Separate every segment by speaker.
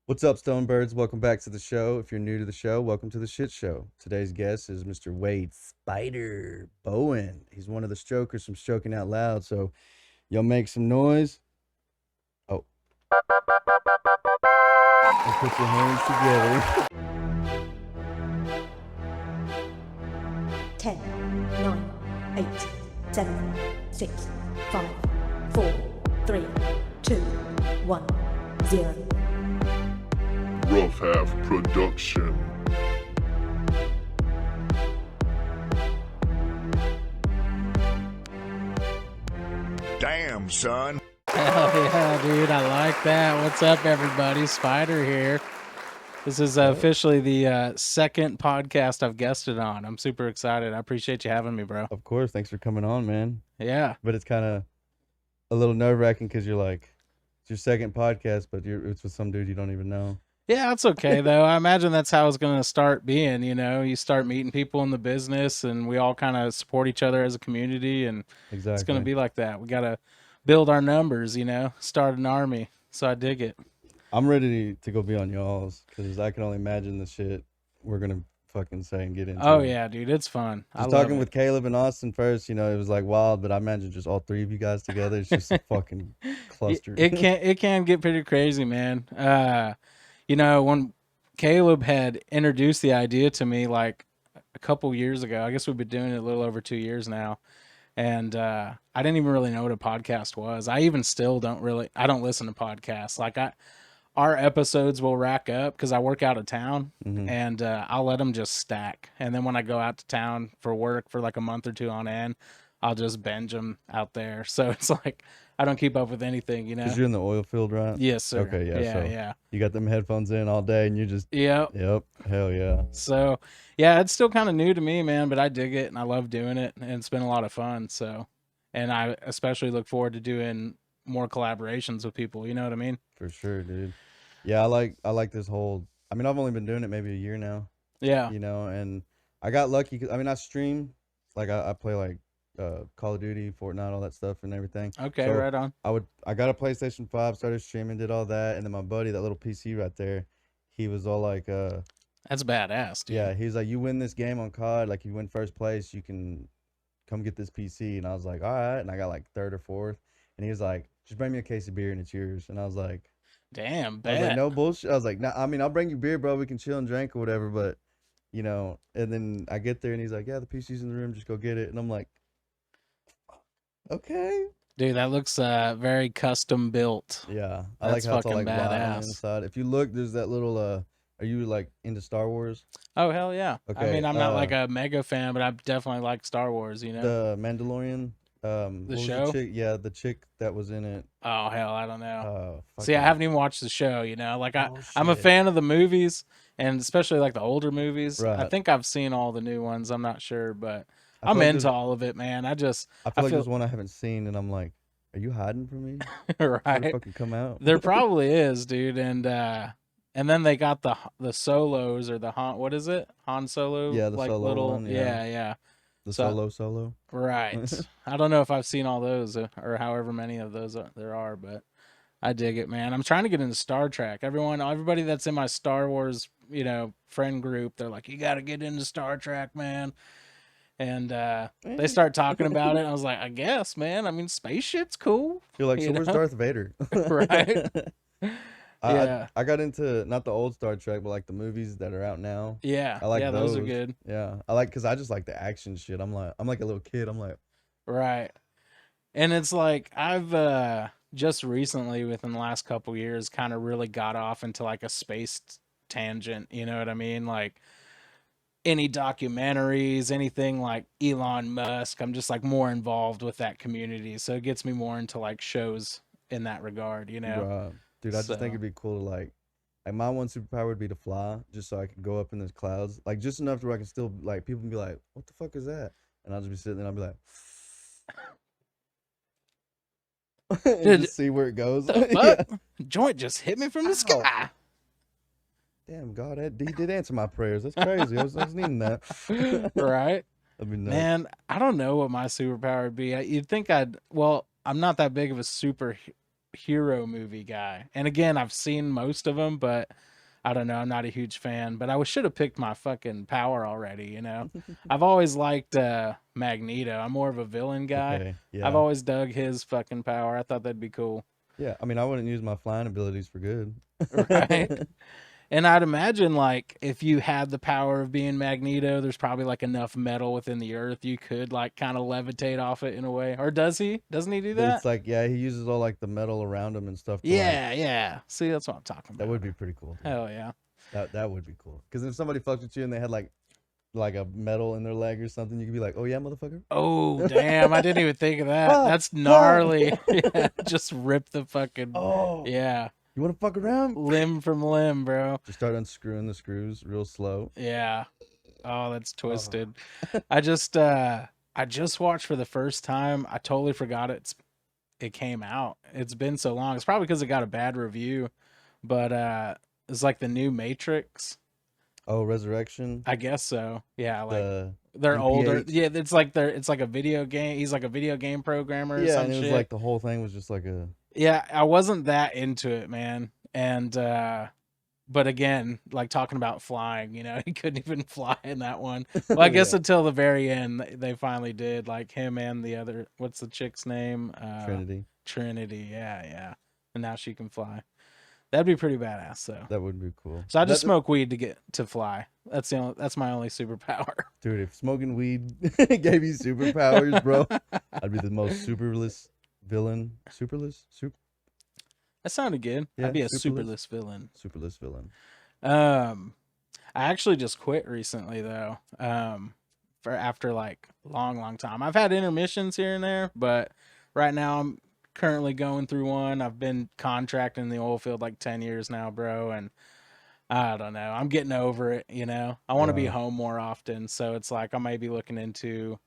Speaker 1: What's up, Stonebirds? Welcome back to the show. If you're new to the show, welcome to the shit show. Today's guest is Mr. Wade Spyder Bowen. He's one of the strokers from Stroking Out Loud. So, y'all make some noise. Oh. And put your hands together.
Speaker 2: 10, 9, 8, 7, 6, 5, 4, 3, 2, 1, 0.
Speaker 3: Rough Half Production. Damn, son.
Speaker 4: Hell yeah, dude. I like that. What's up, everybody? Spyder here. This is officially the second podcast I've guested on. I'm super excited. I appreciate you having me, bro.
Speaker 1: Of course. Thanks for coming on, man.
Speaker 4: Yeah.
Speaker 1: But it's kind of a little nerve-wracking because you're like, it's your second podcast, but it's with some dude you don't even know.
Speaker 4: Yeah, it's okay, though. I imagine that's how it's going to start being, you know? You start meeting people in the business, and we all kind of support each other as a community, and
Speaker 1: Exactly.
Speaker 4: it's going to be like that. We got to build our numbers, you know? Start an army. So I dig it.
Speaker 1: I'm ready to go be on y'all's because I can only imagine the shit we're going to fucking say and get into.
Speaker 4: Oh, yeah, dude. It's fun.
Speaker 1: I was talking with Caleb and Austin first, you know, it was like wild, but I imagine just all three of you guys together. It's just a fucking cluster.
Speaker 4: It can get pretty crazy, man. You know, when Caleb had introduced the idea to me like a couple years ago, I guess we've been doing it a little over 2 years now. And I didn't even really know what a podcast was. I even still don't listen to podcasts. Like our episodes will rack up because I work out of town, and I'll let them just stack. And then when I go out to town for work for like a month or two on end, I'll just binge them out there. So it's like I don't keep up with anything, you know.
Speaker 1: Because you're in the oil field, right?
Speaker 4: Yes, sir.
Speaker 1: Okay, yeah.
Speaker 4: Yeah.
Speaker 1: You got them headphones in all day and you just...
Speaker 4: Yep.
Speaker 1: Hell yeah.
Speaker 4: So, yeah, it's still kind of new to me, man, but I dig it and I love doing it and it's been a lot of fun. So, and I especially look forward to doing more collaborations with people. You know what I mean?
Speaker 1: For sure, dude. Yeah, I like this whole... I mean, I've only been doing it maybe a year now.
Speaker 4: Yeah.
Speaker 1: You know, and I got lucky. I mean, I stream. Like, I play like Call of Duty, Fortnite, all that stuff and everything.
Speaker 4: Okay,
Speaker 1: so
Speaker 4: right on.
Speaker 1: I got a PlayStation 5, started streaming, did all that, and then my buddy, that little PC right there, he was all like
Speaker 4: that's badass, dude.
Speaker 1: Yeah, he's like, you win this game on COD, like you win first place, you can come get this PC. And I was like, all right, and I got like third or fourth, and he was like, just bring me a case of beer and it's yours. And I was like,
Speaker 4: damn,
Speaker 1: I was like, no bullshit. I was like, nah, I mean, I'll bring you beer, bro, we can chill and drink or whatever, but you know. And then I get there and he's like, yeah, the PC's in the room, just go get it. And I'm like, okay,
Speaker 4: dude, that looks very custom built.
Speaker 1: Yeah, I like how it's all like wide on the inside. If you look, there's that little are you like into Star Wars?
Speaker 4: Oh hell yeah.
Speaker 1: Okay,
Speaker 4: I mean, I'm not like a mega fan, but I definitely like Star Wars, you know.
Speaker 1: The Mandalorian,
Speaker 4: the show?
Speaker 1: The chick that was in it.
Speaker 4: Oh hell, I don't know.
Speaker 1: Oh,
Speaker 4: see, I haven't even watched the show, you know. Like I'm a fan of the movies, and especially like the older movies.
Speaker 1: Right.
Speaker 4: I think I've seen all the new ones. I'm not sure, but I'm into all of it, man. I feel
Speaker 1: like there's one I haven't seen, and I'm like, are you hiding from me?
Speaker 4: Right.
Speaker 1: Did it fucking come out?
Speaker 4: There probably is, dude. And then they got the solos or the what is it? Han Solo?
Speaker 1: Yeah, the
Speaker 4: like
Speaker 1: solo
Speaker 4: little
Speaker 1: one,
Speaker 4: yeah.
Speaker 1: The solo.
Speaker 4: Right. I don't know if I've seen all those or however many of those there are, but I dig it, man. I'm trying to get into Star Trek. Everybody that's in my Star Wars, you know, friend group, they're like, you got to get into Star Trek, man. And they start talking about it. And I was like, I guess, man. I mean, space shit's cool.
Speaker 1: You're like, so where's Darth Vader?
Speaker 4: Right. Yeah.
Speaker 1: I got into not the old Star Trek, but like the movies that are out now.
Speaker 4: Yeah.
Speaker 1: I like
Speaker 4: those are good.
Speaker 1: Yeah. I like, because I just like the action shit. I'm like a little kid. I'm like,
Speaker 4: right. And it's like I've just recently, within the last couple years, kind of really got off into like a space tangent. You know what I mean? Like any documentaries, anything like Elon Musk, I'm just like more involved with that community. So it gets me more into like shows in that regard, you know?
Speaker 1: Dude, I just think it'd be cool to like, Like my one superpower would be to fly, just so I can go up in the clouds, like just enough to where I can still like people can be like, "What the fuck is that?" And I'll just be sitting there, and I'll be like, and
Speaker 4: Dude,
Speaker 1: just see where it goes.
Speaker 4: the
Speaker 1: Yeah.
Speaker 4: fuck? Joint just hit me from the
Speaker 1: Ow.
Speaker 4: sky.
Speaker 1: Damn, God, he did answer my prayers. That's crazy. I was needing that.
Speaker 4: Right?
Speaker 1: That'd be nuts.
Speaker 4: Man, I don't know what my superpower would be. You'd think I'm not that big of a superhero movie guy. And again, I've seen most of them, but I don't know. I'm not a huge fan. But I should have picked my fucking power already, you know? I've always liked Magneto. I'm more of a villain guy.
Speaker 1: Okay, yeah.
Speaker 4: I've always dug his fucking power. I thought that'd be cool.
Speaker 1: Yeah, I mean, I wouldn't use my flying abilities for good.
Speaker 4: Right? And I'd imagine, like, if you had the power of being Magneto, there's probably like enough metal within the earth you could like kind of levitate off it in a way. Or does he? Doesn't he do that?
Speaker 1: It's like, yeah, he uses all like the metal around him and stuff. To,
Speaker 4: Yeah, yeah. See, that's what I'm talking about.
Speaker 1: that would be pretty cool. Dude.
Speaker 4: Hell yeah.
Speaker 1: That would be cool. Because if somebody fucked with you and they had like a metal in their leg or something, you could be like, "Oh yeah, motherfucker."
Speaker 4: Oh damn! I didn't even think of that. That's gnarly. Yeah, just rip the fucking.
Speaker 1: Oh
Speaker 4: Yeah.
Speaker 1: You want to fuck around?
Speaker 4: Limb from limb, bro.
Speaker 1: Just start unscrewing the screws real slow.
Speaker 4: Yeah. Oh, that's twisted. I just watched for the first time. I totally forgot it came out. It's been so long. It's probably because it got a bad review, but it's like the new Matrix.
Speaker 1: Oh, Resurrection.
Speaker 4: I guess so. Yeah, like they're
Speaker 1: MP8.
Speaker 4: older. Yeah, it's like a video game. He's like a video game programmer.
Speaker 1: Yeah,
Speaker 4: or some
Speaker 1: and it was
Speaker 4: shit.
Speaker 1: like the whole thing was just like a.
Speaker 4: Yeah, I wasn't that into it, man. And but again, like talking about flying, you know, he couldn't even fly in that one. Well, I guess
Speaker 1: Yeah.
Speaker 4: until the very end they finally did, like him and the other, what's the chick's name?
Speaker 1: Trinity.
Speaker 4: Trinity, yeah. And now she can fly. That'd be pretty badass, though.
Speaker 1: That would be cool.
Speaker 4: So I just smoke weed to get to fly. That's my only superpower.
Speaker 1: Dude, if smoking weed gave you superpowers, bro, I'd be the most superless villain.
Speaker 4: That sounded good.
Speaker 1: Yeah,
Speaker 4: I'd be a
Speaker 1: superless.
Speaker 4: superless villain.
Speaker 1: Superless villain.
Speaker 4: I actually just quit recently though. For after like long time. I've had intermissions here and there, but right now I'm currently going through one. I've been contracting in the oil field like 10 years now, bro, and I don't know. I'm getting over it, you know. I want to be
Speaker 1: Wow.
Speaker 4: home more often, so it's like I may be looking into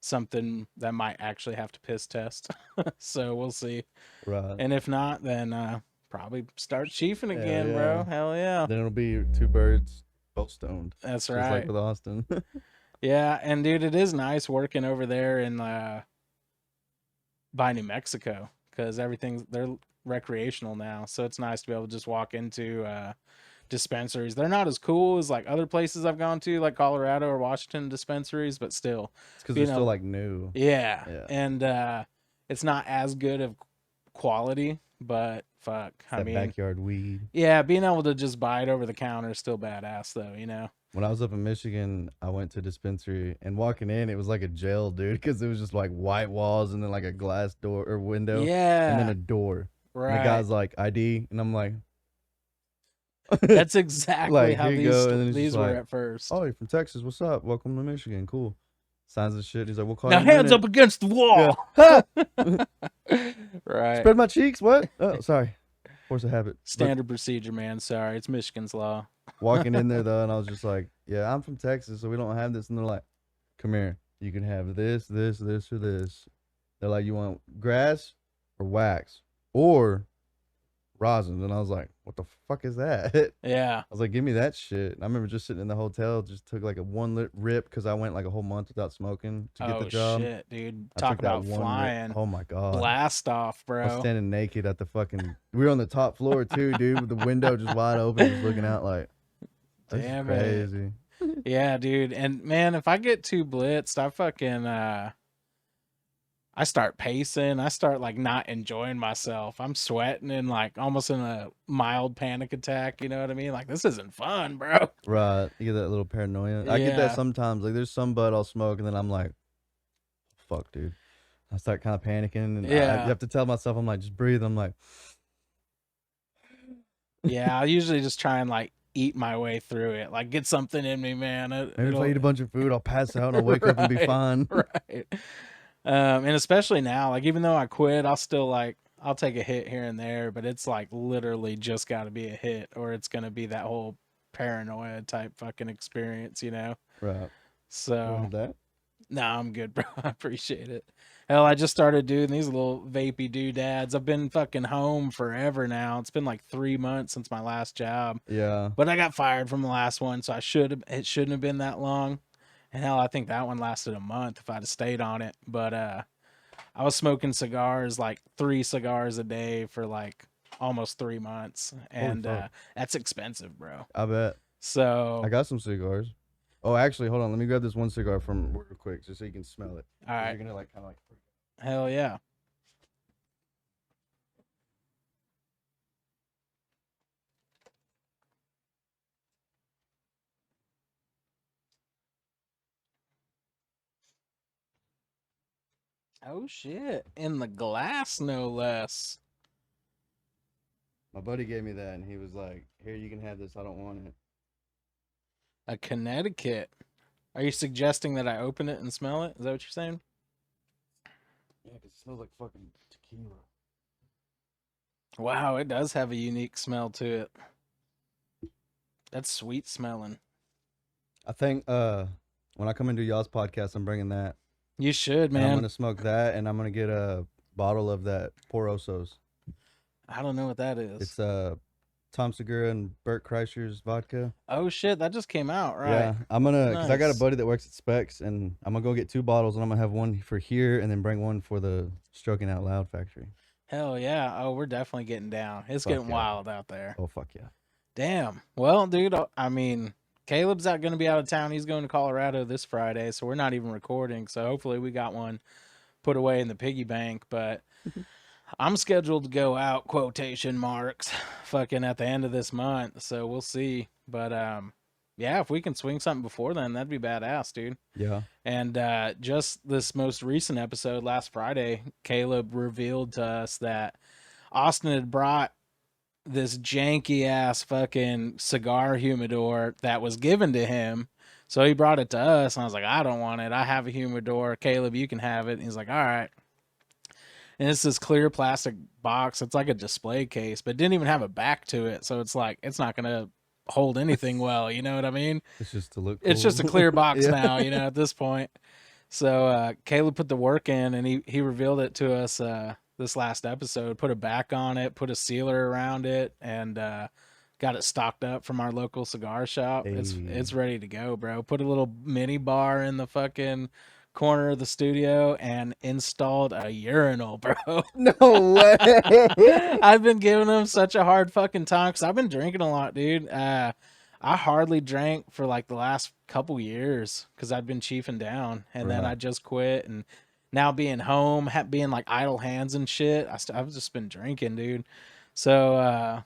Speaker 4: something that might actually have to piss test. So we'll see.
Speaker 1: Right.
Speaker 4: And if not, then probably start chiefing
Speaker 1: Hell
Speaker 4: again,
Speaker 1: yeah.
Speaker 4: bro. Hell yeah.
Speaker 1: Then it'll be two birds, both stoned.
Speaker 4: That's
Speaker 1: Just
Speaker 4: right.
Speaker 1: like with Austin.
Speaker 4: Yeah, and dude, it is nice working over there in by New Mexico because they're recreational now, so it's nice to be able to just walk into dispensaries. They're not as cool as like other places I've gone to, like Colorado or Washington dispensaries, but still,
Speaker 1: It's because they're
Speaker 4: you know,
Speaker 1: still like new.
Speaker 4: yeah.
Speaker 1: Yeah.
Speaker 4: And it's not as good of quality, but fuck, I
Speaker 1: That
Speaker 4: mean,
Speaker 1: backyard weed.
Speaker 4: yeah, being able to just buy it over the counter is still badass, though, you know.
Speaker 1: When I was up in Michigan, I went to a dispensary and walking in, it was like a jail, dude, because it was just like white walls and then like a glass door or window.
Speaker 4: Yeah,
Speaker 1: And then a door.
Speaker 4: right.
Speaker 1: And the guy's like, ID. And I'm like,
Speaker 4: That's exactly
Speaker 1: Like,
Speaker 4: how
Speaker 1: here you go, and then it's
Speaker 4: these
Speaker 1: just
Speaker 4: were
Speaker 1: like,
Speaker 4: at first.
Speaker 1: "Oh, you're from Texas. What's up? Welcome to Michigan. Cool." Signs and shit. He's like, "We'll call
Speaker 4: Now
Speaker 1: you in a
Speaker 4: hands
Speaker 1: minute."
Speaker 4: up against the wall.
Speaker 1: Ha!
Speaker 4: Right.
Speaker 1: Spread my cheeks. What? Oh, sorry. Force of habit. But
Speaker 4: Standard procedure, man. Sorry, it's Michigan's law.
Speaker 1: walking in there though, and I was just like, "Yeah, I'm from Texas, so we don't have this." And they're like, "Come here. You can have this, this, this, or this." They're like, "You want grass or wax or rosin?" And I was like, "What the fuck is that?" I
Speaker 4: Yeah.
Speaker 1: was like, "Give me that shit." And I remember just sitting in the hotel, just took like a one rip because I went like a whole month without smoking to get
Speaker 4: Oh
Speaker 1: the job.
Speaker 4: shit, dude.
Speaker 1: I
Speaker 4: Talk
Speaker 1: took that
Speaker 4: about
Speaker 1: one rip.
Speaker 4: flying.
Speaker 1: Oh my god.
Speaker 4: Blast off,
Speaker 1: I was
Speaker 4: bro.
Speaker 1: standing naked at the fucking. We were on the top floor too, dude, with the window just wide open, just looking out like. This is
Speaker 4: Damn it.
Speaker 1: crazy.
Speaker 4: Yeah, dude. And man, if I get too blitzed, I fucking I start pacing. I start like not enjoying myself. I'm sweating and like almost in a mild panic attack. You know what I mean? Like this isn't fun, bro.
Speaker 1: Right. You get that little paranoia. I get that
Speaker 4: Yeah.
Speaker 1: sometimes. Like there's some bud I'll smoke and then I'm like, fuck, dude. I start kind of panicking and I
Speaker 4: Yeah.
Speaker 1: have to tell myself, I'm like, just breathe. I'm like,
Speaker 4: Yeah, I usually just try and like eat my way through it. Like get something in me, man.
Speaker 1: maybe if I
Speaker 4: It'll-
Speaker 1: eat a bunch of food, I'll pass out and I'll wake up and be
Speaker 4: Right.
Speaker 1: fine.
Speaker 4: Right. And especially now, like even though I quit, I'll still like I'll take a hit here and there, but it's like literally just got to be a hit, or it's gonna be that whole paranoia type fucking experience, you know.
Speaker 1: Right.
Speaker 4: So
Speaker 1: With that.
Speaker 4: nah, I'm good, bro. I appreciate it. Hell, I just started doing these little vapey doodads. I've been fucking home forever now. It's been like 3 months since my last job,
Speaker 1: Yeah.
Speaker 4: but I got fired from the last one, so it shouldn't have been that long. And hell, I think that one lasted a month if I'd have stayed on it. But I was smoking cigars, like 3 cigars a day for like almost 3 months, and
Speaker 1: fuck.
Speaker 4: that's expensive, bro.
Speaker 1: I bet.
Speaker 4: So
Speaker 1: I got some cigars. Oh, actually, hold on. Let me grab this one cigar from real quick, just so you can smell it.
Speaker 4: all
Speaker 1: 'Cause
Speaker 4: right,
Speaker 1: You're gonna like kind of like.
Speaker 4: hell yeah. Oh shit! In the glass, no less.
Speaker 1: My buddy gave me that, and he was like, "Here, you can have this. I don't want it."
Speaker 4: A Connecticut. Are you suggesting that I open it and smell it? Is that what you're saying?
Speaker 1: Yeah, 'cause it smells like fucking tequila.
Speaker 4: Wow, it does have a unique smell to it. That's sweet smelling.
Speaker 1: I think when I come into y'all's podcast, I'm bringing that.
Speaker 4: You should,
Speaker 1: And I'm
Speaker 4: man.
Speaker 1: gonna smoke that, and I'm gonna get a bottle of that Porosos.
Speaker 4: I don't know what that is.
Speaker 1: It's Tom Segura and Bert Kreischer's vodka.
Speaker 4: Oh shit, that just came out, right?
Speaker 1: Yeah, I'm gonna because I got a
Speaker 4: Nice.
Speaker 1: buddy that works at Specs, and I'm gonna go get 2 bottles, and I'm gonna have one for here, and then bring one for the Stroking Out Loud factory.
Speaker 4: Hell yeah. Oh, we're definitely getting down. It's
Speaker 1: Fuck
Speaker 4: getting
Speaker 1: yeah.
Speaker 4: wild out there.
Speaker 1: Oh fuck yeah!
Speaker 4: Damn. Well, dude, I mean, Caleb's not going to be out of town. He's going to Colorado this Friday, so we're not even recording. So hopefully we got one put away in the piggy bank, but I'm scheduled to go out, quotation marks, fucking at the end of this month. So we'll see. But yeah, if we can swing something before then, that'd be badass, dude.
Speaker 1: Yeah.
Speaker 4: And just this most recent episode last Friday, Caleb revealed to us that Austin had brought this janky ass fucking cigar humidor that was given to him. So he brought it to us, and I was like, I don't want it. I have a humidor. Caleb, you can have it. And he's like, all right. And it's this clear plastic box. It's like a display case, but it didn't even have a back to it. So it's like, it's not going to hold anything well. You know what I mean?
Speaker 1: It's just to look.
Speaker 4: It's just a
Speaker 1: cool.
Speaker 4: clear box
Speaker 1: Yeah.
Speaker 4: now, you know, at this point. So Caleb put the work in, and he revealed it to us this last episode, put a back on it, put a sealer around it, and got it stocked up from our local cigar shop.
Speaker 1: Hey.
Speaker 4: It's ready to go, bro. Put a little mini bar in the fucking corner of the studio and installed a urinal, bro.
Speaker 1: No way.
Speaker 4: I've been giving him such a hard fucking time because I've been drinking a lot, dude. I hardly drank for like the last couple years because I'd been chiefing down, and then
Speaker 1: Right.
Speaker 4: I just quit. And now being home, being like idle hands and shit, I've just been drinking, dude. So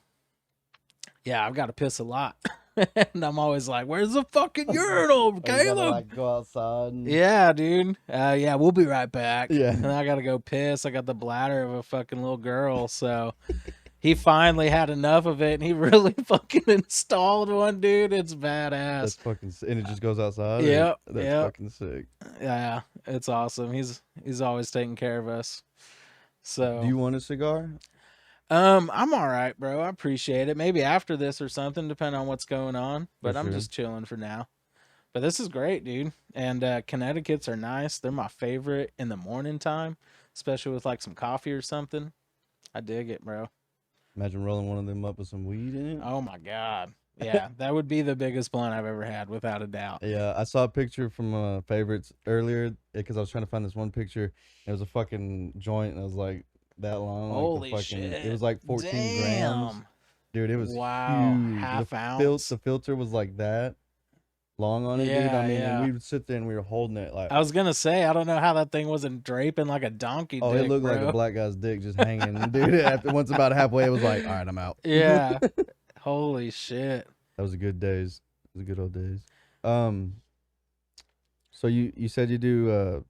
Speaker 4: yeah, I've got to piss a lot, and I'm always like, "Where's the fucking urinal,
Speaker 1: Oh, you gotta,
Speaker 4: Caleb?"
Speaker 1: like, go outside. And...
Speaker 4: Yeah, dude. Yeah, we'll be right back.
Speaker 1: Yeah.
Speaker 4: And I gotta go piss. I got the bladder of a fucking little girl, so he finally had enough of it, and he really fucking installed one, dude. It's badass.
Speaker 1: That's fucking. And it just goes outside.
Speaker 4: Yep,
Speaker 1: That's
Speaker 4: yep.
Speaker 1: fucking sick.
Speaker 4: Yeah, it's awesome. He's always taking care of us. So
Speaker 1: Do you want a cigar?
Speaker 4: I'm all right, bro. I appreciate it. Maybe after this or something, depending on what's going on. But I'm
Speaker 1: sure.
Speaker 4: just chilling for now. But this is great, dude. And Connecticut's are nice. They're my favorite in the morning time, especially with like some coffee or something. I dig it, bro.
Speaker 1: Imagine rolling one of them up with some weed in it.
Speaker 4: Oh my god. Yeah, that would be the biggest blunt I've ever had, without a doubt.
Speaker 1: Yeah, I saw a picture from favorites earlier because I was trying to find this one picture. It was a fucking joint, and it was like that long.
Speaker 4: Holy
Speaker 1: like the fucking,
Speaker 4: shit.
Speaker 1: It was like 14 grams.
Speaker 4: Damn.
Speaker 1: Dude, it was
Speaker 4: Wow.
Speaker 1: huge.
Speaker 4: Half
Speaker 1: the
Speaker 4: ounce.
Speaker 1: The filter was like that long on it, dude.
Speaker 4: Yeah,
Speaker 1: I mean,
Speaker 4: yeah.
Speaker 1: and we would sit there and we were holding it like.
Speaker 4: I was gonna say, I don't know how that thing wasn't draping like a donkey
Speaker 1: Oh,
Speaker 4: dick,
Speaker 1: it looked
Speaker 4: bro.
Speaker 1: like a black guy's dick just hanging, dude. After once about halfway, it was like, all right, I'm out.
Speaker 4: Yeah. Holy shit.
Speaker 1: That was a good days. It was a good old days. So you said you do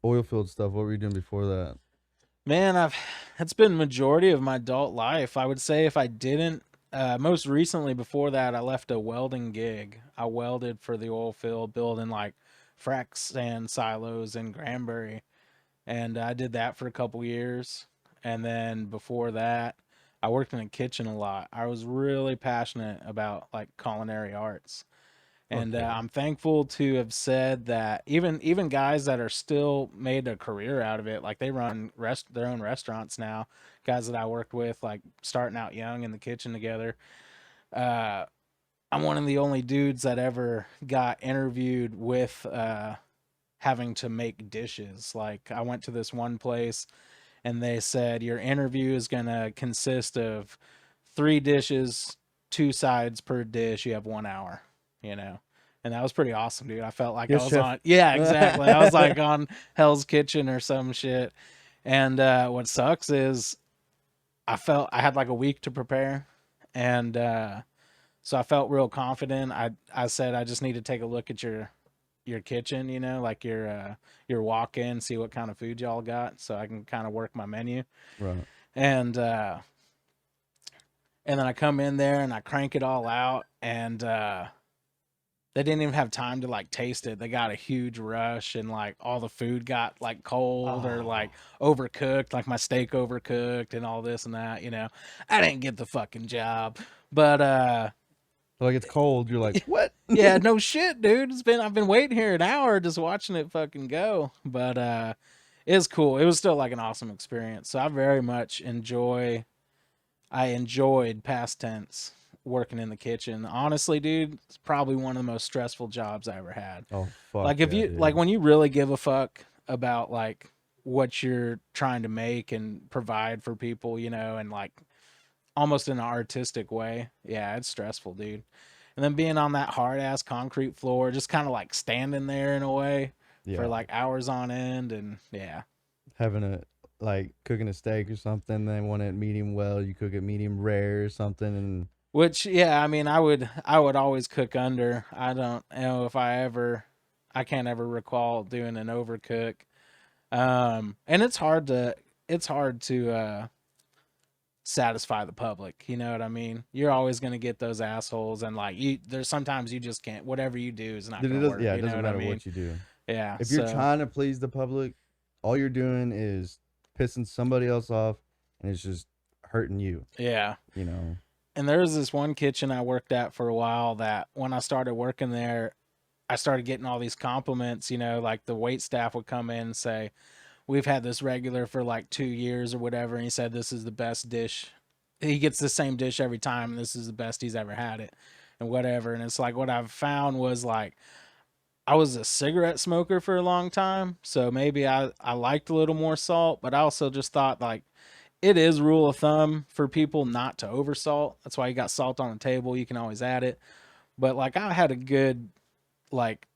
Speaker 1: oil field stuff. What were you doing before that?
Speaker 4: Man, it's been majority of my adult life. I would say if I didn't, most recently before that, I left a welding gig. I welded for the oil field, building like frac sand silos in Granbury, and I did that for a couple years. And then before that, I worked in a kitchen a lot. I was really passionate about like culinary arts. And
Speaker 1: Okay.
Speaker 4: I'm thankful to have said that even guys that are still made a career out of it, like they run their own restaurants now, guys that I worked with, like starting out young in the kitchen together. Uh, I'm one of the only dudes that ever got interviewed with having to make dishes. Like I went to this one place and they said your interview is gonna consist of 3 dishes, 2 sides per dish. You have 1 hour, you know. And that was pretty awesome, dude. I felt like I
Speaker 1: Yes,
Speaker 4: was
Speaker 1: chef.
Speaker 4: on, yeah, exactly. I was like on Hell's Kitchen or some shit. And what sucks is I felt I had like a week to prepare, and so I felt real confident. I said I just need to take a look at your kitchen, you know, like your walk in, see what kind of food y'all got, so I can kind of work my menu.
Speaker 1: Right.
Speaker 4: And then I come in there and I crank it all out, and they didn't even have time to like taste it. They got a huge rush, and like all the food got like cold or like overcooked, like my steak overcooked and all this and that, you know. I didn't get the fucking job. But
Speaker 1: Like it's cold. You're like, what?
Speaker 4: yeah, no shit, dude. I've been waiting here an hour just watching it fucking go. But it's cool. It was still like an awesome experience. So I very much enjoyed past tense working in the kitchen. Honestly, dude, it's probably one of the most stressful jobs I ever had.
Speaker 1: Oh fuck.
Speaker 4: Like if
Speaker 1: yeah,
Speaker 4: you
Speaker 1: dude.
Speaker 4: like when you really give a fuck about like what you're trying to make and provide for people, you know, and like almost in an artistic way. Yeah, it's stressful, dude. And then being on that hard ass concrete floor, just kind of like standing there in a way for
Speaker 1: Yeah.
Speaker 4: like hours on end, and yeah.
Speaker 1: Having a like cooking a steak or something, they want it medium well, you cook it medium rare or something, and
Speaker 4: Which yeah, I mean, I would always cook under. I don't know if I can't ever recall doing an overcook. And it's hard to satisfy the public, you know what I mean? You're always going to get those assholes, and like there's sometimes you just can't, whatever you do is not
Speaker 1: it
Speaker 4: going to
Speaker 1: does,
Speaker 4: work,
Speaker 1: yeah, it
Speaker 4: you know
Speaker 1: doesn't
Speaker 4: what I
Speaker 1: matter
Speaker 4: mean?
Speaker 1: what you do.
Speaker 4: Yeah.
Speaker 1: If you're trying to please the public, all you're doing is pissing somebody else off, and it's just hurting you.
Speaker 4: Yeah.
Speaker 1: You know.
Speaker 4: And there was this one kitchen I worked at for a while that when I started working there, I started getting all these compliments, you know, like the wait staff would come in and say, we've had this regular for like 2 years or whatever. And he said, this is the best dish. He gets the same dish every time. And this is the best he's ever had it and whatever. And it's like, what I've found was like, I was a cigarette smoker for a long time. So maybe I liked a little more salt, but I also just thought like, it is rule of thumb for people not to oversalt. That's why you got salt on the table. You can always add it. But like I had a good like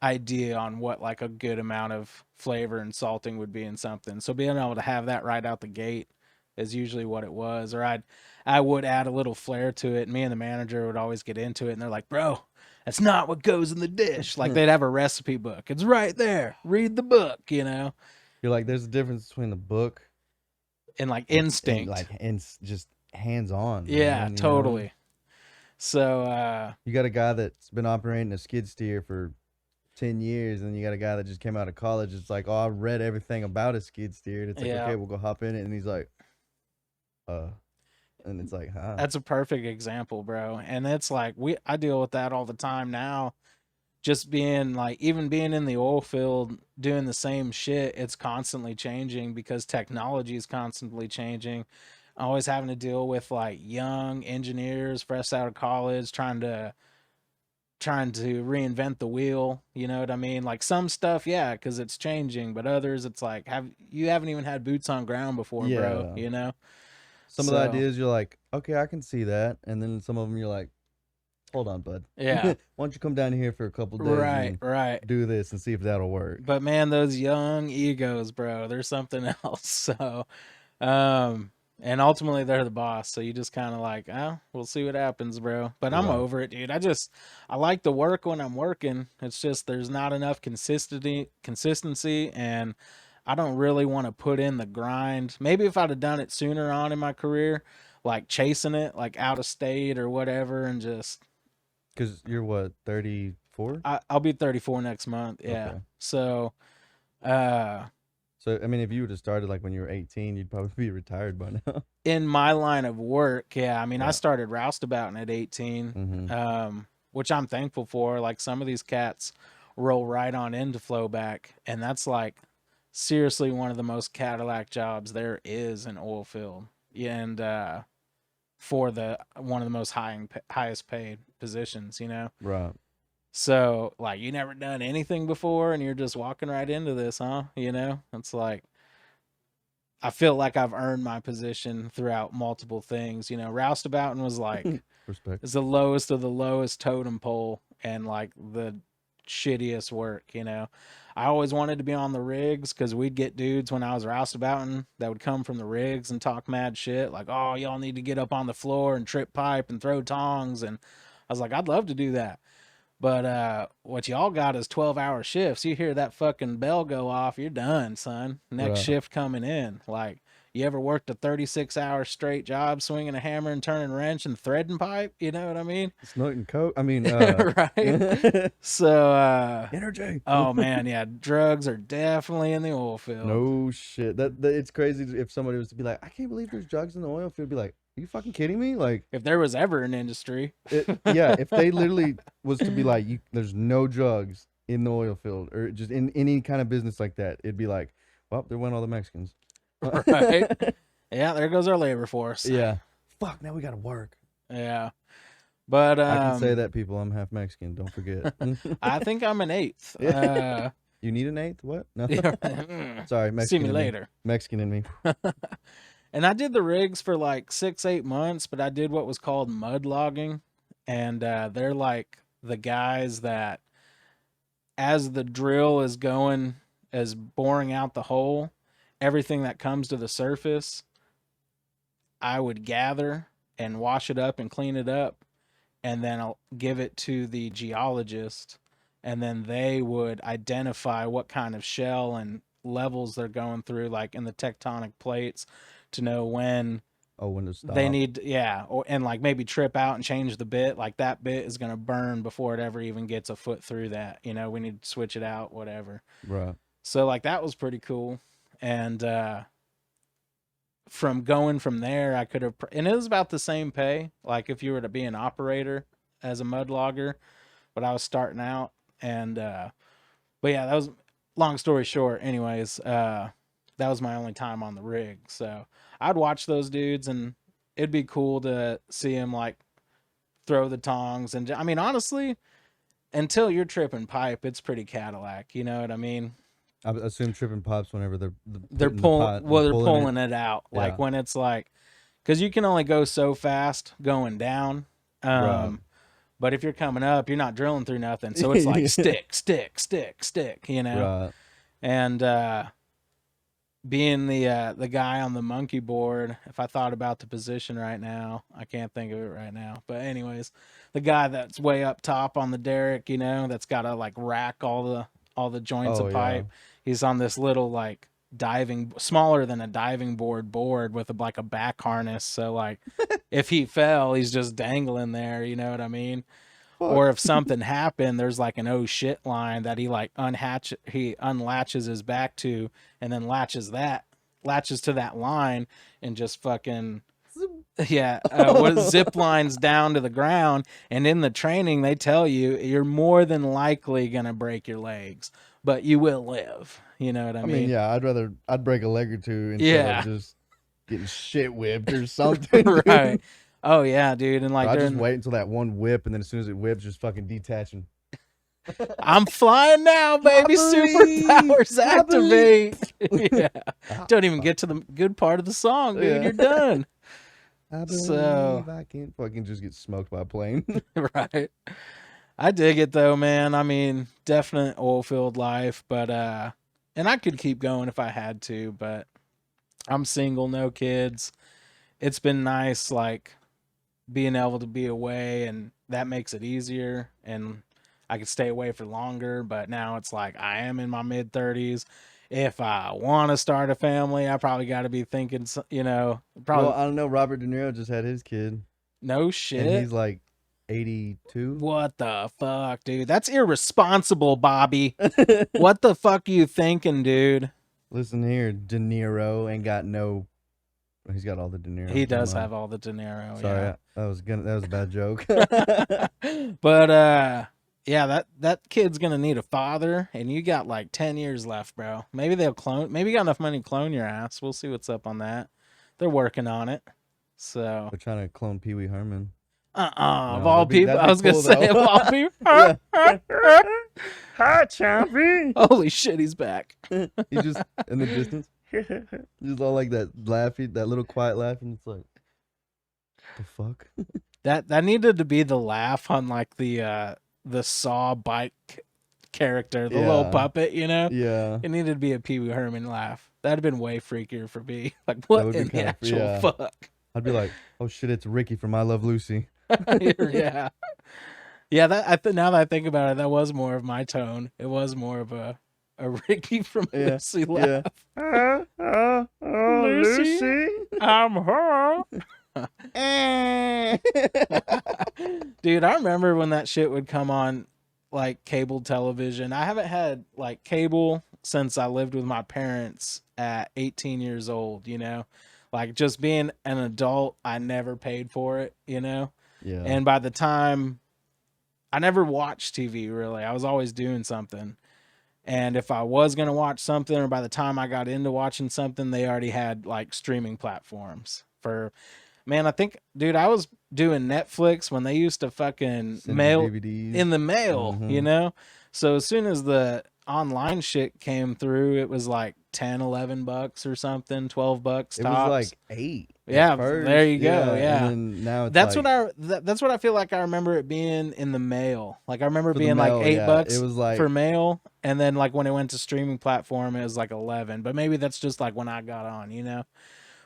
Speaker 4: idea on what like a good amount of flavor and salting would be in something. So being able to have that right out the gate is usually what it was. Or I would add a little flair to it. And me and the manager would always get into it, and they're like, bro, that's not what goes in the dish. Like they'd have a recipe book. It's right there. Read the book, you know?
Speaker 1: You're like, there's a difference between the book
Speaker 4: And like
Speaker 1: and
Speaker 4: instinct.
Speaker 1: like and just hands on.
Speaker 4: Yeah,
Speaker 1: man, you know?
Speaker 4: totally. So
Speaker 1: You got a guy that's been operating a skid steer for 10 years, and you got a guy that just came out of college. It's like, oh, I read everything about a skid steer. And it's like,
Speaker 4: Yeah.
Speaker 1: okay, we'll go hop in it. And he's like, and it's like, huh.
Speaker 4: that's a perfect example, bro. And it's like I deal with that all the time now. Just being like, even being in the oil field doing the same shit, it's constantly changing because technology is constantly changing. Always having to deal with like young engineers fresh out of college trying to reinvent the wheel, you know what I mean? Like some stuff, yeah, because it's changing, but others it's like you haven't even had boots on ground before, bro,
Speaker 1: Yeah.
Speaker 4: you know?
Speaker 1: Some of the
Speaker 4: So-
Speaker 1: ideas you're like, okay, I can see that. And then some of them you're like, hold on, bud.
Speaker 4: Yeah.
Speaker 1: Why don't you come down here for a couple days
Speaker 4: Right,
Speaker 1: and
Speaker 4: right.
Speaker 1: do this and see if that'll work?
Speaker 4: But man, those young egos, bro, they're something else. So, and ultimately they're the boss. So you just kind of like, oh, we'll see what happens, bro. But I'm
Speaker 1: Right.
Speaker 4: over it, dude. I like to work when I'm working. It's just there's not enough consistency, and I don't really want to put in the grind. Maybe if I'd have done it sooner on in my career, like chasing it, like out of state or whatever, and just
Speaker 1: Because you're what, 34?
Speaker 4: I'll be 34 next month. Yeah.
Speaker 1: Okay.
Speaker 4: So,
Speaker 1: So So I mean, if you would have started like when you were 18, you'd probably be retired by now.
Speaker 4: In my line of work, yeah. I mean, I
Speaker 1: Yeah.
Speaker 4: started roustabouting at 18, which I'm thankful for. Like some of these cats roll right on into flowback, and that's like seriously one of the most Cadillac jobs there is in oil field. Yeah, and for the one of the most highest paid positions, you know.
Speaker 1: Right.
Speaker 4: So like you never done anything before, and you're just walking right into this, huh? You know, it's like I feel like I've earned my position throughout multiple things. You know, roustabouting was like
Speaker 1: Respect.
Speaker 4: it's the lowest of the lowest totem pole and like the shittiest work, you know. I always wanted to be on the rigs because we'd get dudes when I was roustabouting that would come from the rigs and talk mad shit like, oh, y'all need to get up on the floor and trip pipe and throw tongs. And I was like, I'd love to do that. But what y'all got is 12-hour shifts. You hear that fucking bell go off, you're done, son. Next
Speaker 1: Right.
Speaker 4: shift coming in. Like, you ever worked a 36-hour straight job swinging a hammer and turning wrench and threading pipe? You know what I mean?
Speaker 1: Snorting coke. I mean,
Speaker 4: Right. So,
Speaker 1: energy.
Speaker 4: oh man, yeah, drugs are definitely in the oil field.
Speaker 1: No shit. That it's crazy if somebody was to be like, I can't believe there's drugs in the oil field. Be like, are you fucking kidding me? Like,
Speaker 4: If there was ever an industry.
Speaker 1: yeah, if they literally was to be like, there's no drugs in the oil field or just in any kind of business like that, it'd be like, well, there went all the Mexicans.
Speaker 4: Right. Yeah, there goes our labor force.
Speaker 1: Yeah. Fuck, now we gotta work.
Speaker 4: Yeah. But
Speaker 1: I can say that, people. I'm half Mexican. Don't forget.
Speaker 4: I think I'm an eighth.
Speaker 1: You need an eighth? What? No.
Speaker 4: Yeah.
Speaker 1: Sorry, Mexican.
Speaker 4: See me
Speaker 1: in
Speaker 4: later.
Speaker 1: Mexican in me.
Speaker 4: And I did the rigs for like 6-8 months, but I did what was called mud logging. And they're like the guys that, as the drill is going, as boring out the hole, everything that comes to the surface, I would gather and wash it up and clean it up. And then I'll give it to the geologist. And then they would identify what kind of shell and levels they're going through, like in the tectonic plates, to know when
Speaker 1: when to stop.
Speaker 4: they need, and like maybe trip out and change the bit. Like that bit is going to burn before it ever even gets a foot through that. You know, we need to switch it out, whatever.
Speaker 1: Right.
Speaker 4: So like that was pretty cool. And from going from there, I could have, and it was about the same pay, like if you were to be an operator as a mud logger, but I was starting out. And but yeah, that was, long story short, anyways, that was my only time on the rig. So I'd watch those dudes, and it'd be cool to see them like throw the tongs. And I mean, honestly, until you're tripping pipe, it's pretty Cadillac. You know what I mean?
Speaker 1: I assume tripping pops whenever they're
Speaker 4: pulling. Well, they're pulling
Speaker 1: it.
Speaker 4: it out. Like
Speaker 1: Yeah.
Speaker 4: when it's like, because you can only go so fast going down.
Speaker 1: Right.
Speaker 4: But if you're coming up, you're not drilling through nothing. So it's like
Speaker 1: Yeah.
Speaker 4: stick, you know?
Speaker 1: Right.
Speaker 4: And being the guy on the monkey board, if I thought about the position right now, I can't think of it right now. But anyways, the guy that's way up top on the derrick, you know, that's got to like rack all the joints
Speaker 1: Oh,
Speaker 4: of
Speaker 1: yeah.
Speaker 4: pipe. He's on this little like smaller than a diving board with like a back harness. So like if he fell, he's just dangling there, you know what I mean?
Speaker 1: Fuck.
Speaker 4: Or if something happened, there's like an oh shit line that he like unlatches his back to, and then latches to that line and just fucking zip lines down to the ground. And in the training, they tell you you're more than likely gonna break your legs, but you will live. You know what I mean?
Speaker 1: Yeah, I'd break a leg or two instead of just getting shit whipped or something.
Speaker 4: Right. Oh yeah, dude. And like
Speaker 1: I just wait until that one whip, and then as soon as it whips, just fucking detaching.
Speaker 4: I'm flying now, baby. Superpowers activate. Yeah. Don't even get to the good part of the song, dude.
Speaker 1: Yeah.
Speaker 4: You're done.
Speaker 1: I believe
Speaker 4: So-
Speaker 1: I can't fucking just get smoked by a plane.
Speaker 4: Right. I dig it though, man. I mean, definite oil field life, but and I could keep going if I had to, but I'm single, no kids. It's been nice, like being able to be away, and that makes it easier, and I could stay away for longer. But now it's like I am in my mid-30s. If I want to start a family, I probably got to be thinking, you know, probably.
Speaker 1: Well, I don't know. Robert De Niro just had his kid,
Speaker 4: No shit.
Speaker 1: and he's like 82.
Speaker 4: What the fuck, dude? That's irresponsible, Bobby. What the fuck are you thinking, dude?
Speaker 1: Listen here, De Niro ain't got no. He's got all the De Niro.
Speaker 4: He does
Speaker 1: Never mind.
Speaker 4: have all the De Niro.
Speaker 1: Sorry, that was a bad joke.
Speaker 4: Yeah. But yeah, that kid's gonna need a father, and you got like 10 years left, bro. Maybe they'll clone. Maybe you got enough money to clone your ass. We'll see what's up on that. They're working on it. So
Speaker 1: They're trying to clone Pee Wee Herman.
Speaker 4: of
Speaker 1: No,
Speaker 4: all
Speaker 1: that'd be
Speaker 4: people, I was
Speaker 1: cool,
Speaker 4: gonna say
Speaker 1: though.
Speaker 4: of all people.
Speaker 1: Yeah. Hi, Chompy.
Speaker 4: Holy shit, he's back.
Speaker 1: He's just in the distance. Just all like that laughing, that little quiet laugh, and it's like, the fuck?
Speaker 4: That needed to be the laugh on like the Saw bike character, the little
Speaker 1: Yeah.
Speaker 4: puppet, you know?
Speaker 1: Yeah.
Speaker 4: It needed to be a Pee Wee Herman laugh. That'd have been way freakier for me. Like, what
Speaker 1: would be
Speaker 4: in the
Speaker 1: kinda
Speaker 4: actual
Speaker 1: yeah.
Speaker 4: fuck?
Speaker 1: I'd be like, oh shit, it's Ricky from I Love Lucy.
Speaker 4: Yeah. Yeah, now that I think about it, that was more of my tone. It was more of a Ricky from
Speaker 1: Yeah,
Speaker 4: Lucy
Speaker 1: yeah.
Speaker 4: laugh. Lucy? I'm her. Dude, I remember when that shit would come on like cable television. I haven't had like cable since I lived with my parents at 18 years old, you know? Like just being an adult, I never paid for it, you know?
Speaker 1: Yeah.
Speaker 4: And by the time I never watched TV really, I was always doing something. And if I was going to watch something, or by the time I got into watching something, they already had like streaming platforms for, man, I think, dude, I was doing Netflix when they used to fucking
Speaker 1: Send
Speaker 4: mail
Speaker 1: DVDs.
Speaker 4: in the mail,
Speaker 1: Mhm.
Speaker 4: you know? So as soon as the online shit came through, it was like 10, 11 bucks or something, 12 bucks
Speaker 1: It
Speaker 4: tops.
Speaker 1: was like 8. at
Speaker 4: Yeah,
Speaker 1: first.
Speaker 4: there you go, yeah.
Speaker 1: And then now it's
Speaker 4: That's
Speaker 1: like,
Speaker 4: that's what I feel like I remember it being in the mail. Like I remember
Speaker 1: For the
Speaker 4: being like
Speaker 1: mail,
Speaker 4: $8
Speaker 1: yeah,
Speaker 4: bucks
Speaker 1: it was like-
Speaker 4: for mail, and then like when it went to streaming platform, it was like 11. But maybe that's just like when I got on, you know.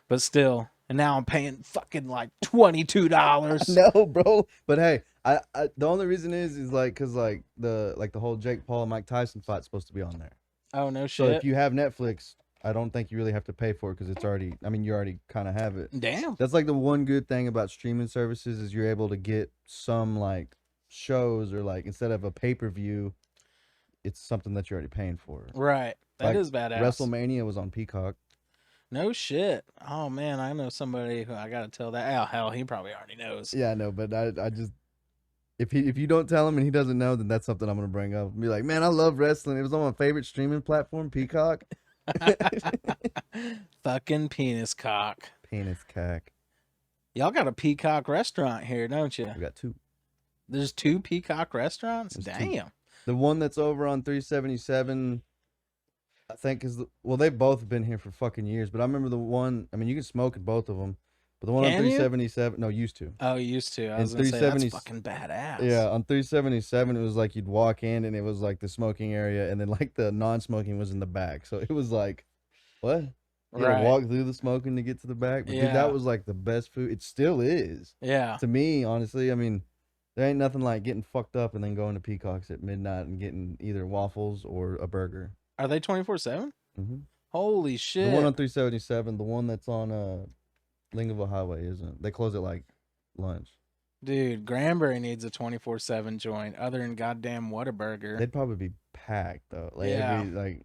Speaker 4: But still, and now I'm paying fucking like $22.
Speaker 1: no, bro. But hey, I the only reason is like because like the whole Jake Paul and Mike Tyson fight's supposed to be on there.
Speaker 4: Oh no
Speaker 1: So
Speaker 4: shit!
Speaker 1: if you have Netflix, I don't think you really have to pay for it because it's already. I mean, you already kind of have it.
Speaker 4: Damn.
Speaker 1: That's like the one good thing about streaming services is you're able to get some like shows or like instead of a pay-per-view, it's something that you're already paying for.
Speaker 4: Right. That is
Speaker 1: Like,
Speaker 4: badass.
Speaker 1: WrestleMania was on Peacock.
Speaker 4: No shit. Oh man, I know somebody who I gotta tell that. Oh hell, he probably already knows.
Speaker 1: Yeah, I know, but I just if you don't tell him and he doesn't know, then that's something I'm gonna bring up. Be like, man, I love wrestling. It was on my favorite streaming platform, Peacock.
Speaker 4: Fucking penis cock.
Speaker 1: Penis cack.
Speaker 4: Y'all got a Peacock restaurant here, don't you?
Speaker 1: We got 2.
Speaker 4: There's 2 Peacock restaurants?
Speaker 1: There's 2.
Speaker 4: Damn.
Speaker 1: The one that's over on 377, I think well, they've both been here for fucking years, but I remember the one, I mean, you can smoke at both of them, but the one on
Speaker 4: Can you?
Speaker 1: 377, no, used to.
Speaker 4: Oh, you used to. I was
Speaker 1: And
Speaker 4: gonna say that's
Speaker 1: 370
Speaker 4: fucking badass.
Speaker 1: Yeah, on 377, it was like you'd walk in and it was like the smoking area, and then like the non-smoking was in the back. So it was like, what? You gotta
Speaker 4: Right.
Speaker 1: walk through the smoking to get to the back. But dude,
Speaker 4: Yeah.
Speaker 1: that was like the best food. It still is.
Speaker 4: Yeah.
Speaker 1: To me, honestly, I mean, there ain't nothing like getting fucked up and then going to Peacock's at midnight and getting either waffles or a burger.
Speaker 4: Are they 24/7?
Speaker 1: hmm
Speaker 4: Holy
Speaker 1: The
Speaker 4: shit.
Speaker 1: one on 377, the one that's on Lingoville Highway isn't. They close at like lunch.
Speaker 4: Dude, Granbury needs a 24/7 joint other than goddamn Whataburger.
Speaker 1: They'd probably be packed though. Like
Speaker 4: Yeah.
Speaker 1: it'd be like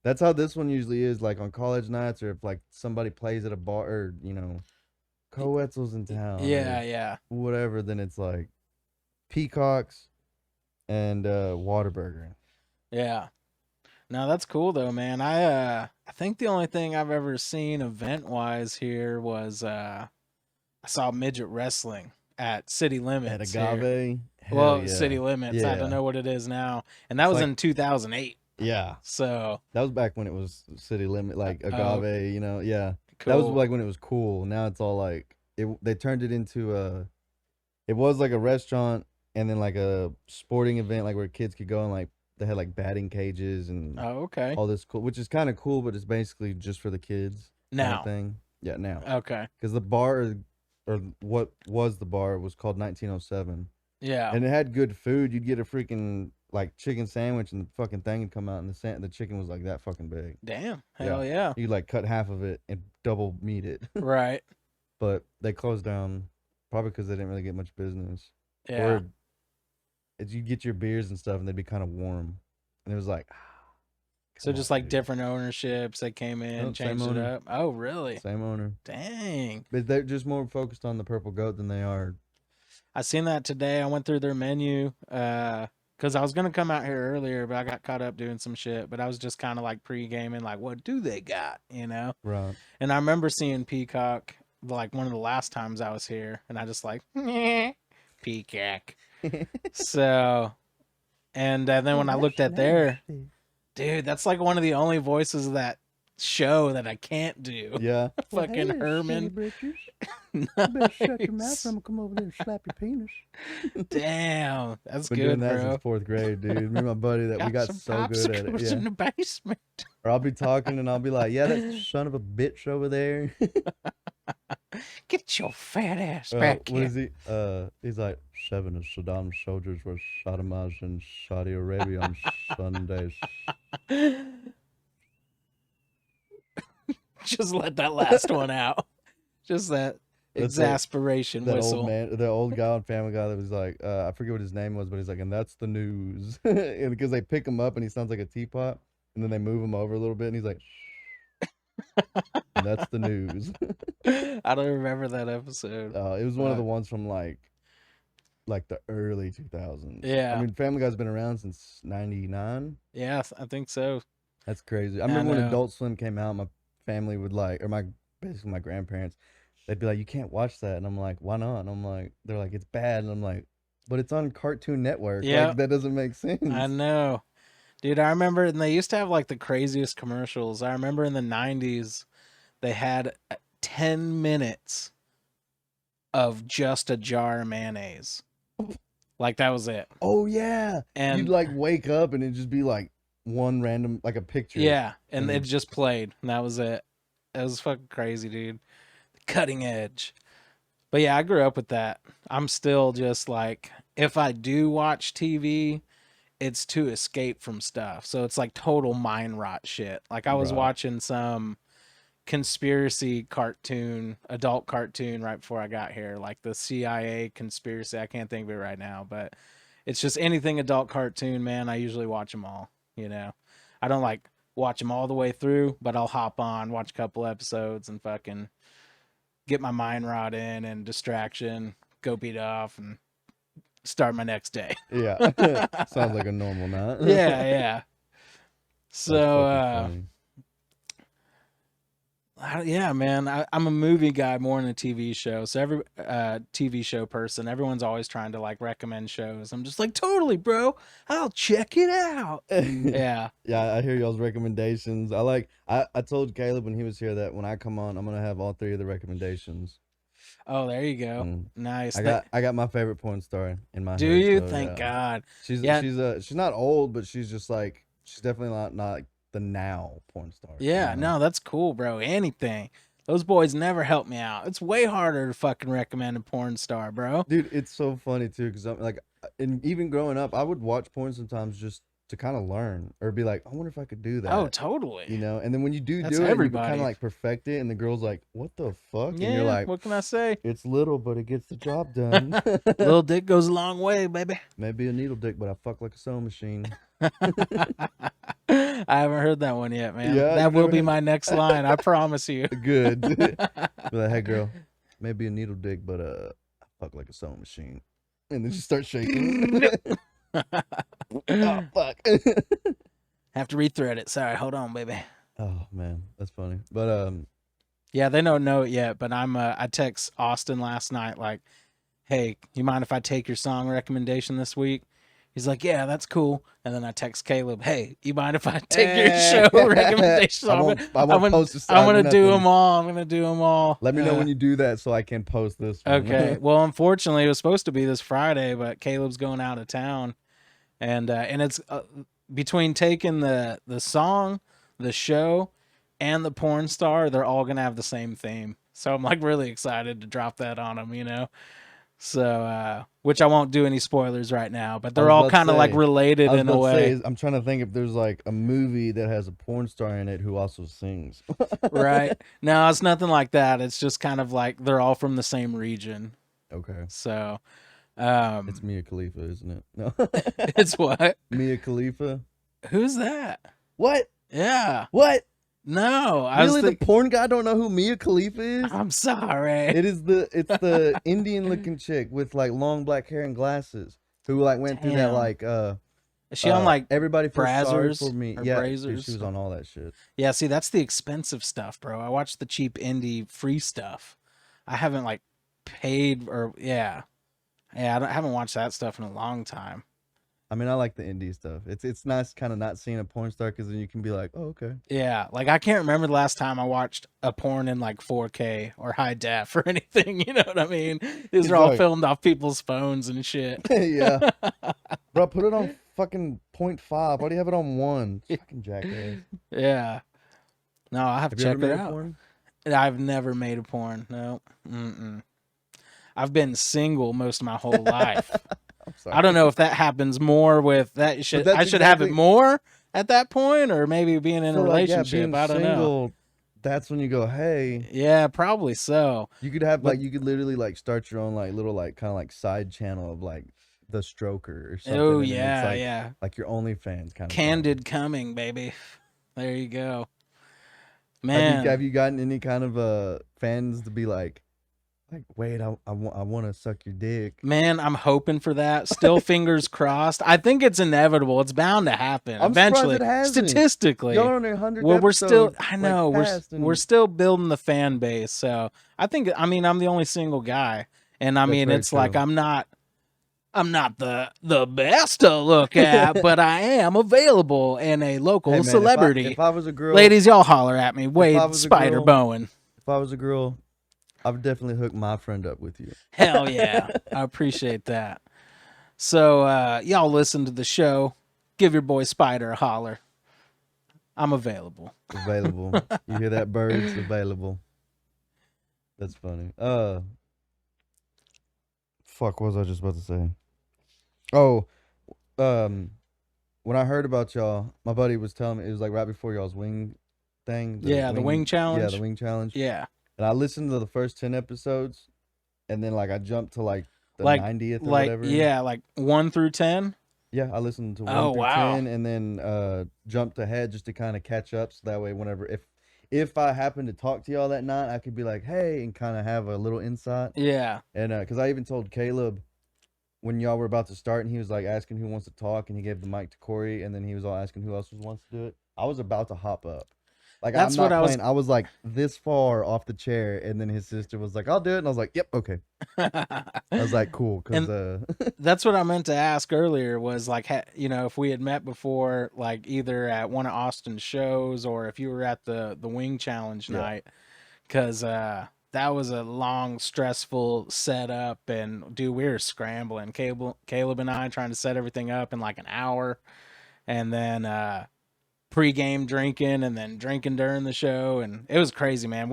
Speaker 1: that's how this one usually is, like on college nights or if like somebody plays at a bar or, you know, Coetzel's in town.
Speaker 4: Yeah,
Speaker 1: or
Speaker 4: yeah.
Speaker 1: whatever, then it's like Peacocks and Whataburger.
Speaker 4: Yeah. No, that's cool though, man. I think the only thing I've ever seen event wise here was I saw midget wrestling at City
Speaker 1: At
Speaker 4: Limits. here.
Speaker 1: Agave. Hell
Speaker 4: Well,
Speaker 1: yeah.
Speaker 4: City Limits. I
Speaker 1: Yeah.
Speaker 4: don't know what it is now. And that
Speaker 1: It's
Speaker 4: was
Speaker 1: like-
Speaker 4: in 2008.
Speaker 1: Yeah.
Speaker 4: So
Speaker 1: That was back when it was City Limit, like Agave, you know, yeah.
Speaker 4: cool.
Speaker 1: That was like when it was cool. Now it's all like they turned it into it was like a restaurant and then like a sporting event like where kids could go and like they had like batting cages and
Speaker 4: Oh, okay.
Speaker 1: all this cool, which is kind of cool, but it's basically just for the kids kinda
Speaker 4: Now.
Speaker 1: thing. Yeah, now.
Speaker 4: Okay.
Speaker 1: Because the bar or what was the bar was called 1907.
Speaker 4: Yeah.
Speaker 1: And it had good food. You'd get a freaking like chicken sandwich and the fucking thing would come out and the chicken was like that fucking big.
Speaker 4: Damn. Hell yeah.
Speaker 1: You'd like cut half of it and double meat it.
Speaker 4: Right.
Speaker 1: But they closed down probably because they didn't really get much business.
Speaker 4: Yeah.
Speaker 1: Or you'd get your beers and stuff and they'd be kind of warm. And it was like,
Speaker 4: So
Speaker 1: Come
Speaker 4: just
Speaker 1: on,
Speaker 4: like
Speaker 1: dude.
Speaker 4: different ownerships, they came in,
Speaker 1: Nope, same
Speaker 4: changed it
Speaker 1: owner.
Speaker 4: up. Oh, really?
Speaker 1: Same owner.
Speaker 4: Dang.
Speaker 1: But they're just more focused on the purple goat than they are.
Speaker 4: I seen that today. I went through their menu because I was gonna come out here earlier, but I got caught up doing some shit. But I was just kind of like pre-gaming, like, what do they got, you know?
Speaker 1: Right.
Speaker 4: And I remember seeing Peacock like one of the last times I was here, and I just like Peacock. So, and then when I looked at their dude, that's like one of the only voices of that show that I can't do.
Speaker 1: Yeah.
Speaker 4: Fucking Herman. Nice.
Speaker 1: come over there and slap your penis.
Speaker 4: Damn, that's
Speaker 1: Been doing
Speaker 4: good,
Speaker 1: that
Speaker 4: bro.
Speaker 1: since 4th grade, dude. Me and my buddy that we got
Speaker 4: some
Speaker 1: so good at it.
Speaker 4: popsicles
Speaker 1: Yeah.
Speaker 4: in the basement.
Speaker 1: Or I'll be talking and I'll be like, yeah, that son of a bitch over there.
Speaker 4: Get your fat ass back
Speaker 1: What
Speaker 4: here.
Speaker 1: is he? He's like, 7 of Saddam's soldiers were sodomized in Saudi Arabia on Sundays.
Speaker 4: Just let that last one out. Just that
Speaker 1: That's
Speaker 4: exasperation
Speaker 1: That
Speaker 4: whistle.
Speaker 1: old man, the old guy on Family Guy that was like, I forget what his name was, but he's like, and that's the news. And because they pick him up and he sounds like a teapot, and then they move him over a little bit, and he's like, and that's the news.
Speaker 4: I don't remember that episode.
Speaker 1: It was one of the ones from like the early 2000s.
Speaker 4: Yeah.
Speaker 1: I mean, Family Guy's been around since 99.
Speaker 4: Yeah, I think so.
Speaker 1: That's crazy. I remember when
Speaker 4: know.
Speaker 1: Adult Swim came out, my family would like, or basically my grandparents, they'd be like, you can't watch that. And I'm like, why not? And I'm like, they're like, it's bad. And I'm like, but it's on Cartoon Network.
Speaker 4: Yeah.
Speaker 1: Like, that doesn't make sense.
Speaker 4: I know. Dude, I remember, and they used to have like the craziest commercials. I remember in the 90s, they had 10 minutes of just a jar of mayonnaise. Like, that was it.
Speaker 1: Oh, yeah.
Speaker 4: And
Speaker 1: you'd like wake up and it'd just be like one random, like a picture.
Speaker 4: yeah, and
Speaker 1: Mhm.
Speaker 4: it just played, and that was it. It was fucking crazy, dude. Cutting edge. But yeah, I grew up with that. I'm still just like, if I do watch TV, it's to escape from stuff. So it's like total mind rot shit. Like I was
Speaker 1: Right.
Speaker 4: watching some conspiracy cartoon, adult cartoon right before I got here, like the CIA conspiracy. I can't think of it right now, but it's just anything adult cartoon, man. I usually watch them all, you know. I don't like watch them all the way through, but I'll hop on, watch a couple episodes and fucking get my mind rot in and distraction, go beat off and start my next day.
Speaker 1: Yeah. Sounds like a normal night.
Speaker 4: Yeah.
Speaker 1: That's
Speaker 4: So,
Speaker 1: fucking funny.
Speaker 4: yeah, man, I'm a movie guy more than a TV show. So every TV show person, everyone's always trying to like recommend shows. I'm just like, totally, bro. I'll check it out. Yeah.
Speaker 1: Yeah, I hear y'all's recommendations. I told Caleb when he was here that when I come on, I'm gonna have all 3 of the recommendations.
Speaker 4: Oh, there you go.
Speaker 1: Mm.
Speaker 4: Nice.
Speaker 1: I got my favorite porn star in my
Speaker 4: Do
Speaker 1: head,
Speaker 4: you?
Speaker 1: so,
Speaker 4: Thank
Speaker 1: yeah.
Speaker 4: God.
Speaker 1: She's
Speaker 4: Yeah.
Speaker 1: she's not old, but she's just like she's definitely not like the now porn star.
Speaker 4: Yeah,
Speaker 1: you know?
Speaker 4: no, that's cool, bro. Anything. Those boys never help me out. It's way harder to fucking recommend a porn star, bro.
Speaker 1: Dude, it's so funny too because I'm like, and even growing up, I would watch porn sometimes just to kind of learn or be like, I wonder if I could do that.
Speaker 4: Oh, totally.
Speaker 1: You know, and then when you do
Speaker 4: That's
Speaker 1: do it, you
Speaker 4: everybody.
Speaker 1: kind of like perfect it, and the girl's like, "What the fuck?"
Speaker 4: Yeah,
Speaker 1: And you're like,
Speaker 4: what can I say?
Speaker 1: "It's little, but it gets the job done."
Speaker 4: Little dick goes a long way, baby.
Speaker 1: Maybe a needle dick, but I fuck like a sewing machine.
Speaker 4: I haven't heard that one yet, man.
Speaker 1: Yeah,
Speaker 4: That
Speaker 1: you've
Speaker 4: will
Speaker 1: never
Speaker 4: be
Speaker 1: heard-
Speaker 4: my next line. I promise you.
Speaker 1: Good. Be like, hey girl, maybe a needle dick, but I fuck like a sewing machine, and then just start shaking. Oh fuck.
Speaker 4: Have to rethread it. Sorry, hold on, baby.
Speaker 1: Oh man, that's funny. But
Speaker 4: Yeah, they don't know it yet, but I text Austin last night like, hey, you mind if I take your song recommendation this week? He's like, yeah, that's cool. And then I text Caleb, hey, you mind if I take your show recommendation?
Speaker 1: I won't post a
Speaker 4: I'm gonna do
Speaker 1: nothing.
Speaker 4: them all. I'm gonna do them all.
Speaker 1: Let me know when you do that so I can post this one.
Speaker 4: Okay. Well, unfortunately, it was supposed to be this Friday, but Caleb's going out of town, and it's between taking the song, the show, and the porn star, they're all gonna have the same theme. So I'm like really excited to drop that on him, you know. So, which I won't do any spoilers right now, but they're
Speaker 1: was
Speaker 4: all
Speaker 1: about to
Speaker 4: kind of like
Speaker 1: say-
Speaker 4: related
Speaker 1: I was
Speaker 4: in a
Speaker 1: about to say,
Speaker 4: way,
Speaker 1: I'm trying to think if there's like a movie that has a porn star in it who also sings.
Speaker 4: right? No, it's nothing like that. It's just kind of like they're all from the same region.
Speaker 1: Okay.
Speaker 4: So,
Speaker 1: It's Mia Khalifa, isn't it? No.
Speaker 4: it's what?
Speaker 1: Mia Khalifa.
Speaker 4: Who's that?
Speaker 1: What?
Speaker 4: Yeah.
Speaker 1: What?
Speaker 4: No, I was
Speaker 1: Really? The
Speaker 4: thinking.
Speaker 1: porn guy don't know who Mia Khalifa is?
Speaker 4: I'm sorry.
Speaker 1: It's the Indian looking chick with like long black hair and glasses who like went through that
Speaker 4: Damn.
Speaker 1: like
Speaker 4: Is she on like
Speaker 1: everybody feels sorry for
Speaker 4: Brazzers
Speaker 1: me.
Speaker 4: or
Speaker 1: Yeah, dude,
Speaker 4: Brazers?
Speaker 1: she was on all that shit.
Speaker 4: Yeah, see, that's the expensive stuff, bro. I watched the cheap indie free stuff. I haven't like paid or yeah, I haven't watched that stuff in a long time.
Speaker 1: I mean, I like the indie stuff. It's nice kind of not seeing a porn star because then you can be like, oh, okay.
Speaker 4: Yeah, like I can't remember the last time I watched a porn in like 4K or high def or anything. You know what I mean? These are all
Speaker 1: like-
Speaker 4: filmed off people's phones and shit.
Speaker 1: Yeah. Bro, put it on fucking 0.5. Why do you have it on 1? Fucking jackass.
Speaker 4: Yeah. No, I have to
Speaker 1: Have you ever
Speaker 4: check it
Speaker 1: made a
Speaker 4: out.
Speaker 1: porn?
Speaker 4: I've never made a porn. No. Mm-mm. I've been single most of my whole life.
Speaker 1: I'm sorry.
Speaker 4: I don't know if that happens more with that. I should
Speaker 1: that's
Speaker 4: have it
Speaker 1: exactly-
Speaker 4: more at that point, or maybe being in a
Speaker 1: So, like, yeah,
Speaker 4: relationship.
Speaker 1: being
Speaker 4: I don't know.
Speaker 1: single, that's when you go, hey.
Speaker 4: Yeah, probably so.
Speaker 1: You could have
Speaker 4: But-
Speaker 1: like you could literally like start your own like little like kind of like side channel of like the stroker or something.
Speaker 4: Oh
Speaker 1: and then
Speaker 4: yeah,
Speaker 1: it's, like,
Speaker 4: yeah.
Speaker 1: like your OnlyFans kind of
Speaker 4: Candid coming, baby. There you go.
Speaker 1: Thing.
Speaker 4: Man,
Speaker 1: Have you gotten any kind of fans to be like wait, I want to suck your dick?
Speaker 4: man, I'm hoping for that. Still fingers crossed. I think it's inevitable. It's bound to happen
Speaker 1: I'm surprised
Speaker 4: eventually.
Speaker 1: it hasn't.
Speaker 4: Statistically.
Speaker 1: Y'all on their 100th
Speaker 4: Well, we're still.
Speaker 1: episode,
Speaker 4: I
Speaker 1: like,
Speaker 4: know
Speaker 1: passed and-
Speaker 4: we're still building the fan base. So I think. I mean, I'm the only single guy, and I
Speaker 1: That's
Speaker 4: mean,
Speaker 1: very
Speaker 4: it's like
Speaker 1: true.
Speaker 4: I'm not the best to look at, but I am available and a local
Speaker 1: Hey, man,
Speaker 4: celebrity.
Speaker 1: If I was a girl,
Speaker 4: Ladies, y'all holler at me. Wade
Speaker 1: was a
Speaker 4: Spyder
Speaker 1: girl-
Speaker 4: Bowen.
Speaker 1: if I was a girl, I would definitely hook my friend up with you.
Speaker 4: Hell yeah. I appreciate that. So y'all listen to the show. Give your boy Spyder a holler. I'm available.
Speaker 1: Available. You hear that, birds? Available. That's funny. Fuck, what was I just about to say? Oh, when I heard about y'all, my buddy was telling me it was like right before y'all's wing thing.
Speaker 4: The wing challenge?
Speaker 1: Yeah, the wing challenge.
Speaker 4: Yeah.
Speaker 1: And I listened to the first 10 episodes, and then like I jumped to like the
Speaker 4: Like-
Speaker 1: 90th or
Speaker 4: Like
Speaker 1: whatever.
Speaker 4: yeah, like 1 through 10.
Speaker 1: Yeah, I listened to 1
Speaker 4: Oh,
Speaker 1: through
Speaker 4: wow.
Speaker 1: 10 and then jumped ahead just to kind of catch up. So that way, whenever, if I happen to talk to y'all that night, I could be like, hey, and kind of have a little insight.
Speaker 4: Yeah.
Speaker 1: And because I even told Caleb when y'all were about to start and he was like asking who wants to talk and he gave the mic to Corey and then he was all asking who else wants to do it. I was about to hop up. Like,
Speaker 4: That's
Speaker 1: I'm not
Speaker 4: what I was-
Speaker 1: playing. I was like this far off the chair and then his sister was like, I'll do it. And I was like, yep, okay. I was like, cool. Because,
Speaker 4: That's what I meant to ask earlier was like, if we had met before, like either at one of Austin's shows or if you were at the Wing Challenge
Speaker 1: Yeah.
Speaker 4: night, because that was a long, stressful setup. And dude, we were scrambling. Caleb and I trying to set everything up in like an hour, and then pre-game drinking and then drinking during the show, and it was crazy, man.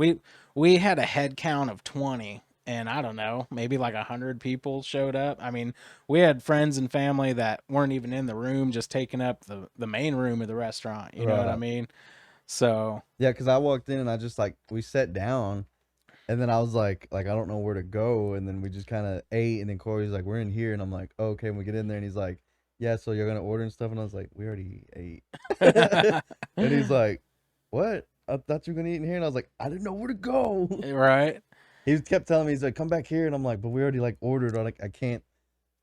Speaker 4: We had a head count of 20. And I don't know, maybe like 100 people showed up. I mean, we had friends and family that weren't even in the room, just taking up the main room of the restaurant. You know what I
Speaker 1: Right.
Speaker 4: mean? So
Speaker 1: yeah, because I walked in and I just like, we sat down and then I was like I don't know where to go. And then we just kind of ate. And then Corey's like, we're in here. And I'm like, oh, okay. And we get in there and he's like, yeah, so you're going to order and stuff. And I was like, we already ate. And he's like, what? I thought you were going to eat in here. And I was like, I didn't know where to go.
Speaker 4: right.
Speaker 1: He kept telling me, he's like, come back here. And I'm like, but we already like ordered. Or like, I can't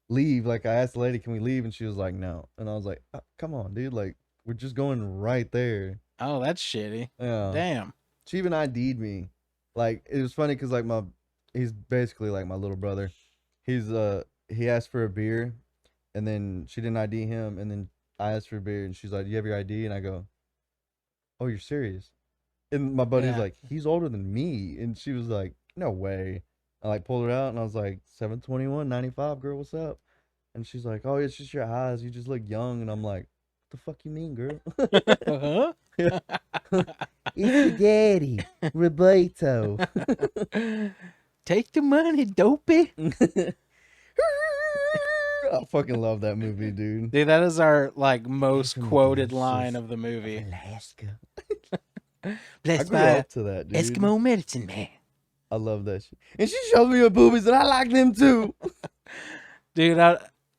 Speaker 1: leave. Like I asked the lady, can we leave? And she was like, no. And I was like, come on, dude. Like, we're just going right there.
Speaker 4: Oh, that's shitty.
Speaker 1: Yeah.
Speaker 4: Damn.
Speaker 1: She even ID'd me. Like, it was funny because like he's basically like my little brother. He asked for a beer and then she didn't ID him. And then I asked for a beer and she's like, do you have your ID? And I go, oh, you're serious? And my buddy's
Speaker 4: Yeah.
Speaker 1: like, he's older than me. And she was like, no way. I like pulled her out and I was like, 721.95, girl, what's up? And she's like, oh, it's just your eyes. You just look young. And I'm like, what the fuck you mean, girl?
Speaker 4: Uh-huh.
Speaker 1: It's your daddy, Roberto.
Speaker 4: Take the money, dopey.
Speaker 1: I fucking love that movie, dude.
Speaker 4: Dude, that is our like most
Speaker 1: From
Speaker 4: quoted
Speaker 1: the
Speaker 4: line
Speaker 1: source
Speaker 4: of the movie.
Speaker 1: Alaska. I
Speaker 4: Blessed
Speaker 1: grew
Speaker 4: by
Speaker 1: up to that, dude.
Speaker 4: Eskimo medicine man.
Speaker 1: I love that shit. And she showed me her boobies, and I like them too.
Speaker 4: Dude,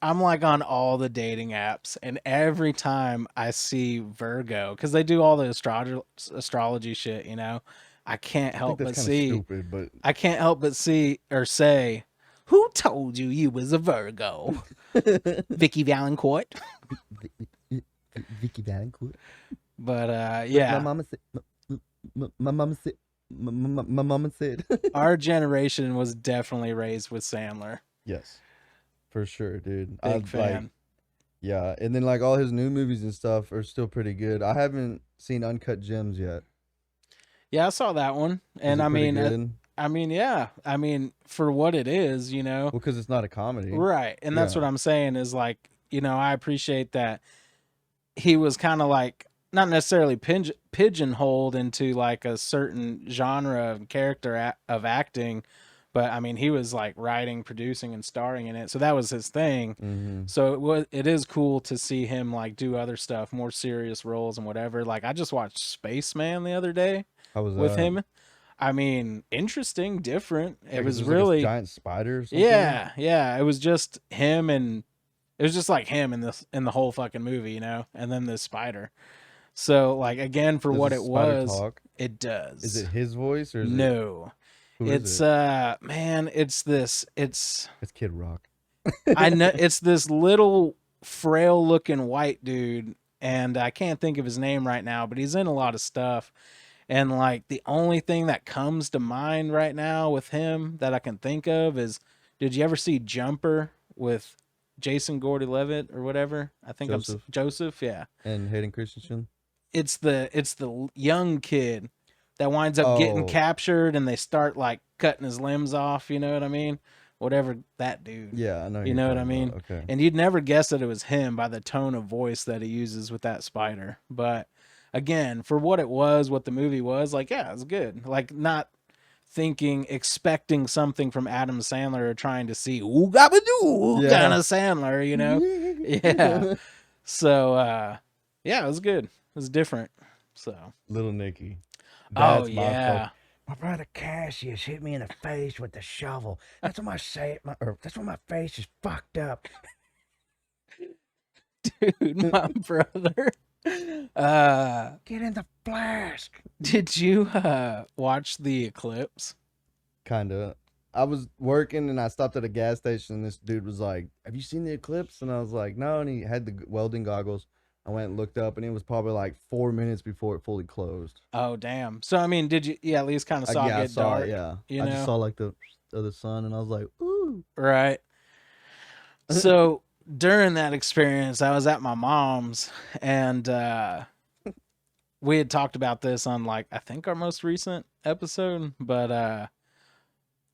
Speaker 4: I'm like on all the dating apps, and every time I see Virgo, because they do all the astrology shit, you know, I can't
Speaker 1: I think
Speaker 4: help
Speaker 1: that's
Speaker 4: but
Speaker 1: kind of
Speaker 4: see.
Speaker 1: stupid, but
Speaker 4: I can't help but see or say, "Who told you was a Virgo?" Vicky Valancourt.
Speaker 1: Vicky Valancourt.
Speaker 4: But
Speaker 1: Look, my
Speaker 4: yeah,
Speaker 1: mama said. My mama said. My mama said.
Speaker 4: our generation was definitely raised with Sandler.
Speaker 1: Yes, for sure, dude. I
Speaker 4: Big
Speaker 1: like.
Speaker 4: fan.
Speaker 1: Yeah, and then like all his new movies and stuff are still pretty good. I haven't seen Uncut Gems yet.
Speaker 4: Yeah, I saw that one,
Speaker 1: Is
Speaker 4: and
Speaker 1: it pretty good?
Speaker 4: I mean, yeah, I mean, for what it is, you know,
Speaker 1: Well, because it's not a comedy.
Speaker 4: right? And that's
Speaker 1: Yeah.
Speaker 4: what I'm saying is like, you know, I appreciate that he was kind of like not necessarily pigeonholed into like a certain genre of character of acting, but I mean he was like writing, producing, and starring in it, so that was his thing.
Speaker 1: Mm-hmm.
Speaker 4: So it is cool to see him like do other stuff, more serious roles and whatever. Like I just watched Spaceman the other day
Speaker 1: How was
Speaker 4: with
Speaker 1: that?
Speaker 4: him. I mean, interesting, different. It
Speaker 1: Like, is
Speaker 4: was
Speaker 1: this like a
Speaker 4: really,
Speaker 1: giant spider or something?
Speaker 4: yeah. It was just him and it was just like him in the whole fucking movie, you know, and then this spider. So like again, for
Speaker 1: Does
Speaker 4: what
Speaker 1: the
Speaker 4: it
Speaker 1: spider
Speaker 4: was,
Speaker 1: talk?
Speaker 4: it
Speaker 1: Is
Speaker 4: does.
Speaker 1: it his voice or is it
Speaker 4: No,
Speaker 1: who is
Speaker 4: it's
Speaker 1: it?
Speaker 4: man, it's this. It's
Speaker 1: It's Kid Rock.
Speaker 4: I know it's this little frail looking white dude, and I can't think of his name right now, but he's in a lot of stuff. And like the only thing that comes to mind right now with him that I can think of is, did you ever see Jumper with Jason Gordon-Levitt or whatever? I think
Speaker 1: Joseph
Speaker 4: Joseph. Yeah,
Speaker 1: and Hayden Christensen.
Speaker 4: it's the young kid that winds up getting
Speaker 1: Oh,
Speaker 4: captured, and they start like cutting his limbs off. You know what I mean? Whatever that dude.
Speaker 1: yeah, I know who
Speaker 4: You
Speaker 1: you're
Speaker 4: know what I
Speaker 1: talking
Speaker 4: mean?
Speaker 1: about. Okay.
Speaker 4: And you'd never guess that it was him by the tone of voice that he uses with that spider. But again, for what it was, what the movie was, like, yeah, it was good. Like, not expecting something from Adam Sandler or trying to see ooh gabadoo
Speaker 1: Yeah.
Speaker 4: kind of Sandler, you know? Yeah. So, yeah, it was good. It was different. So,
Speaker 1: Little Nicky.
Speaker 4: oh,
Speaker 1: That's
Speaker 4: yeah.
Speaker 1: my brother Cassius hit me in the face with the shovel. That's what that's why my face is fucked up.
Speaker 4: Dude, my brother.
Speaker 1: Get in the flask.
Speaker 4: Did you watch The Eclipse?
Speaker 1: Kinda. I was working and I stopped at a gas station and this dude was like, "Have you seen The Eclipse?" And I was like, "No." And he had the welding goggles. I went and looked up and it was probably like 4 minutes before it fully closed.
Speaker 4: Oh, damn. So, I mean, did you at least kind of saw
Speaker 1: Yeah,
Speaker 4: it
Speaker 1: I
Speaker 4: get
Speaker 1: saw
Speaker 4: dark?
Speaker 1: it. Yeah,
Speaker 4: You
Speaker 1: I
Speaker 4: know?
Speaker 1: just saw like the of the sun and I was like, "Ooh."
Speaker 4: Right. So, during that experience, I was at my mom's, and we had talked about this on like I think our most recent episode, but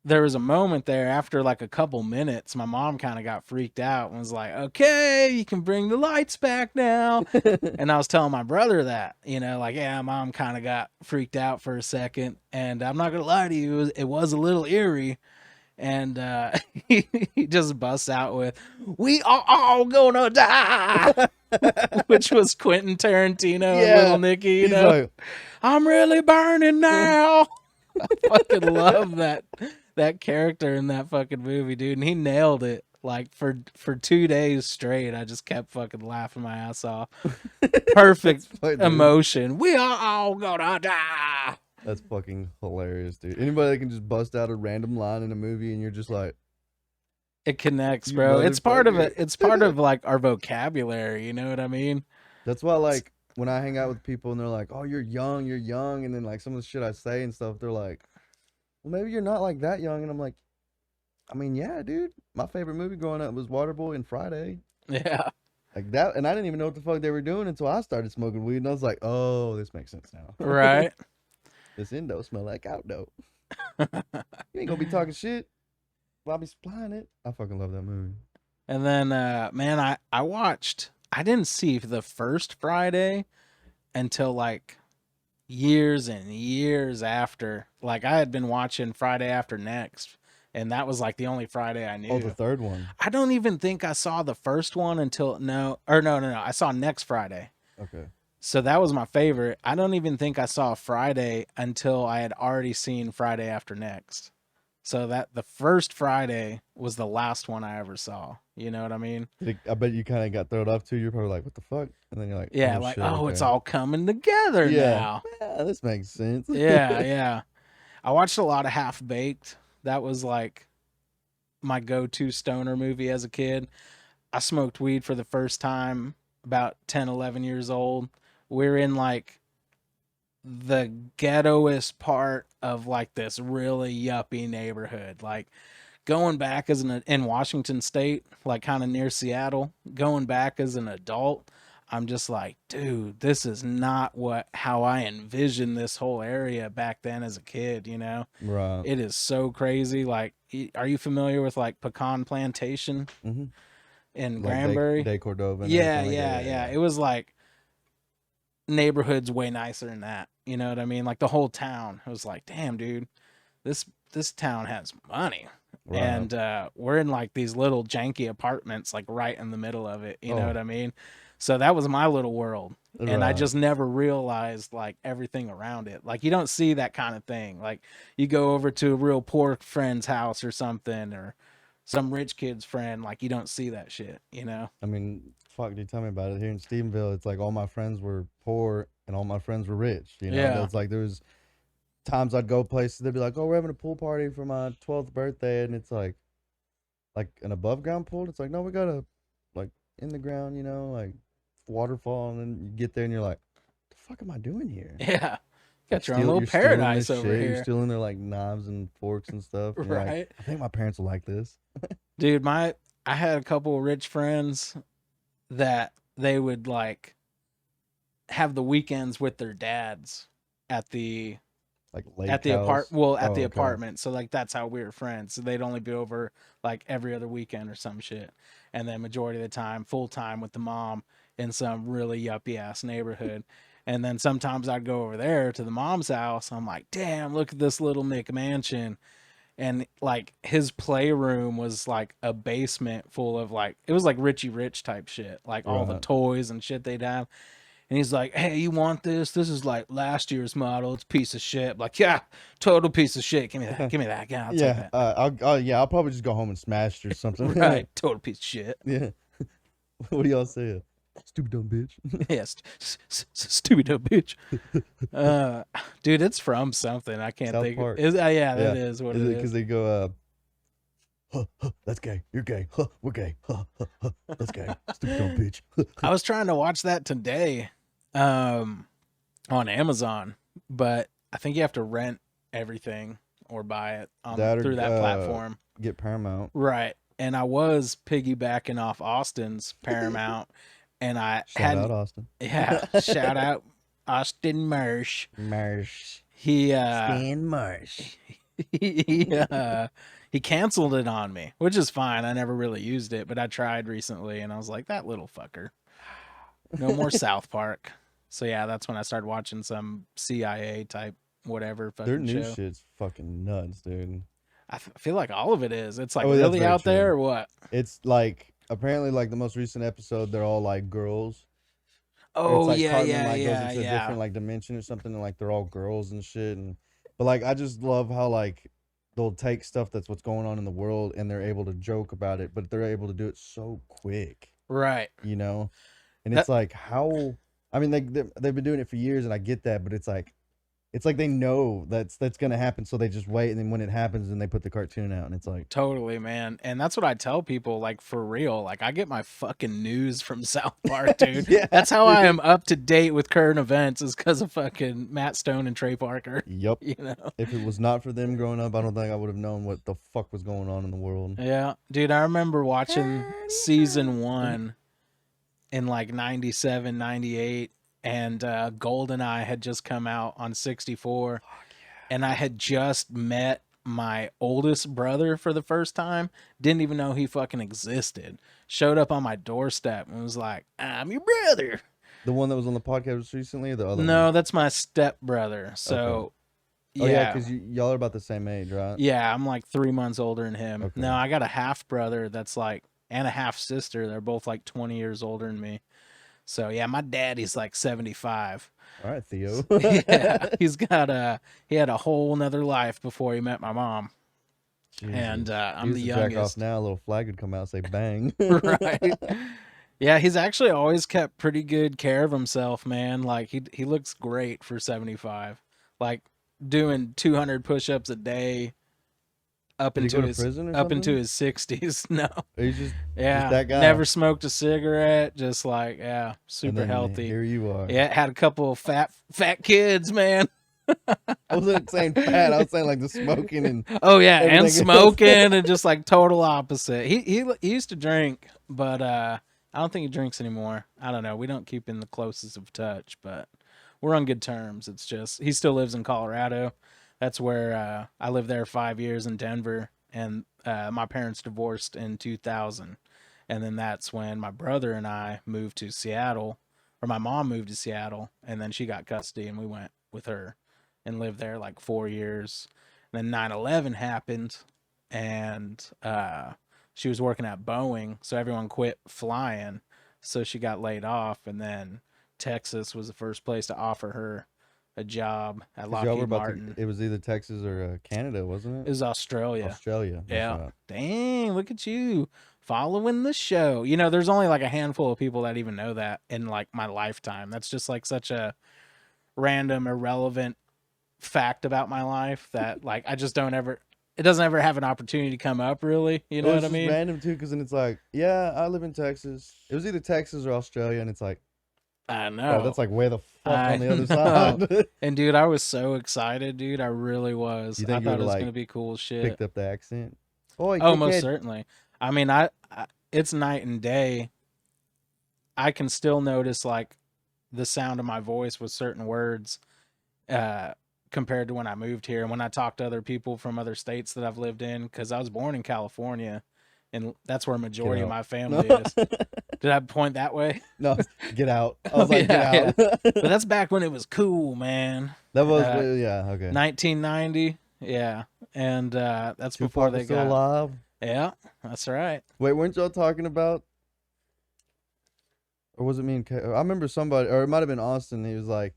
Speaker 4: there was a moment there after like a couple minutes, my mom kind of got freaked out and was like, "Okay, you can bring the lights back now." And I was telling my brother that, you know, like, yeah, mom kind of got freaked out for a second, and I'm not gonna lie to you, it was a little eerie. And he just busts out with, "We are all gonna die," which was Quentin Tarantino and
Speaker 1: Yeah,
Speaker 4: Little Nicky, you
Speaker 1: he's
Speaker 4: know.
Speaker 1: like,
Speaker 4: I'm really burning now. I fucking love that character in that fucking movie, dude. And he nailed it. Like for 2 days straight, I just kept fucking laughing my ass off. Perfect
Speaker 1: That's funny, dude.
Speaker 4: emotion. We are all gonna die.
Speaker 1: That's fucking hilarious, dude. Anybody that can just bust out a random line in a movie and you're just like,
Speaker 4: It connects,
Speaker 1: "You
Speaker 4: bro. It's part of
Speaker 1: motherfucker."
Speaker 4: it. It's part of like our vocabulary. You know what I mean?
Speaker 1: That's why, like, when I hang out with people and they're like, "Oh, you're young," and then like some of the shit I say and stuff, they're like, "Well, maybe you're not like that young," and I'm like, "I mean, yeah, dude. My favorite movie growing up was Waterboy and Friday,
Speaker 4: Yeah.
Speaker 1: like that." And I didn't even know what the fuck they were doing until I started smoking weed, and I was like, "Oh, this makes sense now."
Speaker 4: Right.
Speaker 1: This endo smell like outdo. You ain't gonna be talking shit while I be supplying it. I fucking love that movie.
Speaker 4: And then, man, I didn't see the first Friday until like years and years after. Like I had been watching Friday After Next, and that was like the only Friday I knew.
Speaker 1: Oh, the third one.
Speaker 4: I don't even think I saw the first one until no. I saw Next Friday.
Speaker 1: Okay.
Speaker 4: So that was my favorite. I don't even think I saw Friday until I had already seen Friday After Next. So that the first Friday was the last one I ever saw. You know what I mean?
Speaker 1: I bet you kind of got thrown off too. You're probably like, what the fuck? And then you're like,
Speaker 4: Yeah,
Speaker 1: oh
Speaker 4: like,
Speaker 1: shit,
Speaker 4: oh, it's
Speaker 1: okay.
Speaker 4: all coming together
Speaker 1: Yeah,
Speaker 4: now.
Speaker 1: yeah, this makes sense.
Speaker 4: Yeah, yeah. I watched a lot of Half Baked. That was like my go-to stoner movie as a kid. I smoked weed for the first time about 10, 11 years old. We're in like the ghettoest part of like this really yuppie neighborhood. Like going back as in Washington State, like kind of near Seattle, going back as an adult, I'm just like, dude, this is not how I envisioned this whole area back then as a kid, you know?
Speaker 1: Right.
Speaker 4: It is so crazy. Like, are you familiar with like Pecan Plantation
Speaker 1: Mm-hmm.
Speaker 4: in
Speaker 1: Like
Speaker 4: Granbury?
Speaker 1: Day Cordova and
Speaker 4: Yeah,
Speaker 1: everything. Like
Speaker 4: yeah,
Speaker 1: that.
Speaker 4: yeah. It was like neighborhoods way nicer than that. You know what I mean? Like the whole town. It was like, damn, dude, this town has money.
Speaker 1: Right.
Speaker 4: And we're in like these little janky apartments, like right in the middle of it. You know what I mean? So that was my little world. And I
Speaker 1: Right.
Speaker 4: just never realized like everything around it. Like you don't see that kind of thing. Like you go over to a real poor friend's house or something, or some rich kid's friend, like you don't see that shit, you know?
Speaker 1: I mean, fuck, dude, tell me about it. Here in Stephenville, it's like all my friends were poor and all my friends were rich. You know,
Speaker 4: Yeah.
Speaker 1: it's like there was times I'd go places, they'd be like, "Oh, we're having a pool party for my 12th birthday," and it's like an above ground pool. It's like, no, we got a like in the ground, you know, like waterfall, and then you get there and you're like, "The fuck am I doing here?"
Speaker 4: Yeah.
Speaker 1: Like,
Speaker 4: Got your own little
Speaker 1: you're stealing
Speaker 4: paradise
Speaker 1: this
Speaker 4: over
Speaker 1: shit. You're
Speaker 4: here.
Speaker 1: stealing their like knives and forks and stuff. And you're like,
Speaker 4: Right.
Speaker 1: I think my parents will like this.
Speaker 4: Dude, I had a couple of rich friends that they would like have the weekends with their dads at the
Speaker 1: Like lake
Speaker 4: at the
Speaker 1: house.
Speaker 4: at the
Speaker 1: Oh, okay.
Speaker 4: apartment. So like that's how we were friends. So they'd only be over like every other weekend or some shit. And then majority of the time, full time with the mom in some really yuppie ass neighborhood. And then sometimes I'd go over there to the mom's house. I'm like, damn, look at this little McMansion. And like his playroom was like a basement full of like, it was like Richie Rich type shit, like all the
Speaker 1: Right.
Speaker 4: toys and shit they'd have. And he's like, hey, you want this? This is like last year's model. It's a piece of shit. I'm like, yeah, total piece of shit. Give me that. Give me that. Yeah, I'll take
Speaker 1: Yeah.
Speaker 4: that.
Speaker 1: I'll probably just go home and smash it or something.
Speaker 4: Right. Total piece of shit.
Speaker 1: Yeah. What do y'all say? Stupid dumb bitch.
Speaker 4: Yes. Stupid dumb bitch. Dude, it's from something. I can't
Speaker 1: South
Speaker 4: think.
Speaker 1: Park.
Speaker 4: Yeah, that is what it
Speaker 1: Because
Speaker 4: is.
Speaker 1: they go, that's gay. You're gay. We're gay. That's gay. Stupid dumb bitch.
Speaker 4: I was trying to watch that today on Amazon, but I think you have to rent everything or buy it through that platform.
Speaker 1: Get Paramount.
Speaker 4: Right. And I was piggybacking off Austin's Paramount, and I
Speaker 1: Shout
Speaker 4: had
Speaker 1: out Austin.
Speaker 4: yeah, shout out Austin Marsh.
Speaker 1: Marsh.
Speaker 4: He
Speaker 1: Stan Marsh.
Speaker 4: he canceled it on me, which is fine. I never really used it, but I tried recently, and I was like, that little fucker. No more South Park. So yeah, that's when I started watching some CIA type whatever fucking
Speaker 1: Their new
Speaker 4: show.
Speaker 1: shit's fucking nuts, dude.
Speaker 4: I feel like all of it is. It's like
Speaker 1: Oh, that's
Speaker 4: really
Speaker 1: very
Speaker 4: out there
Speaker 1: true.
Speaker 4: or what?
Speaker 1: It's like apparently like the most recent episode, they're all like girls.
Speaker 4: Oh
Speaker 1: It's like
Speaker 4: yeah,
Speaker 1: Cartman
Speaker 4: yeah,
Speaker 1: like
Speaker 4: yeah,
Speaker 1: goes into a
Speaker 4: yeah.
Speaker 1: different like dimension or something, and like they're all girls and shit. And but like I just love how like they'll take stuff that's what's going on in the world and they're able to joke about it, but they're able to do it so quick,
Speaker 4: Right.
Speaker 1: you know. And
Speaker 4: That-
Speaker 1: it's like how I mean they've been doing it for years, and I get that, but it's like they know that's gonna happen, so they just wait, and then when it happens, then they put the cartoon out, and it's like
Speaker 4: Totally, man. And that's what I tell people, like for real. Like I get my fucking news from South Park, dude.
Speaker 1: Yeah,
Speaker 4: That's how I
Speaker 1: dude.
Speaker 4: am up to date with current events is because of fucking Matt Stone and Trey Parker.
Speaker 1: Yep.
Speaker 4: You know?
Speaker 1: If it was not for them growing up, I don't think I would have known what the fuck was going on in the world.
Speaker 4: Yeah. Dude, I remember watching season 1 in like 97, 98, and GoldenEye had just come out on 64. And I had just met my oldest brother for the first time. Didn't even know he fucking existed. Showed up on my doorstep and was like, I'm your brother.
Speaker 1: The one that was on the podcast recently, or the other
Speaker 4: No,
Speaker 1: one?
Speaker 4: that's my step brother. So,
Speaker 1: Oh yeah,
Speaker 4: yeah.
Speaker 1: because y'all are about the same age, right?
Speaker 4: Yeah, I'm like 3 months older than him.
Speaker 1: Okay.
Speaker 4: No, I got a half brother that's like, and a half sister. They're both like 20 years older than me. So yeah, my daddy's like 75.
Speaker 1: All right, Theo.
Speaker 4: Yeah, he had a whole nother life before he met my mom. And
Speaker 1: Jesus. He
Speaker 4: I'm
Speaker 1: used
Speaker 4: the
Speaker 1: to jack off
Speaker 4: youngest.
Speaker 1: now, a little flag would come out and say bang.
Speaker 4: Right. Yeah, he's actually always kept pretty good care of himself, man. Like he looks great for 75. Like doing 200 push-ups a day up
Speaker 1: Did he
Speaker 4: into
Speaker 1: go to
Speaker 4: his
Speaker 1: prison or
Speaker 4: up into
Speaker 1: something?
Speaker 4: his 60s. No.
Speaker 1: Or he's just
Speaker 4: Yeah,
Speaker 1: that guy.
Speaker 4: never smoked a cigarette, just like yeah,
Speaker 1: And
Speaker 4: super
Speaker 1: then
Speaker 4: healthy.
Speaker 1: here you are.
Speaker 4: Yeah, had a couple of fat kids, man.
Speaker 1: I wasn't saying fat. I was saying like the smoking and
Speaker 4: Oh yeah, and
Speaker 1: everything else.
Speaker 4: smoking and just like total opposite. He used to drink, but I don't think he drinks anymore. I don't know. We don't keep in the closest of touch, but we're on good terms. It's just he still lives in Colorado. That's where I lived there 5 years in Denver, and my parents divorced in 2000, and then that's when my brother and I moved to Seattle, or my mom moved to Seattle, and then she got custody, and we went with her and lived there like 4 years. Then 9/11 happened, and she was working at Boeing, so everyone quit flying. So she got laid off, and then Texas was the first place to offer her a job at
Speaker 1: 'cause y'all were
Speaker 4: Lockheed
Speaker 1: about
Speaker 4: Martin.
Speaker 1: it was either Texas or Canada, wasn't
Speaker 4: It
Speaker 1: it?
Speaker 4: was Australia.
Speaker 1: Australia. That's
Speaker 4: Yeah.
Speaker 1: right.
Speaker 4: Dang, look at you following the show. You know, there's only like a handful of people that even know that in like my lifetime. That's just like such a random, irrelevant fact about my life that like I just don't ever it doesn't ever have an opportunity to come up really. You know
Speaker 1: It was
Speaker 4: what I
Speaker 1: just
Speaker 4: mean?
Speaker 1: random too, because then it's like, yeah, I live in Texas. It was either Texas or Australia, and it's like,
Speaker 4: I
Speaker 1: oh,
Speaker 4: know.
Speaker 1: that's like way the fuck
Speaker 4: I
Speaker 1: on the other
Speaker 4: know.
Speaker 1: side.
Speaker 4: And dude, I was so excited, dude. I really was.
Speaker 1: You
Speaker 4: I
Speaker 1: think you
Speaker 4: thought
Speaker 1: would
Speaker 4: it was
Speaker 1: like
Speaker 4: gonna be cool shit.
Speaker 1: picked up the accent? Oh,
Speaker 4: Oh, most certainly. I mean, I it's night and day. I can still notice like the sound of my voice with certain words compared to when I moved here and when I talk to other people from other states that I've lived in, because I was born in California and that's where a majority of
Speaker 1: out.
Speaker 4: my family is. Did I point that way?
Speaker 1: No, get out. I was
Speaker 4: Oh,
Speaker 1: like,
Speaker 4: yeah,
Speaker 1: get out.
Speaker 4: But that's back when it was cool, man.
Speaker 1: That was,
Speaker 4: Uh,
Speaker 1: yeah, okay.
Speaker 4: 1990. Yeah. And that's before
Speaker 1: Tupac
Speaker 4: they
Speaker 1: was still
Speaker 4: got.
Speaker 1: alive.
Speaker 4: Yeah, that's right.
Speaker 1: Wait, weren't y'all talking about, or was it me and I remember somebody, or it might have been Austin. He was like,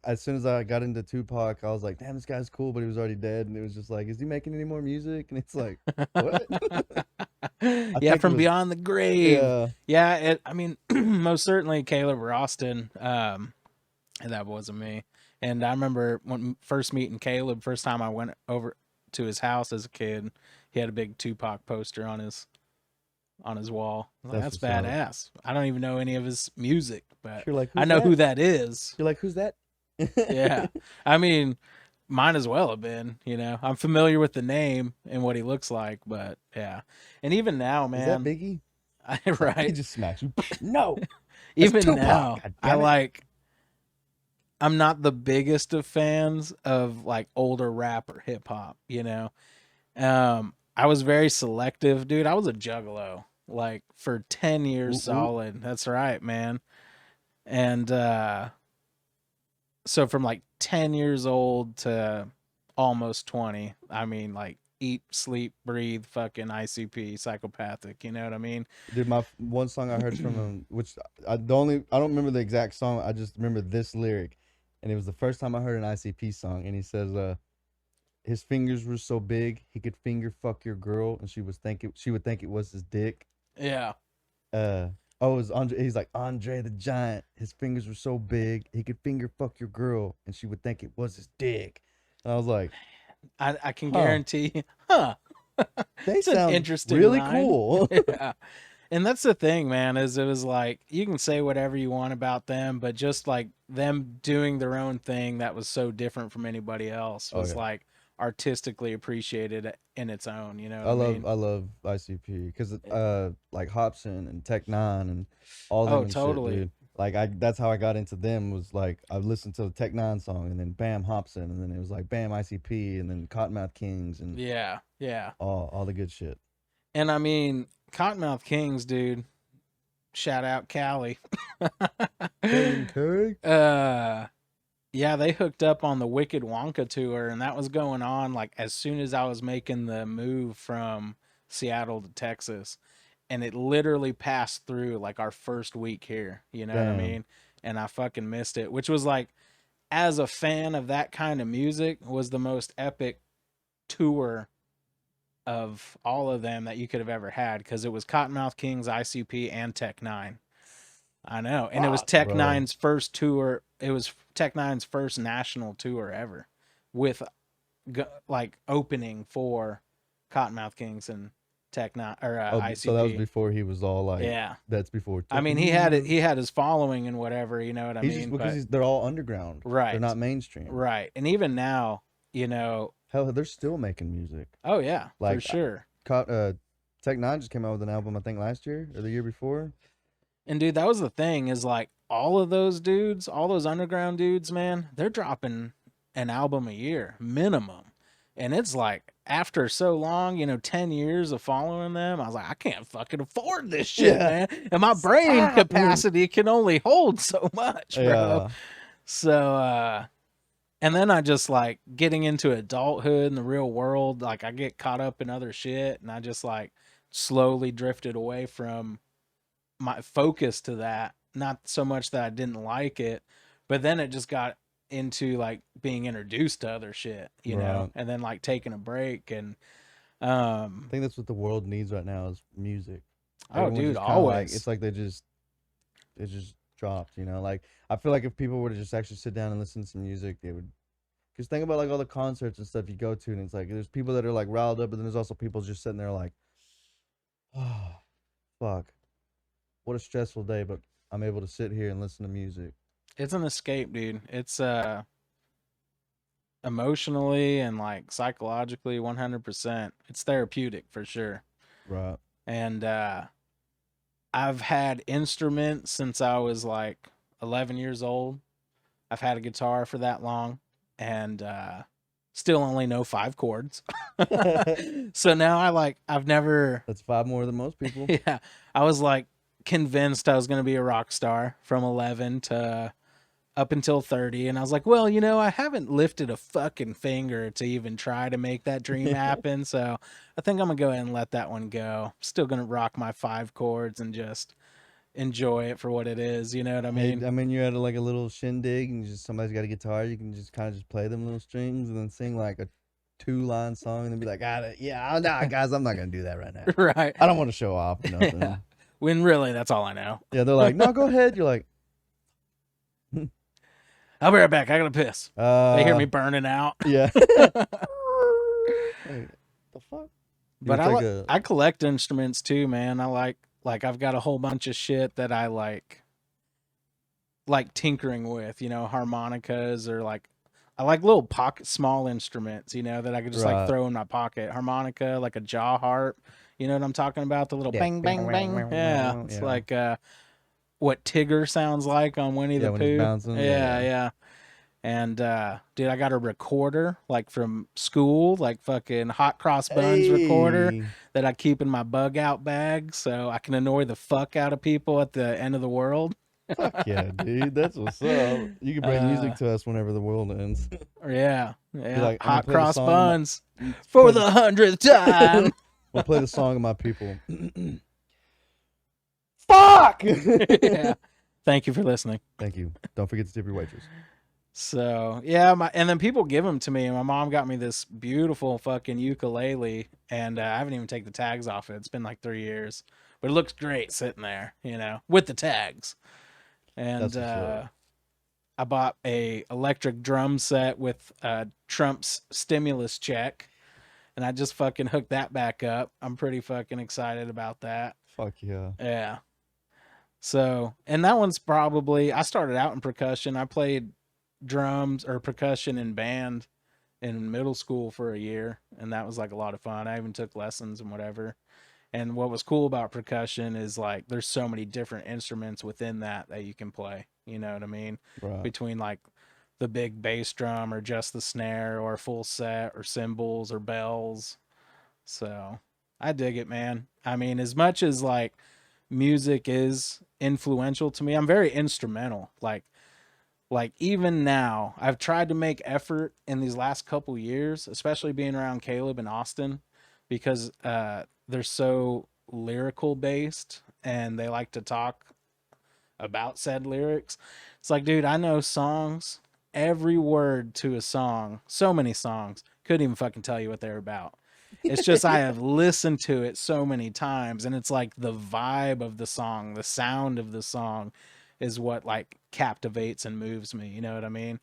Speaker 1: as soon as I got into Tupac, I was like, damn, this guy's cool, but he was already dead. And it was just like, is he making any more music? And it's like, what?
Speaker 4: Yeah,
Speaker 1: think
Speaker 4: from
Speaker 1: it was-
Speaker 4: beyond the grave.
Speaker 1: Yeah.
Speaker 4: Yeah, I mean, most certainly Caleb or Austin. That wasn't me. And I remember when first meeting Caleb, first time I went over to his house as a kid, he had a big Tupac poster on his wall. I was like,
Speaker 1: That's
Speaker 4: that's
Speaker 1: what's up.
Speaker 4: badass. I don't even know any of his music, but
Speaker 1: You're like,
Speaker 4: I
Speaker 1: who's
Speaker 4: know
Speaker 1: that?
Speaker 4: who that is.
Speaker 1: You're like, who's that?
Speaker 4: Yeah. I mean, might as well have been, you know. I'm familiar with the name and what he looks like, but yeah. And even now,
Speaker 1: Is
Speaker 4: man.
Speaker 1: that Biggie? He
Speaker 4: Right.
Speaker 1: just smacks you. No.
Speaker 4: Even
Speaker 1: Tupac,
Speaker 4: now,
Speaker 1: God
Speaker 4: I
Speaker 1: damn it.
Speaker 4: like. I'm not the biggest of fans of like older rap or hip hop, you know. I was very selective, dude. I was a Juggalo like for 10 years
Speaker 1: Ooh, ooh.
Speaker 4: solid. That's right, man. And so from like 10 years old to almost 20, I mean like eat, sleep, breathe, fucking ICP, psychopathic, you know what I mean?
Speaker 1: Dude, my one song I heard from him, which I don't remember the exact song. I just remember this lyric, and it was the first time I heard an ICP song. And he says, his fingers were so big he could finger fuck your girl, and she would think it was his dick.
Speaker 4: Yeah.
Speaker 1: Oh, it was Andre. He's like Andre the Giant. His fingers were so big he could finger fuck your girl, and she would think it was his dick. And I was like,
Speaker 4: I can
Speaker 1: Huh.
Speaker 4: guarantee, huh?
Speaker 1: they
Speaker 4: It's an
Speaker 1: sound
Speaker 4: interesting
Speaker 1: really
Speaker 4: line.
Speaker 1: cool.
Speaker 4: Yeah. And that's the thing, man, is it was like you can say whatever you want about them, but just like them doing their own thing that was so different from anybody else
Speaker 1: Oh,
Speaker 4: was
Speaker 1: yeah.
Speaker 4: like artistically appreciated in its own, you know what
Speaker 1: I
Speaker 4: I
Speaker 1: love
Speaker 4: mean?
Speaker 1: I love ICP because like Hobson and Tech Nine and all them
Speaker 4: Oh,
Speaker 1: and
Speaker 4: totally.
Speaker 1: shit, dude. Like that's how I got into them, was like I listened to the Tech Nine song and then bam Hobson, and then it was like bam ICP and then Cottonmouth Kings and
Speaker 4: Yeah, yeah.
Speaker 1: all the good shit.
Speaker 4: And I mean, Cottonmouth Kings, dude. Shout out Cali.
Speaker 1: Curry?
Speaker 4: Yeah, they hooked up on the Wicked Wonka tour, and that was going on like as soon as I was making the move from Seattle to Texas. And it literally passed through like our first week here, you know what I
Speaker 1: Damn.
Speaker 4: mean? And I fucking missed it, which was like, as a fan of that kind of music, was the most epic tour of all of them that you could have ever had, because it was Cottonmouth Kings, ICP, and Tech Nine. I know, and it was
Speaker 1: Fuck,
Speaker 4: Tech
Speaker 1: bro.
Speaker 4: Nine's first tour. It was Tech Nine's first national tour ever, with like opening for Cottonmouth Kings and Tech Nine or
Speaker 1: Oh,
Speaker 4: ICP.
Speaker 1: so that was before he was all like,
Speaker 4: Yeah,
Speaker 1: that's before.
Speaker 4: I mean, he had it. He had his following and whatever. You know what I
Speaker 1: He's
Speaker 4: mean?
Speaker 1: just because
Speaker 4: But
Speaker 1: they're all underground.
Speaker 4: right,
Speaker 1: They're not mainstream.
Speaker 4: right, and even now, you know,
Speaker 1: Hell, they're still making music.
Speaker 4: oh yeah,
Speaker 1: Like,
Speaker 4: for sure.
Speaker 1: Tech Nine just came out with an album, I think last year or the year before.
Speaker 4: And dude, that was the thing, is like all of those dudes, all those underground dudes, man, they're dropping an album a year minimum. And it's like after so long, 10 years of following them, I was like, I can't fucking afford this shit,
Speaker 1: Yeah.
Speaker 4: man. And my brain capacity can only hold so much, bro.
Speaker 1: Yeah.
Speaker 4: So, and then I just like getting into adulthood and the real world, like I get caught up in other shit, and I just like slowly drifted away from my focus to that. Not so much that I didn't like it, but then it just got into like being introduced to other shit, you know,
Speaker 1: Right.
Speaker 4: and then like taking a break. And
Speaker 1: I think that's what the world needs right now is music.
Speaker 4: oh
Speaker 1: Everyone's
Speaker 4: dude,
Speaker 1: just kinda like,
Speaker 4: always.
Speaker 1: it's like it just dropped, you know? Like, I feel like if people were to just actually sit down and listen to some music, they would. Because think about like all the concerts and stuff you go to, and it's like there's people that are like riled up, but then there's also people just sitting there like, oh, fuck, what a stressful day, but I'm able to sit here and listen to music.
Speaker 4: It's an escape, dude. It's emotionally and like psychologically 100%. It's therapeutic for sure.
Speaker 1: Right.
Speaker 4: And I've had instruments since I was like 11 years old. I've had a guitar for that long, and still only know 5 chords. So now I've never,
Speaker 1: That's 5 more than most people.
Speaker 4: yeah, I was like convinced I was going to be a rock star from 11 to up until 30. And I was like, well, I haven't lifted a fucking finger to even try to make that dream happen. So I think I'm going to go ahead and let that one go. Still going to rock my 5 chords and just enjoy it for what it is. You know what I
Speaker 1: Hey,
Speaker 4: mean?
Speaker 1: I mean, you're at like a little shindig, and just somebody's got a guitar. You can just kind of just play them little strings, and then sing like a 2-line song, and then be like, yeah, nah, guys, I'm not gonna do that right now.
Speaker 4: Right.
Speaker 1: I don't want to show off or nothing.
Speaker 4: Yeah. When really, that's all I know.
Speaker 1: Yeah, they're like, no, go ahead. You're like,
Speaker 4: I'll be right back. I gotta piss. They hear me burning out.
Speaker 1: Yeah. Hey, the fuck?
Speaker 4: But I collect instruments too, man. I like I've got a whole bunch of shit that I like tinkering with, harmonicas, or like I like little pocket small instruments, that I could just
Speaker 1: Right.
Speaker 4: like throw in my pocket. Harmonica, like a jaw harp. You know what I'm talking about? The little bang bang bang. Yeah. It's like what Tigger sounds like on Winnie the
Speaker 1: when he's
Speaker 4: Pooh.
Speaker 1: bouncing.
Speaker 4: Yeah. And dude, I got a recorder like from school, like fucking Hot Cross Buns recorder
Speaker 1: Hey.
Speaker 4: that I keep in my bug out bag so I can annoy the fuck out of people at the end of the world.
Speaker 1: Fuck yeah, dude. That's what's up. You can bring music to us whenever the world ends.
Speaker 4: Yeah.
Speaker 1: like, I'm gonna
Speaker 4: Hot
Speaker 1: play the
Speaker 4: Cross
Speaker 1: song
Speaker 4: Buns for the 100th time.
Speaker 1: We'll play the song of my people. Fuck!
Speaker 4: Yeah. Thank you for listening.
Speaker 1: Thank you. Don't forget to tip your waitress.
Speaker 4: So yeah, and then people give them to me, and my mom got me this beautiful fucking ukulele, and I haven't even taken the tags off it. It's been like 3 years, but it looks great sitting there, with the tags. And I bought a electric drum set with Trump's stimulus check, and I just fucking hooked that back up. I'm pretty fucking excited about that.
Speaker 1: Fuck yeah.
Speaker 4: Yeah. So, and that one's probably, I started out in percussion. I played drums or percussion in band in middle school for a year, and that was like a lot of fun. I even took lessons and whatever. And what was cool about percussion is like there's so many different instruments within that you can play. You know what I mean?
Speaker 1: Right.
Speaker 4: Between like the big bass drum or just the snare or a full set or cymbals or bells. So I dig it, man. I mean, as much as like music is influential to me, I'm very instrumental. Like even now, I've tried to make effort in these last couple years, especially being around Caleb and Austin, because they're so lyrical based and they like to talk about said lyrics. It's like, dude, I know songs, every word to a song, so many songs, couldn't even fucking tell you what they're about. It's just I have listened to it so many times, and it's like the vibe of the song, the sound of the song is what like captivates and moves me, you know what I mean?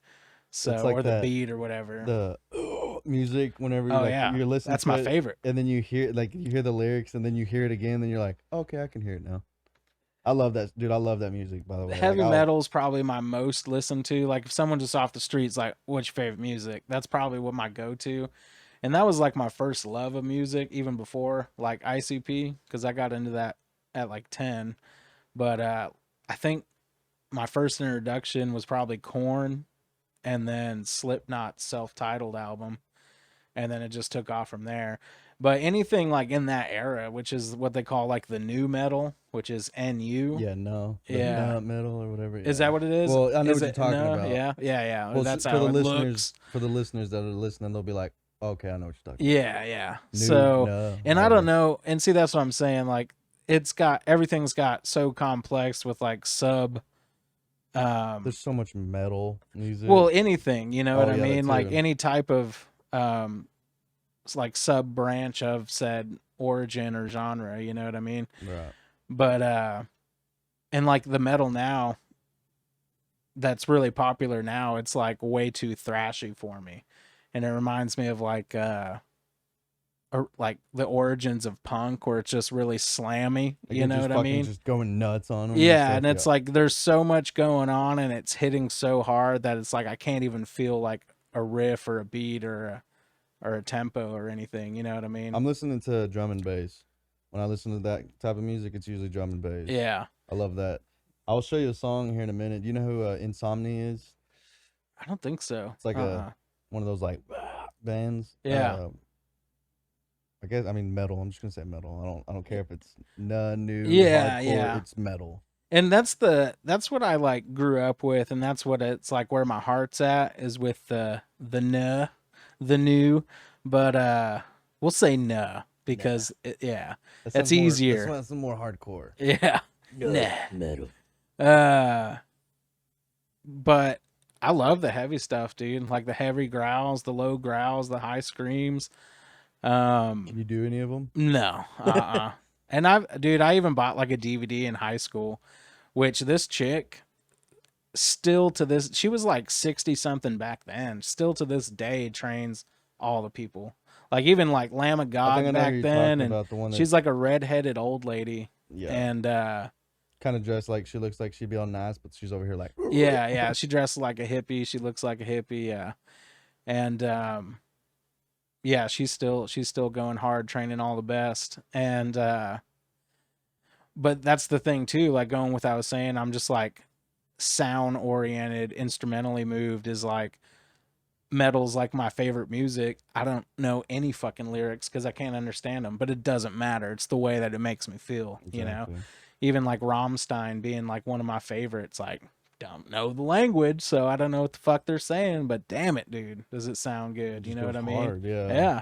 Speaker 1: It's
Speaker 4: So,
Speaker 1: like
Speaker 4: or the
Speaker 1: that
Speaker 4: beat or whatever.
Speaker 1: the music whenever
Speaker 4: Oh
Speaker 1: like
Speaker 4: yeah.
Speaker 1: you're listening
Speaker 4: That's
Speaker 1: to
Speaker 4: my
Speaker 1: it,
Speaker 4: favorite.
Speaker 1: and then you hear the lyrics, and then you hear it again, then you're like, okay, I can hear it now. I love that, dude. I love that music, by the way. Like,
Speaker 4: Heavy metal is probably my most listened to. Like if someone just off the streets like, what's your favorite music? That's probably what my go-to. And that was like my first love of music, even before like ICP, because I got into that at like 10. But I think my first introduction was probably Korn, and then Slipknot's self-titled album, and then it just took off from there. But anything like in that era, which is what they call like the new metal, which is NU.
Speaker 1: yeah, no, the
Speaker 4: Yeah.
Speaker 1: nut metal or whatever.
Speaker 4: Is
Speaker 1: Yeah.
Speaker 4: that what it is?
Speaker 1: Well, I know
Speaker 4: Is
Speaker 1: what you're
Speaker 4: it
Speaker 1: talking
Speaker 4: no?
Speaker 1: about.
Speaker 4: Yeah, yeah, yeah.
Speaker 1: Well,
Speaker 4: That's
Speaker 1: for
Speaker 4: how
Speaker 1: the
Speaker 4: it
Speaker 1: listeners,
Speaker 4: looks.
Speaker 1: that are listening, they'll be like, okay, I know what you're talking
Speaker 4: Yeah, yeah.
Speaker 1: New,
Speaker 4: So,
Speaker 1: no,
Speaker 4: and I
Speaker 1: whatever.
Speaker 4: don't know. And see, that's what I'm saying. Like, it's got everything's got so complex with like sub.
Speaker 1: There's so much metal music.
Speaker 4: Well, anything, you know what
Speaker 1: Oh,
Speaker 4: I
Speaker 1: yeah, that
Speaker 4: mean? Like
Speaker 1: too.
Speaker 4: any type of it's like sub branch of said origin or genre. You know what I mean?
Speaker 1: Right.
Speaker 4: But and like the metal now that's really popular now, it's like way too thrashy for me, and it reminds me of or like the origins of punk, where it's just really slammy.
Speaker 1: Like
Speaker 4: You
Speaker 1: you're
Speaker 4: know
Speaker 1: just
Speaker 4: what I
Speaker 1: fucking
Speaker 4: mean?
Speaker 1: just going nuts on them.
Speaker 4: Yeah, and it's like there's so much going on, and it's hitting so hard that it's like I can't even feel like a riff or a beat or a tempo or anything. You know what I mean?
Speaker 1: I'm listening to drum and bass. When I listen to that type of music, it's usually drum and bass.
Speaker 4: Yeah,
Speaker 1: I love that. I'll show you a song here in a minute. Do you know who Insomnia is?
Speaker 4: I don't think so.
Speaker 1: It's like a one of those like bands.
Speaker 4: Yeah.
Speaker 1: I guess I mean metal. I'm just gonna say metal. I don't care if it's new
Speaker 4: Yeah,
Speaker 1: hardcore.
Speaker 4: yeah.
Speaker 1: It's metal.
Speaker 4: And that's what I like grew up with, and that's what it's like where my heart's at is with the new, but we'll say nah because yeah, that's
Speaker 1: more,
Speaker 4: easier.
Speaker 1: That's some more hardcore.
Speaker 4: Yeah,
Speaker 1: Metal.
Speaker 4: but I love the heavy stuff, dude. Like the heavy growls, the low growls, the high screams.
Speaker 1: Can you do any of them?
Speaker 4: No, And I even bought like a DVD in high school, which this chick still to this, she was like 60 something back then, still to this day trains all the people. Like even like Lamb of God back then, and
Speaker 1: the one
Speaker 4: she's like a redheaded old lady.
Speaker 1: Yeah.
Speaker 4: And
Speaker 1: kind of dressed like she looks like she'd be all nice, but she's over here like
Speaker 4: yeah, she dressed like a hippie. She looks like a hippie, yeah. And yeah, she's still going hard, training all the best. And but that's the thing too, like going with what I was saying, I'm just like sound oriented, instrumentally moved is like metal's like my favorite music. I don't know any fucking lyrics because I can't understand them, but it doesn't matter. It's the way that it makes me feel, you know? Even like Rammstein being like one of my favorites, like don't know the language, so I don't know what the fuck they're saying, but damn it, dude, does it sound good? You know what I mean?
Speaker 1: Hard, yeah.
Speaker 4: Yeah.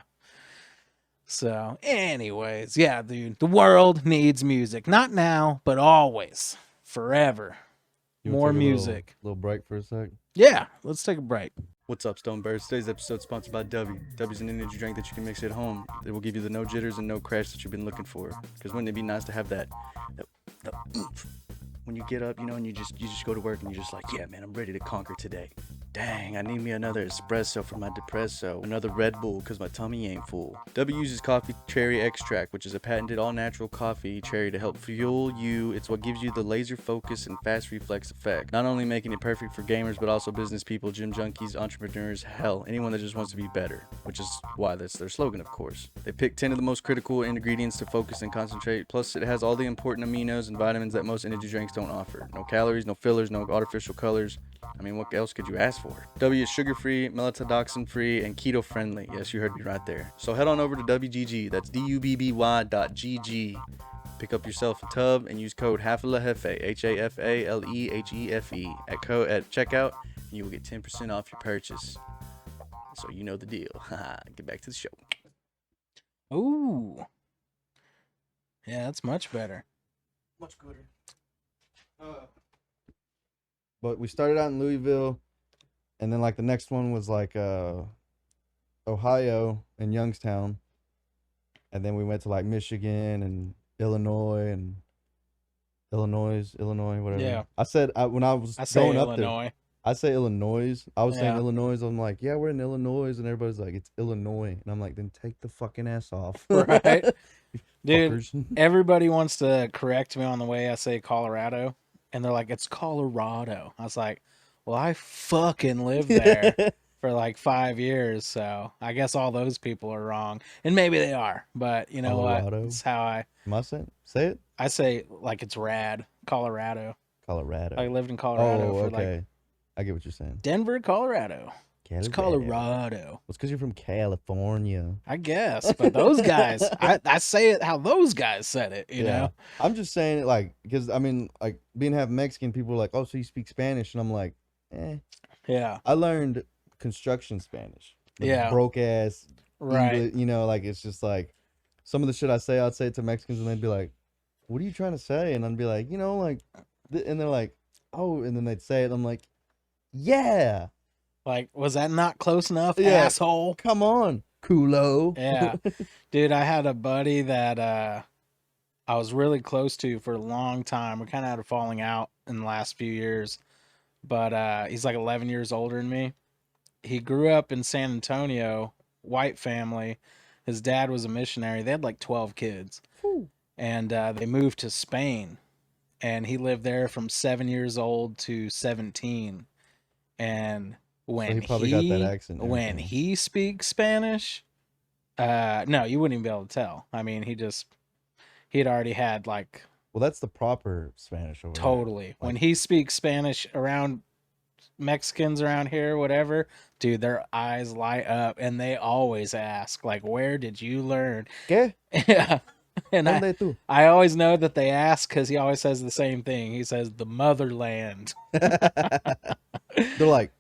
Speaker 4: So, anyways, yeah, dude, the world needs music. Not now, but always, forever. More music.
Speaker 1: Little break for a sec.
Speaker 4: Yeah, let's take a break.
Speaker 1: What's up, Stonebirds? Today's episode is sponsored by W. W's an energy drink that you can mix at home. It will give you the no jitters and no crash that you've been looking for. Because wouldn't it be nice to have that oomph when you get up, you know, and you just go to work and you're just like, yeah, man, I'm ready to conquer today. Dang, I need me another espresso for my depresso, another Red Bull because my tummy ain't full. W uses coffee cherry extract, which is a patented all-natural coffee cherry to help fuel you. It's what gives you the laser focus and fast reflex effect, not only making it perfect for gamers, but also business people, gym junkies, entrepreneurs, hell, anyone that just wants to be better, which is why that's their slogan, of course. They picked 10 of the most critical ingredients to focus and concentrate, plus it has all the important aminos and vitamins that most energy drinks don't offer. No calories, no fillers, no artificial colors. I mean, what else could you ask for? W is sugar-free, melatodoxin-free, and keto-friendly. Yes, you heard me right there. So head on over to WGG, that's DUBBY.GG. Pick up yourself a tub and use code HAFALEHEFE, HAFALEHEFE, at checkout, and you will get 10% off your purchase. So you know the deal. Get back to the show.
Speaker 4: Ooh. Yeah, that's much better.
Speaker 1: Much gooder. But we started out in Louisville, and then like the next one was like Ohio and Youngstown, and then we went to like Michigan and Illinois, whatever.
Speaker 4: Yeah.
Speaker 1: I said when I was
Speaker 4: I say
Speaker 1: going up there,
Speaker 4: Illinois.
Speaker 1: I say Illinois. I was saying
Speaker 4: Yeah.
Speaker 1: Illinois. I'm like, yeah, we're in Illinois, and everybody's like, it's Illinois, and I'm like, then take the fucking ass off,
Speaker 4: Right. Dude,
Speaker 1: fuckers.
Speaker 4: everybody wants to correct me on the way I say Colorado, and they're like, it's Colorado. I was like, well, I fucking lived there for like 5 years, so I guess all those people are wrong. And maybe they are, but you know
Speaker 1: Colorado?
Speaker 4: what? It's how
Speaker 1: Am I saying? Say it.
Speaker 4: I say like it's rad. Colorado.
Speaker 1: Colorado.
Speaker 4: I lived in Colorado
Speaker 1: Oh,
Speaker 4: for
Speaker 1: okay.
Speaker 4: like
Speaker 1: I get what you're saying.
Speaker 4: Denver, Colorado. It's Colorado.
Speaker 1: Well, it's because you're from California.
Speaker 4: I guess, but those guys, I say it how those guys said it, you know?
Speaker 1: I'm just saying it like, because I mean, like being half Mexican, people are like, oh, so you speak Spanish? And I'm like,
Speaker 4: Yeah.
Speaker 1: I learned construction Spanish.
Speaker 4: Yeah.
Speaker 1: Broke ass.
Speaker 4: Right.
Speaker 1: English, you know, like it's just like some of the shit I say, I'd say it to Mexicans and they'd be like, what are you trying to say? And I'd be like, you know, like, and they're like, oh, and then they'd say it. I'm like, yeah.
Speaker 4: Like, was that not close enough,
Speaker 1: Yeah.
Speaker 4: asshole?
Speaker 1: Come on, culo.
Speaker 4: Yeah. Dude, I had a buddy that I was really close to for a long time. We kind of had a falling out in the last few years. But he's like 11 years older than me. He grew up in San Antonio, white family. His dad was a missionary. They had like 12 kids. And they moved to Spain. And he lived there from 7 years old to 17. And when
Speaker 1: he probably got that accent and
Speaker 4: when
Speaker 1: everything.
Speaker 4: he speaks Spanish, no, you wouldn't even be able to tell. I mean, he'd already had like
Speaker 1: Well, that's the proper Spanish over there.
Speaker 4: totally. When he speaks Spanish around Mexicans around here, whatever, dude, their eyes light up and they always ask, like, where did you learn?
Speaker 1: ¿Qué?
Speaker 4: Yeah. And
Speaker 1: ¿Dónde tú?
Speaker 4: I always know that they ask because he always says the same thing. He says the motherland.
Speaker 1: They're like,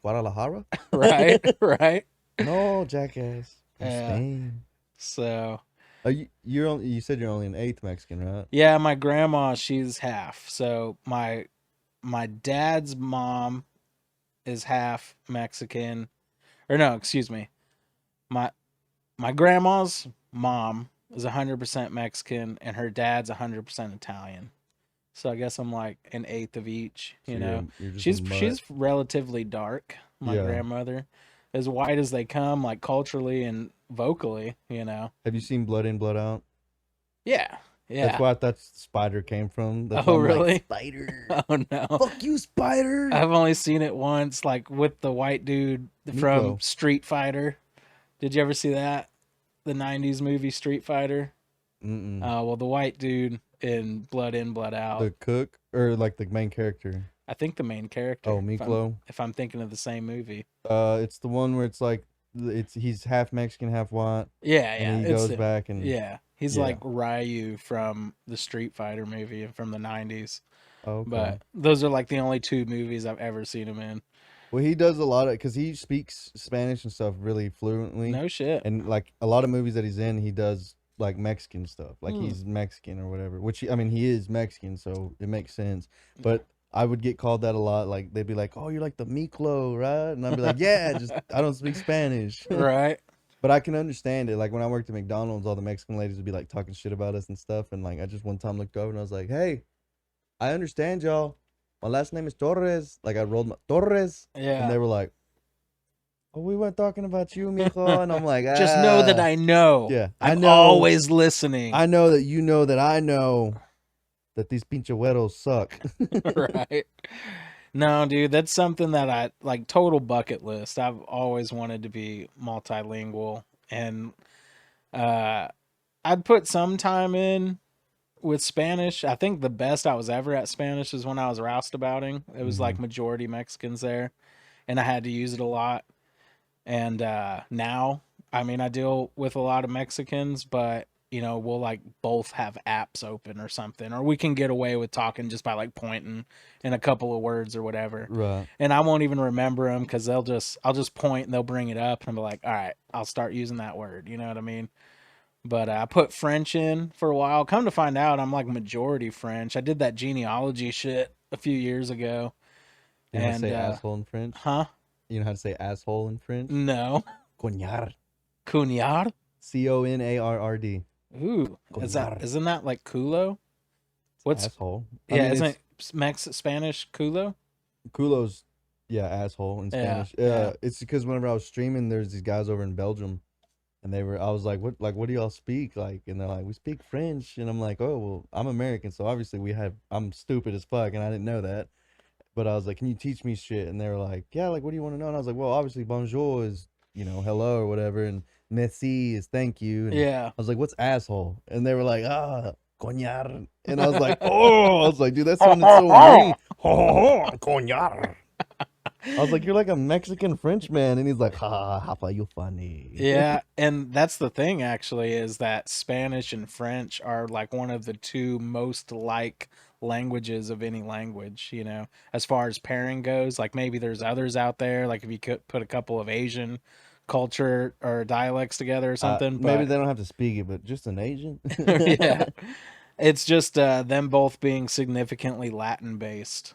Speaker 1: Guadalajara?
Speaker 4: Right, right.
Speaker 1: No, jackass. From
Speaker 4: Yeah.
Speaker 1: Spain.
Speaker 4: So
Speaker 1: You said you're only an eighth Mexican, right?
Speaker 4: yeah, my grandma, she's half. So my dad's mom is half Mexican. Or no, excuse me. My grandma's mom is 100% Mexican and her dad's 100% Italian. So I guess I'm like an eighth of each, you
Speaker 1: So
Speaker 4: know.
Speaker 1: you're just a
Speaker 4: She's
Speaker 1: mutt.
Speaker 4: relatively dark, my
Speaker 1: Yeah.
Speaker 4: grandmother. As white as they come, like culturally and vocally, you know.
Speaker 1: Have you seen Blood In, Blood Out?
Speaker 4: Yeah. Yeah.
Speaker 1: That's where I thought Spyder came from. That's
Speaker 4: Oh,
Speaker 1: why I'm
Speaker 4: really?
Speaker 1: like, Spyder.
Speaker 4: Oh no.
Speaker 1: Fuck you, Spyder.
Speaker 4: I've only seen it once, like with the white dude from
Speaker 1: Miklo.
Speaker 4: Street Fighter. Did you ever see that? The 90s movie Street Fighter?
Speaker 1: Mm-mm.
Speaker 4: Well, the white dude in Blood In, Blood Out.
Speaker 1: The cook or like the main character?
Speaker 4: I think the main character.
Speaker 1: Oh,
Speaker 4: if I'm-
Speaker 1: Miklo.
Speaker 4: If I'm thinking of the same movie.
Speaker 1: It's the one where it's like he's half Mexican, half white,
Speaker 4: Yeah,
Speaker 1: and
Speaker 4: yeah.
Speaker 1: he
Speaker 4: it's
Speaker 1: goes
Speaker 4: the-
Speaker 1: back and
Speaker 4: Yeah. He's
Speaker 1: Yeah.
Speaker 4: like Ryu from the Street Fighter movie from the 90s.
Speaker 1: Oh, okay.
Speaker 4: But those are like the only two movies I've ever seen him in.
Speaker 1: Well, he does a lot of because he speaks Spanish and stuff really fluently.
Speaker 4: No shit.
Speaker 1: And like a lot of movies that he's in, he does like Mexican stuff. Like
Speaker 4: Hmm.
Speaker 1: he's Mexican or whatever. Which I mean, he is Mexican, so it makes sense. But I would get called that a lot. Like they'd be like, "Oh, you're like the Miklo, right?" And I'd be like, "Yeah, just I don't speak Spanish."
Speaker 4: Right?
Speaker 1: But I can understand it. Like when I worked at McDonald's, all the Mexican ladies would be like talking shit about us and stuff. And like I just one time looked over and I was like, "Hey, I understand y'all. My last name is Torres." Like I rolled my Torres,
Speaker 4: Yeah.
Speaker 1: and they were like, "Oh, we weren't talking about you, mijo." And I'm like,
Speaker 4: Just know that
Speaker 1: "Ah."
Speaker 4: I know.
Speaker 1: Yeah, I
Speaker 4: I'm
Speaker 1: know.
Speaker 4: always listening.
Speaker 1: I know that you know that I know that these pinche güeros suck.
Speaker 4: Right. No, dude, that's something that I like total bucket list. I've always wanted to be multilingual and I'd put some time in with Spanish. I think the best I was ever at Spanish is when I was roustabouting. It was like majority Mexicans there and I had to use it a lot. And now, I mean, I deal with a lot of Mexicans, but you know, we'll like both have apps open or something, or we can get away with talking just by like pointing in a couple of words or whatever.
Speaker 1: Right.
Speaker 4: And I won't even remember them because I'll just point and they'll bring it up and I'll be like, all right, I'll start using that word. You know what I mean? But I put French in for a while. Come to find out, I'm like majority French. I did that genealogy shit a few years ago.
Speaker 1: You know how to
Speaker 4: And,
Speaker 1: say asshole in French?
Speaker 4: Huh?
Speaker 1: You know how to say asshole in French?
Speaker 4: No.
Speaker 1: Coñar.
Speaker 4: Cunyar?
Speaker 1: Conard.
Speaker 4: Ooh, isn't that like culo? What's
Speaker 1: Asshole.
Speaker 4: yeah? Isn't it Spanish culo?
Speaker 1: Culo's, yeah, asshole in
Speaker 4: Yeah,
Speaker 1: Spanish.
Speaker 4: yeah.
Speaker 1: It's because whenever I was streaming, there's these guys over in Belgium, and I was like, what do y'all speak like? And they're like, we speak French, and I'm like, oh well, I'm American, so obviously I'm stupid as fuck, and I didn't know that. But I was like, can you teach me shit? And they were like, yeah, like what do you want to know? And I was like, well, obviously bonjour is hello or whatever, and merci is thank you, and
Speaker 4: Yeah.
Speaker 1: I was like, what's asshole? And they were like, coñar, and I was like, oh, I was like, dude, that sounded so mean. Coñar. I was like, you're like a Mexican French man, and he's like, ha, how you funny?
Speaker 4: Yeah, and that's the thing actually is that Spanish and French are like one of the two most like languages of any language, as far as pairing goes. Like maybe there's others out there, like if you could put a couple of Asian culture or dialects together or something,
Speaker 1: Maybe
Speaker 4: but
Speaker 1: they don't have to speak it, but just an Asian.
Speaker 4: yeah, it's just them both being significantly Latin based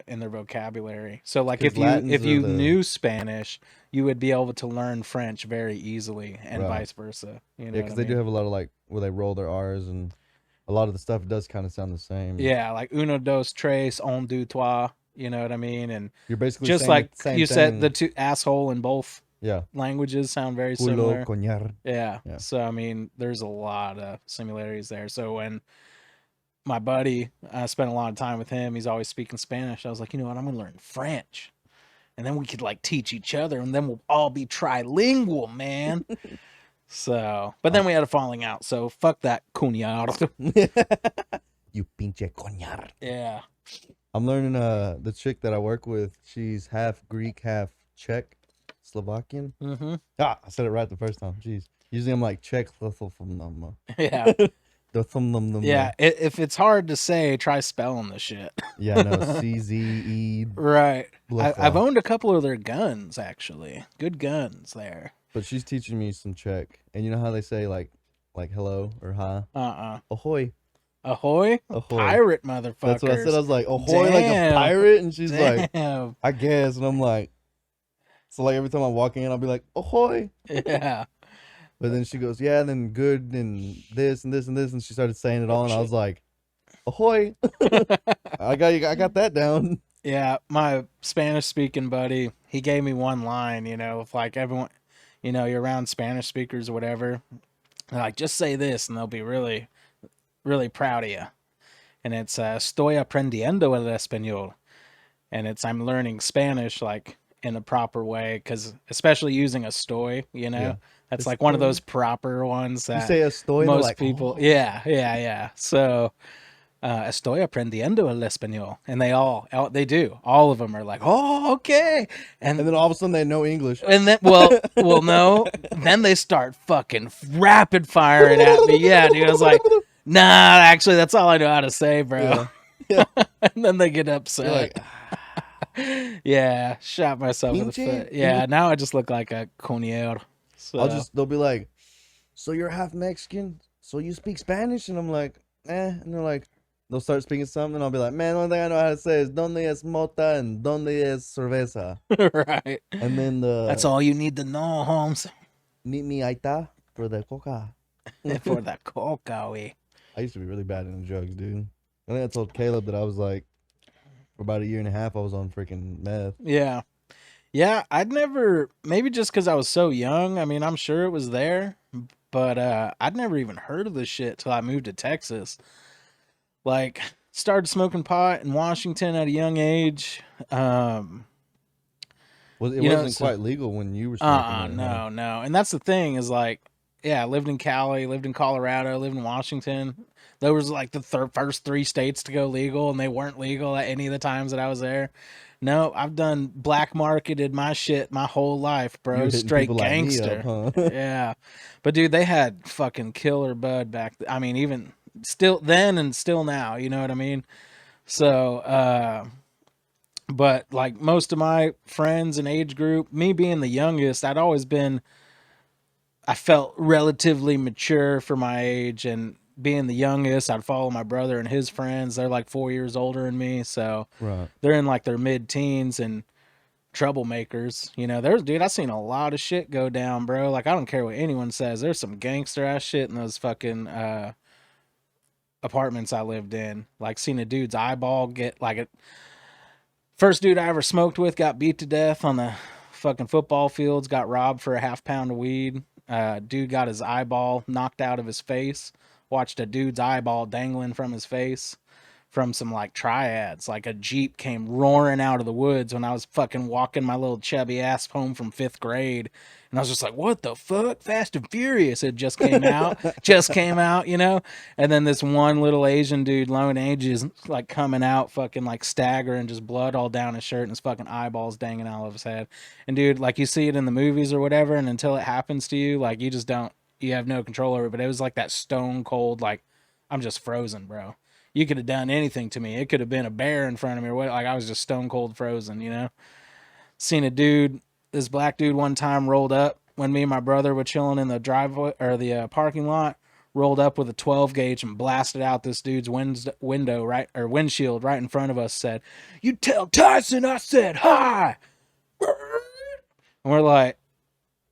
Speaker 4: in their vocabulary. So like
Speaker 1: 'Cause
Speaker 4: if you
Speaker 1: Latins are
Speaker 4: knew Spanish, you would be able to learn French very easily, and
Speaker 1: Right.
Speaker 4: vice versa. You know
Speaker 1: Yeah,
Speaker 4: what
Speaker 1: because
Speaker 4: I
Speaker 1: they do
Speaker 4: mean?
Speaker 1: have a lot of like where they roll their R's, and a lot of the stuff does kind of sound the same.
Speaker 4: Yeah, like uno, dos, tres, un, deux, trois. You know what I mean? And
Speaker 1: You're basically
Speaker 4: just
Speaker 1: saying
Speaker 4: like
Speaker 1: the same
Speaker 4: you said, the
Speaker 1: thing.
Speaker 4: two asshole in both
Speaker 1: Yeah.
Speaker 4: languages sound very
Speaker 1: Culo,
Speaker 4: similar.
Speaker 1: coñar.
Speaker 4: Yeah.
Speaker 1: Yeah.
Speaker 4: So I mean, there's a lot of similarities there. So when my buddy, I spent a lot of time with him, he's always speaking Spanish. I was like, you know what? I'm gonna learn French, and then we could like teach each other, and then we'll all be trilingual, man. So, but then we had a falling out. So fuck that, cuñado.
Speaker 1: You pinche coñar.
Speaker 4: Yeah.
Speaker 1: I'm learning the chick that I work with, she's half Greek, half Czech, Slovakian.
Speaker 4: Mm-hmm.
Speaker 1: I said it right the first time. Jeez. Usually I'm like Czech.
Speaker 4: Yeah.
Speaker 1: Yeah.
Speaker 4: Yeah. If it's hard to say, try spelling the shit.
Speaker 1: Yeah, no, CZE.
Speaker 4: Right.
Speaker 1: Blah,
Speaker 4: I've
Speaker 1: blah.
Speaker 4: owned a couple of their guns, actually. Good guns there.
Speaker 1: But she's teaching me some Czech. And you know how they say like hello or hi? Ahoy.
Speaker 4: Ahoy?
Speaker 1: Ahoy.
Speaker 4: Pirate motherfuckers.
Speaker 1: That's what I said. I was like, ahoy, like a
Speaker 4: Damn.
Speaker 1: pirate? And she's like,
Speaker 4: Damn.
Speaker 1: I guess. And I'm like, so like every time I walk in, I'll be like, ahoy.
Speaker 4: Yeah.
Speaker 1: But then she goes, yeah, and then good and this and this and this. And she started saying it all. And I was like, ahoy. I got that down.
Speaker 4: Yeah, my Spanish speaking buddy, he gave me one line, if like everyone, you're around Spanish speakers or whatever, they're like, just say this and they'll be really, really proud of you. And it's, estoy aprendiendo el español. And it's, I'm learning Spanish like in a proper way, because especially using estoy,
Speaker 1: Yeah.
Speaker 4: that's like one of
Speaker 1: Estoy.
Speaker 4: those proper ones
Speaker 1: You
Speaker 4: that
Speaker 1: say estoy, and they're
Speaker 4: most
Speaker 1: like,
Speaker 4: people,
Speaker 1: oh.
Speaker 4: yeah. So, estoy aprendiendo el español, and they do. All of them are like, oh, okay,
Speaker 1: And then all of a sudden they know English.
Speaker 4: and then well, no, then they start fucking rapid firing at me. Yeah, dude, I was like, nah, actually, that's all I know how to say, bro.
Speaker 1: Yeah.
Speaker 4: And then they get
Speaker 1: You're
Speaker 4: upset.
Speaker 1: like,
Speaker 4: Yeah, shot myself in the
Speaker 1: Pinche?
Speaker 4: foot. Yeah, now I just look like a coñero. So
Speaker 1: they'll be like, so you're half Mexican? So you speak Spanish? And I'm like, And they're like, they'll start speaking something, and I'll be like, man, the only thing I know how to say is donde es mota and donde es cerveza.
Speaker 4: right.
Speaker 1: And then
Speaker 4: That's all you need to know, Holmes.
Speaker 1: meet me aita for the coca.
Speaker 4: For the coca, we.
Speaker 1: I used to be really bad in the drugs, dude. I think I told Caleb that I was like, for about a year and a half, I was on freaking meth.
Speaker 4: Yeah. Yeah, I'd never, maybe just because I was so young. I mean, I'm sure it was there, but I'd never even heard of this shit till I moved to Texas. Like, started smoking pot in Washington at a young age.
Speaker 1: It wasn't quite legal when you were smoking.
Speaker 4: No. And that's the thing is like, yeah, I lived in Cali, lived in Colorado, lived in Washington. Those was like the first 3 states to go legal, and they weren't legal at any of the times that I was there. No, I've done black marketed my shit my whole life, bro.
Speaker 1: You were hitting
Speaker 4: Straight
Speaker 1: people like me
Speaker 4: gangster.
Speaker 1: up, huh?
Speaker 4: Yeah. But dude, they had fucking killer bud back I mean, even still then and still now, you know what I mean? So, but like most of my friends and age group, me being the youngest, I felt relatively mature for my age, and being the youngest, I'd follow my brother and his friends. They're like 4 years older than me, so
Speaker 1: Right.
Speaker 4: they're in like their mid-teens and troublemakers. You know, dude, I seen a lot of shit go down, bro. Like, I don't care what anyone says. There's some gangster ass shit in those fucking apartments I lived in. Like, seen a dude's eyeball get like it. First dude I ever smoked with got beat to death on the fucking football fields. Got robbed for a half-pound of weed. Dude got his eyeball knocked out of his face. Watched a dude's eyeball dangling from his face from some like triads. Like a Jeep came roaring out of the woods when I was fucking walking my little chubby ass home from 5th grade. And I was just like, what the fuck? Fast and Furious. It just came out. Just came out, you know? And then this one little Asian dude, Lone Age, is like coming out fucking like staggering, just blood all down his shirt and his fucking eyeballs dangling out of his head. And dude, like you see it in the movies or whatever, and until it happens to you, like you just don't, you have no control over it. But it was like that stone cold, like, I'm just frozen, bro. You could have done anything to me. It could have been a bear in front of me or what. Like, I was just stone cold frozen, you know? Seen a dude, this black dude one time rolled up when me and my brother were chilling in the driveway or the parking lot, rolled up with a 12 gauge and blasted out this dude's windshield right in front of us, said, "You tell Tyson I said hi." And we're like,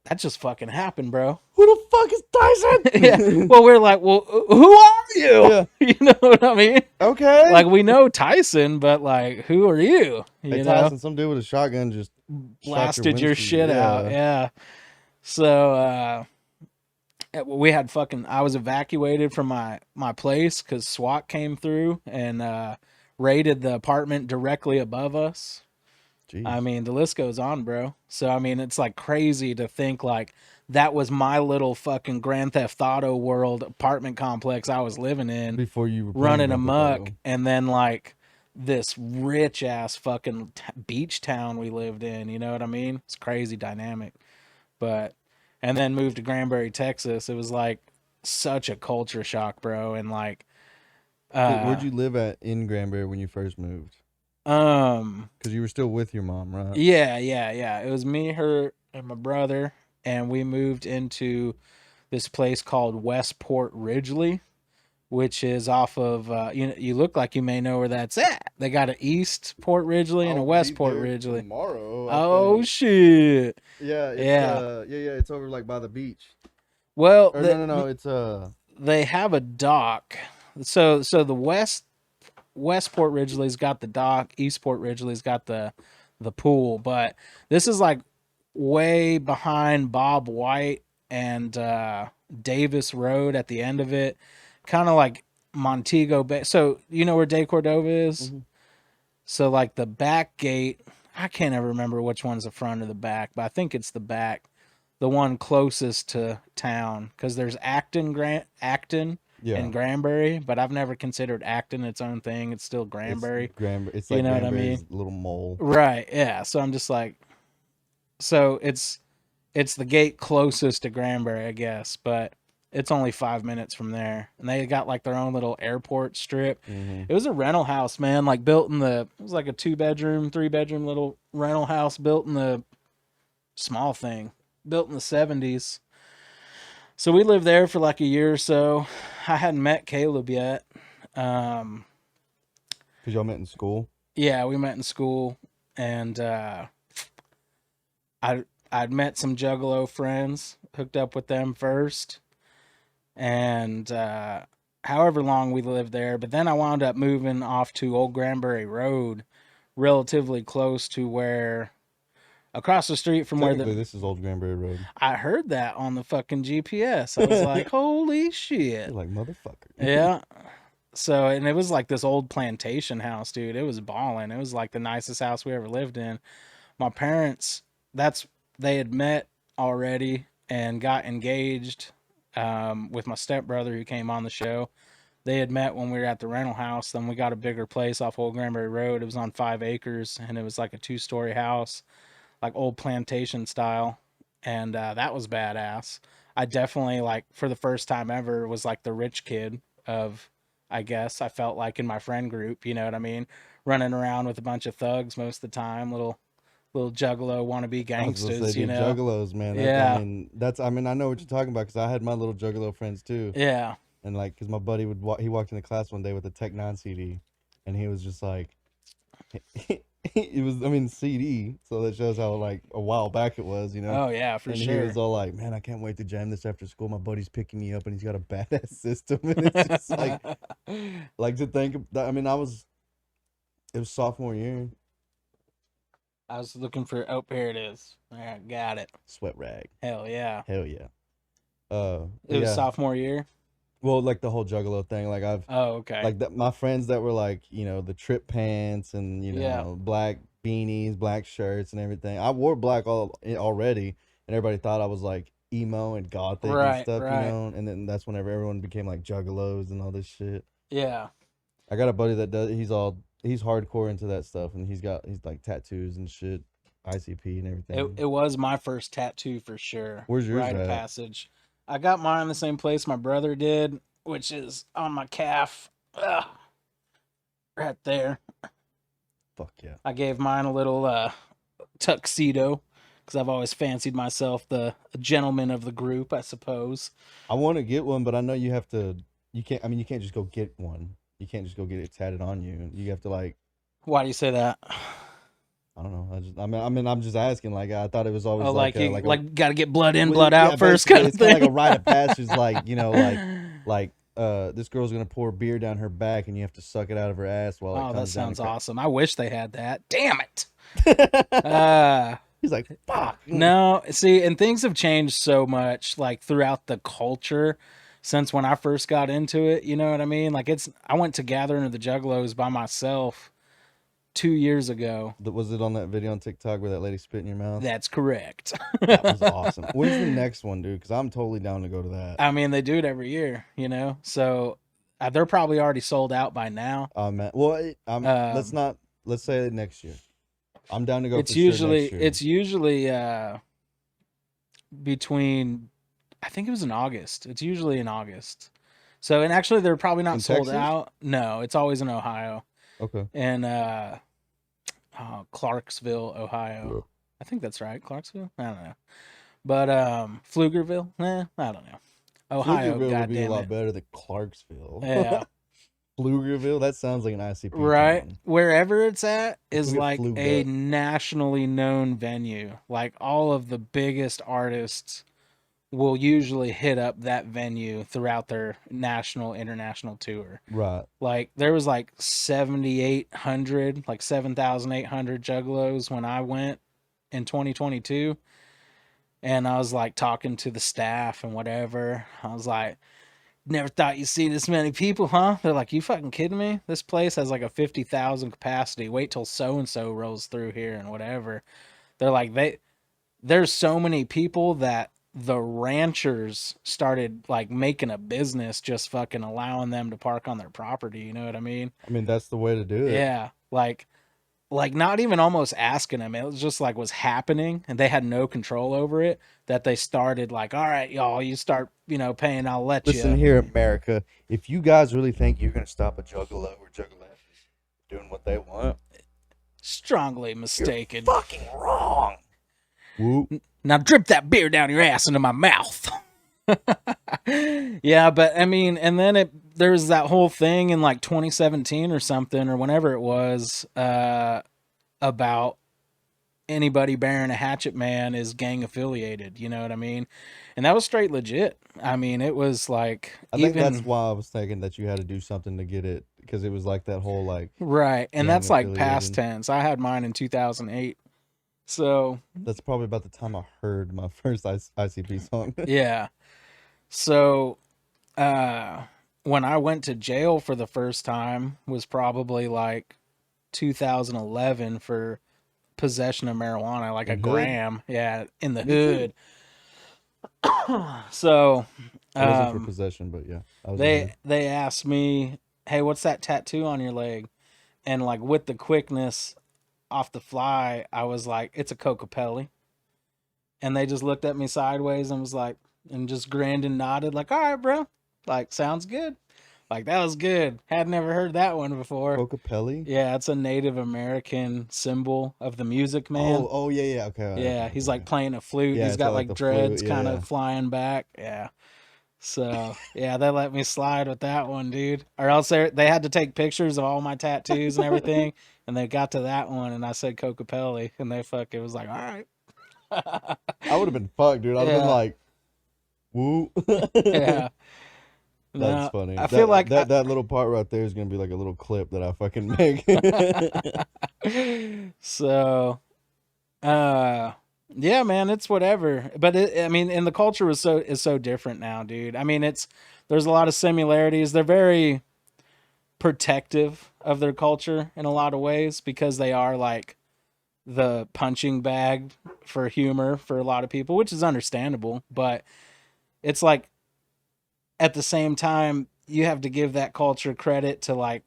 Speaker 4: that just fucking happened, bro.
Speaker 1: Who the fuck is Tyson?
Speaker 4: Yeah. Well, we're like, well, who are you?
Speaker 1: Yeah.
Speaker 4: You know what I mean?
Speaker 1: Okay.
Speaker 4: Like, we know Tyson, but like, who are you?
Speaker 1: Hey,
Speaker 4: You
Speaker 1: Tyson,
Speaker 4: know?
Speaker 1: some dude with a shotgun just
Speaker 4: Blasted your shit out. Yeah. So we had I was evacuated from my place because SWAT came through and raided the apartment directly above us.
Speaker 1: Jeez.
Speaker 4: I mean, the list goes on, bro. So, I mean, it's like crazy to think like that was my little fucking Grand Theft Auto world apartment complex I was living in
Speaker 1: Before you were
Speaker 4: running
Speaker 1: Grand Theft
Speaker 4: amok.
Speaker 1: Auto.
Speaker 4: And then like this rich ass fucking beach town we lived in. You know what I mean? It's crazy dynamic. And then moved to Granbury, Texas. It was like such a culture shock, bro. And like,
Speaker 1: Where'd you live at in Granbury when you first moved? Because you were still with your mom, right?
Speaker 4: Yeah. It was me, her, and my brother, and we moved into this place called Westport Ridgely, which is off of you look like you may know where that's at. They got an East Port Ridgely and a West Port Ridgely.
Speaker 1: Tomorrow.
Speaker 4: Oh shit.
Speaker 1: Yeah. It's over like by the beach.
Speaker 4: Well,
Speaker 1: Or no. It's
Speaker 4: they have a dock. So the Westport Ridgely's got the dock, Eastport Ridgely's got the pool, but this is like way behind Bob White and Davis Road at the end of it, kind of like Montego Bay. So you know where De Cordova is?
Speaker 1: Mm-hmm.
Speaker 4: So like the back gate, I can't ever remember which one's the front or the back, but I think it's the back, the one closest to town, because there's Acton and Granbury, but I've never considered Acton its own thing. It's still Granbury.
Speaker 1: It's like,
Speaker 4: you know what I
Speaker 1: Granbury's
Speaker 4: mean?
Speaker 1: little mole.
Speaker 4: Right. Yeah. So I'm just like, so it's the gate closest to Granbury, I guess, but it's only 5 minutes from there. And they got like their own little airport strip.
Speaker 1: Mm-hmm.
Speaker 4: It was a rental house, man, like built in it was like a 2-bedroom, 3-bedroom little rental house built in the small thing, built in the 70s. So we lived there for like a year or so. I hadn't met Caleb yet.
Speaker 1: Because y'all met in school?
Speaker 4: Yeah, we met in school, and I'd met some Juggalo friends, hooked up with them first, and however long we lived there. But then I wound up moving off to Old Granbury Road, relatively close to where, across the street from where
Speaker 1: this is Old Granbury Road.
Speaker 4: I heard that on the fucking GPS. I was like, holy shit.
Speaker 1: You're like, motherfucker.
Speaker 4: Yeah. So, and it was like this old plantation house, dude. It was balling. It was like the nicest house we ever lived in. My parents, they had met already and got engaged with my stepbrother who came on the show. They had met when we were at the rental house. Then we got a bigger place off Old Granbury Road. It was on 5 acres, and it was like a 2-story house, like old plantation style. And that was badass. I definitely, like, for the first time ever, was like the rich kid of, I guess, I felt like in my friend group, you know what I mean? Running around with a bunch of thugs most of the time, little Juggalo wannabe gangsters, you know?
Speaker 1: Juggalos, man.
Speaker 4: Yeah.
Speaker 1: I know what you're talking about, because I had my little Juggalo friends too.
Speaker 4: Yeah.
Speaker 1: And like, because my buddy he walked into class one day with a Tech 9 CD, and he was just like, it was, I mean, CD, so that shows how like a while back it was, you know.
Speaker 4: Oh yeah, for
Speaker 1: And he
Speaker 4: sure.
Speaker 1: was all like, "Man, I can't wait to jam this after school. My buddy's picking me up, and he's got a badass system." And it's just like to think of that. I mean, it was sophomore year.
Speaker 4: I was looking for. Oh, here it is. All right, got it.
Speaker 1: Sweat rag,
Speaker 4: Hell yeah.
Speaker 1: hell yeah.
Speaker 4: It
Speaker 1: But
Speaker 4: was
Speaker 1: yeah,
Speaker 4: sophomore year.
Speaker 1: well, like the whole Juggalo thing, like
Speaker 4: Oh, okay.
Speaker 1: like that. My friends that were like, the trip pants and
Speaker 4: Yeah.
Speaker 1: black beanies, black shirts, and everything. I wore black already, and everybody thought I was like emo and gothic and
Speaker 4: Right,
Speaker 1: stuff,
Speaker 4: right.
Speaker 1: And then that's whenever everyone became like Juggalos and all this shit.
Speaker 4: Yeah.
Speaker 1: I got a buddy that does. He's hardcore into that stuff, and he's like tattoos and shit, ICP and everything.
Speaker 4: It was my first tattoo for sure.
Speaker 1: Where's yours
Speaker 4: Rite of
Speaker 1: at?
Speaker 4: passage. I got mine in the same place my brother did, which is on my calf. Ugh. Right there.
Speaker 1: Fuck yeah.
Speaker 4: I gave mine a little tuxedo because I've always fancied myself the gentleman of the group, I suppose.
Speaker 1: I want to get one, but I know you have to. You can't. I mean, you can't just go get one. You can't just go get it tatted on you. You have to like.
Speaker 4: Why do you say that?
Speaker 1: I don't know. I mean, I'm just asking. Like, I thought it was always
Speaker 4: Oh,
Speaker 1: like
Speaker 4: you
Speaker 1: a,
Speaker 4: got to get blood in,
Speaker 1: well,
Speaker 4: blood
Speaker 1: yeah,
Speaker 4: out first,
Speaker 1: basically,
Speaker 4: kind of
Speaker 1: it's kind of
Speaker 4: thing.
Speaker 1: like a rite of passage. Like this girl's gonna pour beer down her back, and you have to suck it out of her ass while it
Speaker 4: Oh, that
Speaker 1: comes down.
Speaker 4: sounds awesome. I wish they had that. Damn it. Uh,
Speaker 1: He's like, fuck.
Speaker 4: No, see, and things have changed so much, like throughout the culture since when I first got into it. You know what I mean? Like I went to Gathering of the Juggalos by myself 2 years ago.
Speaker 1: Was it on that video on TikTok where that lady spit in your mouth?
Speaker 4: That's correct.
Speaker 1: That was awesome. When's the next one, dude? Because I'm totally down to go to that.
Speaker 4: I mean, they do it every year, so they're probably already sold out by now.
Speaker 1: Man. Well, let's say next year. I'm down to go.
Speaker 4: It's
Speaker 1: for
Speaker 4: usually
Speaker 1: sure next year.
Speaker 4: Between, I think it was in August. It's usually in August. So, and actually they're probably not
Speaker 1: In
Speaker 4: sold
Speaker 1: Texas?
Speaker 4: out. No, it's always in Ohio.
Speaker 1: Okay.
Speaker 4: And Clarksville, Ohio. I think that's right. Clarksville? I don't know. But Pflugerville? I don't know. Ohio,
Speaker 1: Pflugerville would be a
Speaker 4: goddamn
Speaker 1: lot
Speaker 4: it.
Speaker 1: better than Clarksville.
Speaker 4: Yeah.
Speaker 1: Pflugerville? That sounds like an ICP.
Speaker 4: Right.
Speaker 1: town.
Speaker 4: Wherever it's at is
Speaker 1: get
Speaker 4: like
Speaker 1: fluged
Speaker 4: a
Speaker 1: up.
Speaker 4: nationally known venue. Like all of the biggest artists will usually hit up that venue throughout their national, international tour.
Speaker 1: Right.
Speaker 4: Like there was like 7,800, like 7,800 Juggalos when I went in 2022. And I was like talking to the staff and whatever. I was like, never thought you'd see this many people, huh? They're like, you fucking kidding me? This place has like a 50,000 capacity. Wait till so-and-so rolls through here and whatever. They're like, there's so many people that the ranchers started like making a business just fucking allowing them to park on their property. You know what I mean?
Speaker 1: I mean, that's the way to do it.
Speaker 4: Yeah. Like not even almost asking them. It was just like was happening and they had no control over it, that they started like, all right, y'all, you start, paying, I'll let
Speaker 1: Listen
Speaker 4: you.
Speaker 1: here, America. If you guys really think you're going to stop a Juggalo or Juggalette doing what they want,
Speaker 4: Strongly mistaken.
Speaker 1: fucking wrong. Whoop.
Speaker 4: Now drip that beer down your ass into my mouth. Yeah, but I mean, and then there was that whole thing in like 2017 or something, or whenever it was, about anybody bearing a hatchet man is gang affiliated. You know what I mean? And that was straight legit. I mean, it was like
Speaker 1: I think that's why I was thinking that you had to do something to get it, because it was like that whole like
Speaker 4: right, and
Speaker 1: gang
Speaker 4: that's like past
Speaker 1: affiliated.
Speaker 4: tense. I had mine in 2008, so
Speaker 1: That's probably about the time I heard my first ICP song.
Speaker 4: yeah. So, when I went to jail for the first time was probably like 2011 for possession of marijuana, like a
Speaker 1: In hood?
Speaker 4: gram. Yeah, in the
Speaker 1: Me too.
Speaker 4: hood. So,
Speaker 1: It wasn't for possession, but yeah. I was
Speaker 4: they asked me, "Hey, what's that tattoo on your leg?" And like with the quickness off the fly, I was like, "It's a Cocapelli." And they just looked at me sideways and was like, and just grinned and nodded, like, all right, bro. Like, sounds good. Like, that was good. Had never heard that one before.
Speaker 1: Cocapelli?
Speaker 4: Yeah, it's a Native American symbol of the Music Man.
Speaker 1: Oh, yeah, okay.
Speaker 4: Yeah, he's like playing a flute.
Speaker 1: Yeah,
Speaker 4: He's
Speaker 1: it's
Speaker 4: got
Speaker 1: like
Speaker 4: like
Speaker 1: the flute,
Speaker 4: dreads
Speaker 1: yeah,
Speaker 4: kind
Speaker 1: yeah.
Speaker 4: of flying back. Yeah. So, yeah, they let me slide with that one, dude. Or else they had to take pictures of all my tattoos and everything And they got to that one, and I said Cocapelli, and they fucking was like, all right.
Speaker 1: I would have been fucked, dude. I'd have been
Speaker 4: Yeah.
Speaker 1: like, woo.
Speaker 4: Yeah.
Speaker 1: That's
Speaker 4: No,
Speaker 1: funny.
Speaker 4: I feel like
Speaker 1: That little part right there is gonna be like a little clip that I fucking make.
Speaker 4: So, yeah, man, it's whatever. But I mean, and the culture is so different now, dude. I mean, there's a lot of similarities. They're very protective of their culture in a lot of ways because they are like the punching bag for humor for a lot of people, which is understandable. But it's like at the same time, you have to give that culture credit to like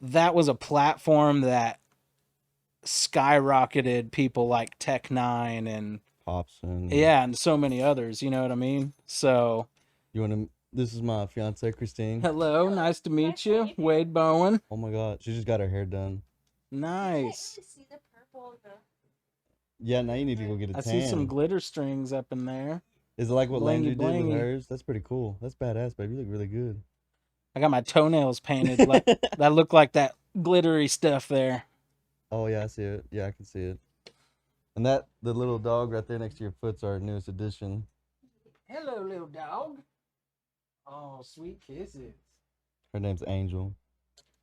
Speaker 4: that was a platform that skyrocketed people like Tech Nine and
Speaker 1: Popson.
Speaker 4: yeah, and so many others. You know what I mean? So,
Speaker 1: You want to? This is my fiance, Christine.
Speaker 4: hello, nice to meet you, Wade Bowen.
Speaker 1: Oh my god, she just got her hair done.
Speaker 4: Nice.
Speaker 1: Yeah, now you need to go get a
Speaker 4: I
Speaker 1: tan.
Speaker 4: see some glitter strings up in there.
Speaker 1: Is it like what
Speaker 4: Blingy,
Speaker 1: Landry did with
Speaker 4: blingy.
Speaker 1: hers? That's pretty cool. That's badass, baby. You look really good.
Speaker 4: I got my toenails painted like that. Look like that glittery stuff there.
Speaker 1: Oh yeah, I see it. Yeah, I can see it. And the little dog right there next to your foot's our newest addition.
Speaker 4: Hello, little dog. Oh, sweet kisses.
Speaker 1: Her name's Angel.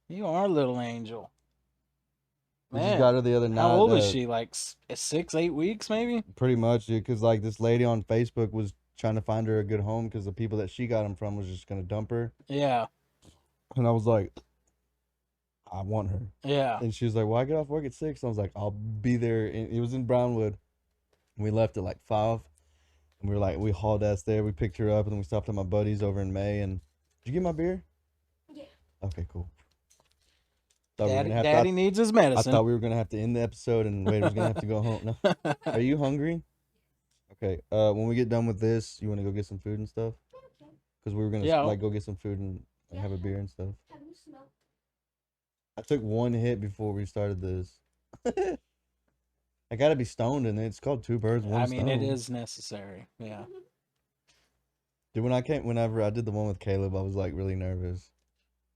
Speaker 4: You are a little angel.
Speaker 1: We just
Speaker 4: Man,
Speaker 1: got her the other night.
Speaker 4: how old is she? Like 6, 8 weeks, maybe?
Speaker 1: Pretty much, dude. Because like this lady on Facebook was trying to find her a good home because the people that she got him from was just gonna dump her.
Speaker 4: Yeah,
Speaker 1: And I was like, I want her.
Speaker 4: yeah.
Speaker 1: And she was like, well, I get off work at 6. I was like, I'll be there. And it was in Brownwood. And we left at like 5. And we were like, we hauled ass there. We picked her up and then we stopped at my buddy's over in May. And did you get my beer?
Speaker 2: Yeah.
Speaker 1: Okay, cool. Thought we were
Speaker 4: Daddy,
Speaker 1: gonna have to-
Speaker 4: Daddy needs his
Speaker 1: I
Speaker 4: medicine.
Speaker 1: thought we were gonna have to end the episode and Wade was gonna have to go home. No. Are you hungry? Okay. When we get done with this, you want to go get some food and stuff? Because we were gonna
Speaker 4: Yeah.
Speaker 1: like go get some food and have a beer and stuff.
Speaker 2: Have you smelled?
Speaker 1: I took one hit before we started this. I gotta be stoned, and it's called Two Birds, One
Speaker 4: I mean,
Speaker 1: Stone.
Speaker 4: it is necessary. Yeah.
Speaker 1: Dude, whenever I did the one with Caleb, I was like really nervous.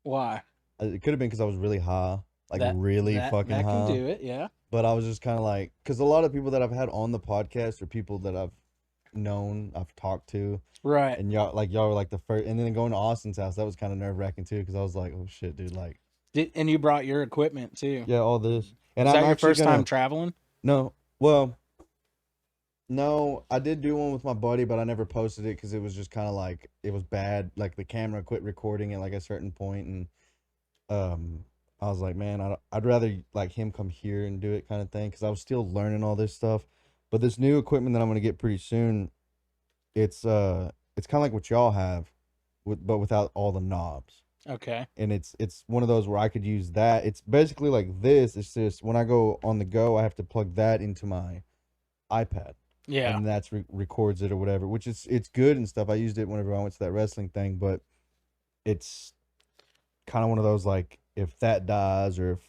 Speaker 4: Why?
Speaker 1: It could have been because I was really high, like
Speaker 4: That-
Speaker 1: really
Speaker 4: that,
Speaker 1: fucking
Speaker 4: that
Speaker 1: high.
Speaker 4: can do it. Yeah.
Speaker 1: But I was just kind of like, because a lot of people that I've had on the podcast are people that I've known, I've talked to,
Speaker 4: Right.
Speaker 1: and y'all were like the first. And then going to Austin's house, that was kind of nerve wracking too, because I was like, oh shit, dude, like,
Speaker 4: And you brought your equipment too.
Speaker 1: yeah, all this. And
Speaker 4: Is
Speaker 1: I'm
Speaker 4: that your
Speaker 1: actually
Speaker 4: first time traveling?
Speaker 1: No, well, no, I did do one with my buddy, but I never posted it because it was just kind of like it was bad. Like the camera quit recording at like a certain point, and I was like, man, I'd rather like him come here and do it kind of thing because I was still learning all this stuff. But this new equipment that I'm gonna get pretty soon, it's kind of like what y'all have, but without all the knobs.
Speaker 4: Okay.
Speaker 1: And it's one of those where I could use that. It's basically like this. It's just when I go on the go, I have to plug that into my iPad.
Speaker 4: Yeah.
Speaker 1: And that's records it or whatever, which is it's good and stuff. I used it whenever I went to that wrestling thing, but it's kind of one of those like if that dies or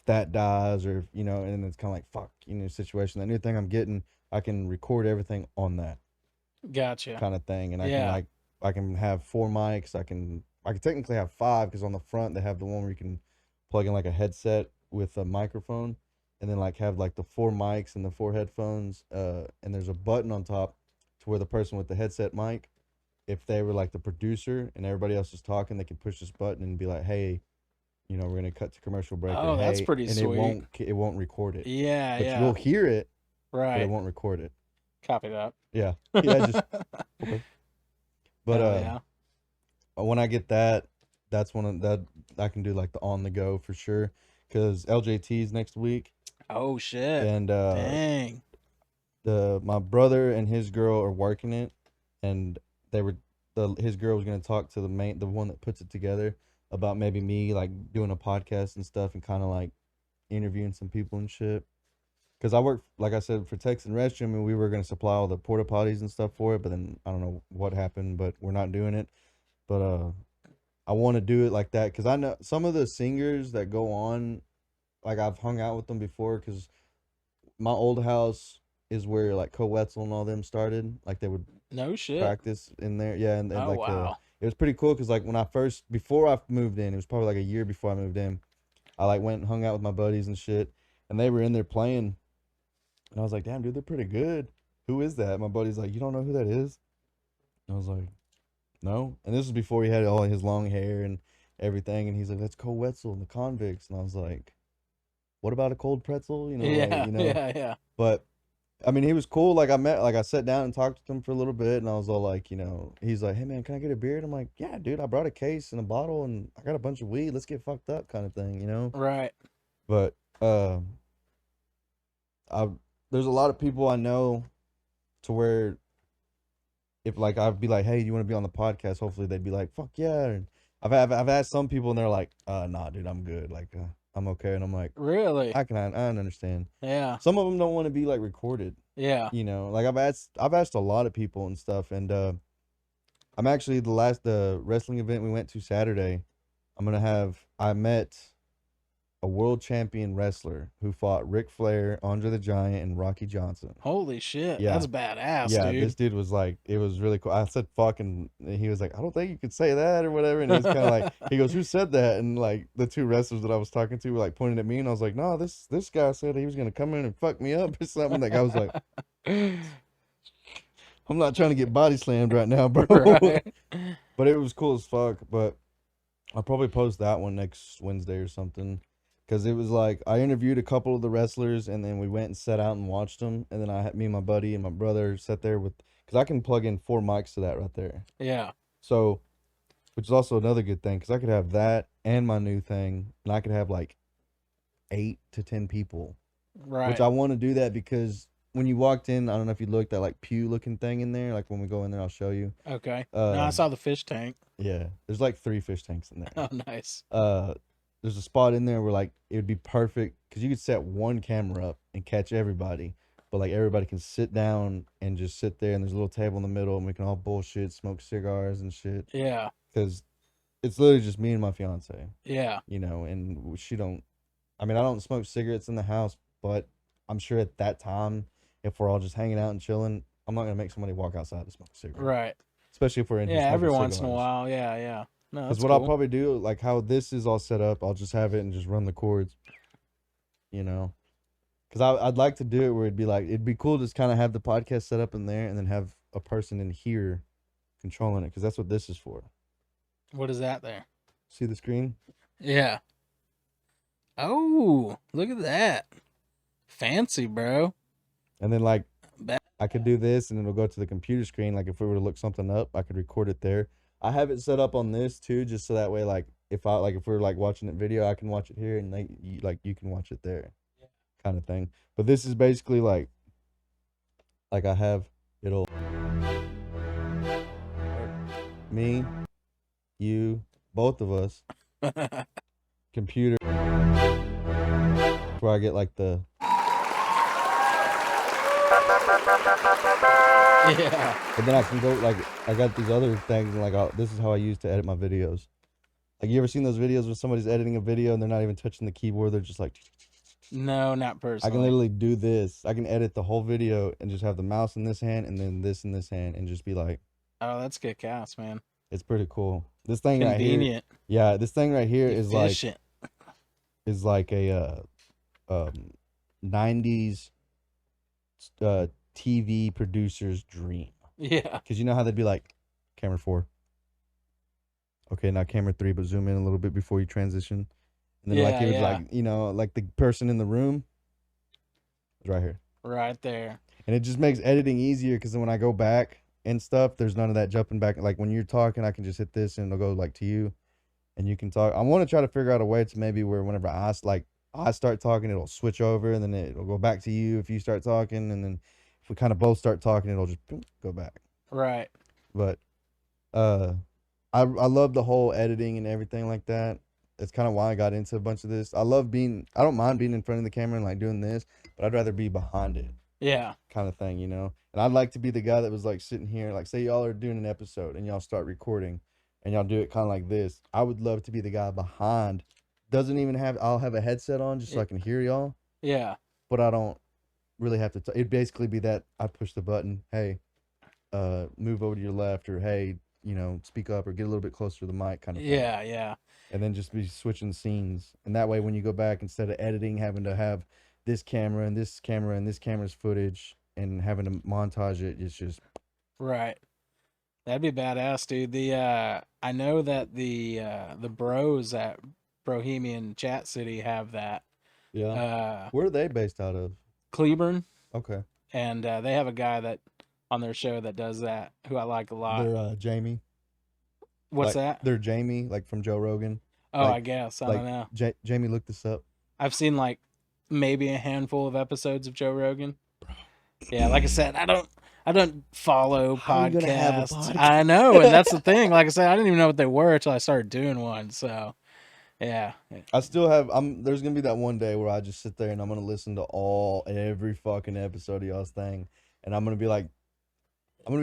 Speaker 1: you know, and it's kind of like fuck, you know, situation. That new thing I'm getting, I can record everything on that
Speaker 4: Gotcha.
Speaker 1: kind of thing, and
Speaker 4: Yeah.
Speaker 1: I can have 4 mics. I can technically have 5 because on the front they have the one where you can plug in like a headset with a microphone, and then like have like the 4 mics and the 4 headphones. And there's a button on top to where the person with the headset mic, if they were like the producer and everybody else is talking, they can push this button and be like, hey, you know, we're gonna cut to commercial break.
Speaker 4: Oh,
Speaker 1: or,
Speaker 4: that's
Speaker 1: hey,
Speaker 4: pretty
Speaker 1: and
Speaker 4: sweet.
Speaker 1: it won't record it.
Speaker 4: Yeah.
Speaker 1: But
Speaker 4: Yeah.
Speaker 1: you'll hear it, but
Speaker 4: Right.
Speaker 1: it won't record it.
Speaker 4: Copy that.
Speaker 1: Yeah. Yeah. Just okay. But
Speaker 4: Hell yeah.
Speaker 1: when I get that, that's one of that I can do like the on the go for sure. Because LJT's next week,
Speaker 4: Oh shit.
Speaker 1: and
Speaker 4: Dang.
Speaker 1: my brother and his girl are working it, and his girl was gonna talk to the one that puts it together about maybe me like doing a podcast and stuff and kind of like interviewing some people and shit. Because I work, like I said, for Texan Restroom, and we were gonna supply all the porta potties and stuff for it, but then I don't know what happened, but we're not doing it. But I want to do it like that because I know some of the singers that go on, like I've hung out with them before because my old house is where like Wetzel and all them started. Like they would
Speaker 4: No shit.
Speaker 1: practice in there, yeah, and
Speaker 4: Oh
Speaker 1: like
Speaker 4: wow.
Speaker 1: it was pretty cool because like before I moved in, it was probably like a year before I moved in. I like went and hung out with my buddies and shit, and they were in there playing, and I was like, damn, dude, they're pretty good. Who is that? My buddy's like, you don't know who that is? And I was like, no. And this was before he had all his long hair and everything, and he's like, that's Cole Wetzel and the Convicts, and I was like, what about a cold pretzel?
Speaker 4: Yeah, yeah, yeah.
Speaker 1: But I mean, he was cool. Like I sat down and talked to him for a little bit, and I was all like, he's like, hey man, can I get a beer? And I'm like, yeah, dude, I brought a case and a bottle, and I got a bunch of weed. Let's get fucked up, kind of thing.
Speaker 4: Right.
Speaker 1: But I there's a lot of people I know to where if like I'd be like, hey, you want to be on the podcast? Hopefully they'd be like, fuck yeah. And I've asked some people, and they're like, nah, dude, I'm good. Like I'm okay. And I'm like,
Speaker 4: Really?
Speaker 1: I understand.
Speaker 4: Yeah.
Speaker 1: Some of them don't want to be like recorded.
Speaker 4: Yeah.
Speaker 1: Like I've asked a lot of people and stuff, and I'm actually the wrestling event we went to Saturday. I met a world champion wrestler who fought Ric Flair, Andre the Giant, and Rocky Johnson.
Speaker 4: Holy shit.
Speaker 1: Yeah.
Speaker 4: That's badass,
Speaker 1: Yeah,
Speaker 4: dude.
Speaker 1: this dude was like, it was really cool. I said fucking, he was like, I don't think you could say that or whatever. And he was kind of like, he goes, who said that? And like the two wrestlers that I was talking to were like pointing at me, and I was like, no, this guy said he was gonna come in and fuck me up or something. That guy was like, I'm not trying to get body slammed right now, bro.
Speaker 4: Right.
Speaker 1: But it was cool as fuck. But I'll probably post that one next Wednesday or something. Because it was like, I interviewed a couple of the wrestlers, and then we went and sat out and watched them. And then me and my buddy and my brother sat there because I can plug in 4 mics to that right there.
Speaker 4: Yeah.
Speaker 1: So, which is also another good thing, because I could have that and my new thing, and I could have like 8 to 10 people.
Speaker 4: Right.
Speaker 1: Which I want to do that because when you walked in, I don't know if you looked, that like pew looking thing in there. Like when we go in there, I'll show you.
Speaker 4: Okay. No, I saw the fish tank.
Speaker 1: Yeah, there's like 3 fish tanks in there.
Speaker 4: Oh, nice.
Speaker 1: There's a spot in there where like it would be perfect because you could set one camera up and catch everybody, but like everybody can sit down and just sit there, and there's a little table in the middle, and we can all bullshit, smoke cigars and shit.
Speaker 4: Yeah.
Speaker 1: Because it's literally just me and my fiance.
Speaker 4: Yeah.
Speaker 1: And I don't smoke cigarettes in the house, but I'm sure at that time, if we're all just hanging out and chilling, I'm not gonna make somebody walk outside to smoke a cigarette.
Speaker 4: Right.
Speaker 1: Especially if we're in here
Speaker 4: Yeah, every
Speaker 1: smoking
Speaker 4: once in a
Speaker 1: cigars.
Speaker 4: while. Yeah, yeah. No,
Speaker 1: Because
Speaker 4: that's
Speaker 1: what
Speaker 4: cool.
Speaker 1: I'll probably do, like how this is all set up, I'll just have it and just run the cords, Because I'd like to do it where it'd be cool to just kind of have the podcast set up in there and then have a person in here controlling it, because that's what this is for.
Speaker 4: What is that there?
Speaker 1: See the screen?
Speaker 4: Yeah. Oh, look at that. Fancy, bro.
Speaker 1: And then like
Speaker 4: Ba-
Speaker 1: I could do this and it'll go to the computer screen. Like if we were to look something up, I could record it there. I have it set up on this too, just so that way, like if we're like watching it video, I can watch it here, and you can watch it there, kind of thing. But this is basically like I have it'll me, you, both of us, computer, where I get like the
Speaker 4: Yeah.
Speaker 1: but then I can go like I got these other things, and like this is how I use to edit my videos. Like you ever seen those videos where somebody's editing a video and they're not even touching the keyboard? They're just like.
Speaker 4: No, not personally.
Speaker 1: I can literally do this. I can edit the whole video and just have the mouse in this hand and then this in this hand and just be like.
Speaker 4: Oh, that's good cast, man.
Speaker 1: It's pretty cool. This thing right here.
Speaker 4: Convenient.
Speaker 1: Yeah, this thing right here
Speaker 4: Efficient.
Speaker 1: is like a 90s TV producer's dream.
Speaker 4: Yeah.
Speaker 1: Because you know how they'd be like, camera 4. Okay, now camera 3, but zoom in a little bit before you transition. And then like
Speaker 4: Yeah,
Speaker 1: it would
Speaker 4: yeah.
Speaker 1: like the person in the room is right here.
Speaker 4: Right there.
Speaker 1: And it just makes editing easier because then when I go back and stuff, there's none of that jumping back. Like when you're talking, I can just hit this and it'll go like to you and you can talk. I want to try to figure out a way to maybe where whenever I start talking, it'll switch over and then it'll go back to you if you start talking. And then if we kind of both start talking, it'll just go back.
Speaker 4: Right.
Speaker 1: But I love the whole editing and everything like that. That's kind of why I got into a bunch of this. I don't mind being in front of the camera and like doing this, but I'd rather be behind it.
Speaker 4: Yeah.
Speaker 1: Kind of thing, And I'd like to be the guy that was like sitting here, like say y'all are doing an episode and y'all start recording and y'all do it kind of like this. I would love to be the guy behind. I'll have a headset on just so I can hear y'all,
Speaker 4: Yeah.
Speaker 1: but I don't really have to. It'd basically be that I push the button, hey, move over to your left, or hey, speak up or get a little bit closer to the mic kind of thing.
Speaker 4: Yeah.
Speaker 1: And then just be switching scenes. And that way, when you go back, instead of editing, having to have this camera and this camera and this camera's footage and having to montage it, it's just
Speaker 4: Right. That'd be badass, dude. I know that the bros at Bohemian Chat City have that.
Speaker 1: yeah. Where are they based out of?
Speaker 4: Cleburne,
Speaker 1: Okay.
Speaker 4: and they have a guy that on their show that does that, who I like a lot.
Speaker 1: They're Jamie.
Speaker 4: What's
Speaker 1: Like,
Speaker 4: that?
Speaker 1: They're Jamie, like from Joe Rogan.
Speaker 4: Oh,
Speaker 1: like-
Speaker 4: I guess I
Speaker 1: like
Speaker 4: don't know.
Speaker 1: Jamie looked this up.
Speaker 4: I've seen like maybe a handful of episodes of Joe Rogan. Yeah, like I said, I don't follow
Speaker 1: How are you gonna have a
Speaker 4: podcasts.
Speaker 1: podcast?
Speaker 4: I know, and that's the thing. Like I said, I didn't even know what they were until I started doing one. So, yeah.
Speaker 1: I still have. There's gonna be that one day where I just sit there and I'm gonna listen to every fucking episode of y'all's thing, and I'm gonna be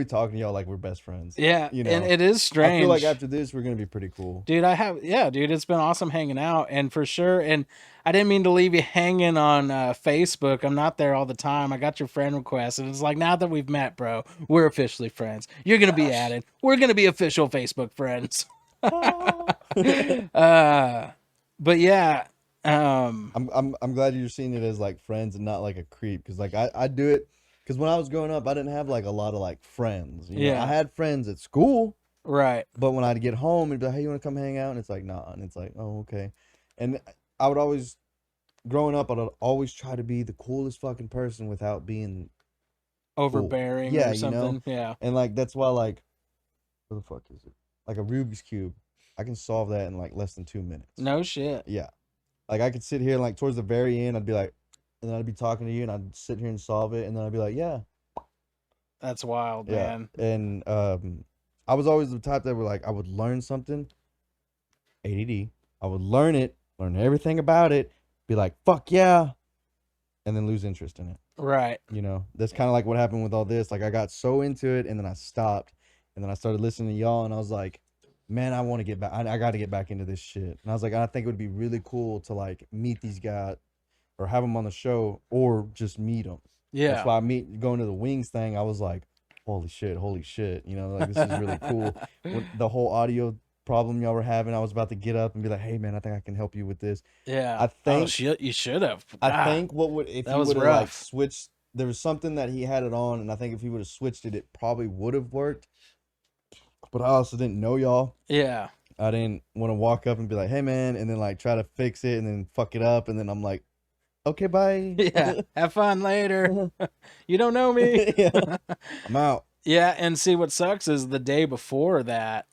Speaker 1: talking to y'all like we're best friends.
Speaker 4: Yeah,
Speaker 1: You know,
Speaker 4: and it is strange.
Speaker 1: I feel like after this we're gonna be pretty cool.
Speaker 4: Dude, dude, it's been awesome hanging out, and for sure. And I didn't mean to leave you hanging on Facebook. I'm not there all the time. I got your friend request, and it's like, now that we've met, bro, we're officially friends. You're gonna be added. We're gonna be official Facebook friends. But yeah,
Speaker 1: I'm glad you're seeing it as like friends and not like a creep, because like I do it because when I was growing up I didn't have like a lot of like friends. You know?
Speaker 4: Yeah.
Speaker 1: I had friends at school,
Speaker 4: right.
Speaker 1: but when I'd get home and be like, hey, you want to come hang out? And it's like, nah. And it's like, oh, okay. And I would always, growing up, I'd always try to be the coolest fucking person without being
Speaker 4: Overbearing
Speaker 1: Yeah,
Speaker 4: or
Speaker 1: you know?
Speaker 4: something. Yeah.
Speaker 1: And like that's why like, what the fuck is it? Like a Rubik's cube, I can solve that in like less than 2 minutes.
Speaker 4: No shit.
Speaker 1: Yeah, like I could sit here and like towards the very end, I'd be like, and then I'd be talking to you, and I'd sit here and solve it, and then I'd be like, yeah,
Speaker 4: That's wild,
Speaker 1: yeah.
Speaker 4: man.
Speaker 1: And I was always the type that were like, I would learn something, ADD. I would learn everything about it, be like, fuck yeah, and then lose interest in it.
Speaker 4: Right.
Speaker 1: You know, that's kind of like what happened with all this. Like I got so into it, and then I stopped, and then I started listening to y'all, and I was like, man, I want to get back. I got to get back into this shit. And I was like, I think it would be really cool to like meet these guys, or have them on the show, or just meet them.
Speaker 4: Yeah.
Speaker 3: That's why going to the Wings thing, I was like, holy shit, you know, like this is really cool. With the whole audio problem y'all were having, I was about to get up and be like, hey man, I think I can help you with this.
Speaker 4: Yeah.
Speaker 3: I think
Speaker 4: shit, you should have.
Speaker 3: I think what would if
Speaker 4: that
Speaker 3: he
Speaker 4: was
Speaker 3: would have like
Speaker 4: rough.
Speaker 3: switched, there was something that he had it on, and I think if he would have switched it, it probably would have worked. But I also didn't know y'all.
Speaker 4: Yeah.
Speaker 3: I didn't want to walk up and be like, hey man, and then like try to fix it and then fuck it up, and then I'm like, okay, bye.
Speaker 4: Yeah. Have fun later. You don't know me.
Speaker 3: Yeah. I'm out.
Speaker 4: Yeah, and see what sucks is the day before that,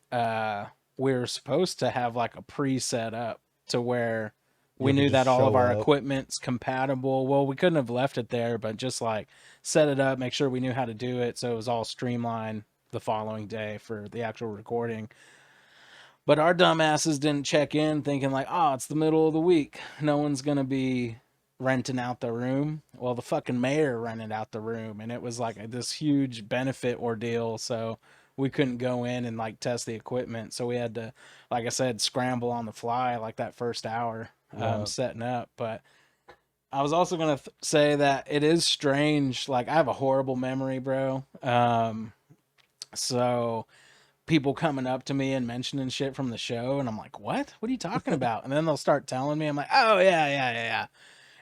Speaker 4: we were supposed to have like a pre-set up to where we
Speaker 3: You could
Speaker 4: knew that
Speaker 3: just
Speaker 4: all of
Speaker 3: show
Speaker 4: our
Speaker 3: up.
Speaker 4: equipment's compatible. Well, we couldn't have left it there, but just like set it up, make sure we knew how to do it, so it was all streamlined the following day for the actual recording. But our dumbasses didn't check in thinking like, oh, it's the middle of the week. No one's going to be renting out the room. Well, the fucking mayor rented out the room, and it was like this huge benefit ordeal. So we couldn't go in and like test the equipment. So we had to, like I said, scramble on the fly like that first hour
Speaker 3: Wow.
Speaker 4: setting up. But I was also going to say that it is strange. Like I have a horrible memory, bro. So people coming up to me and mentioning shit from the show, and I'm like, what are you talking about? And then they'll start telling me, I'm like, oh yeah.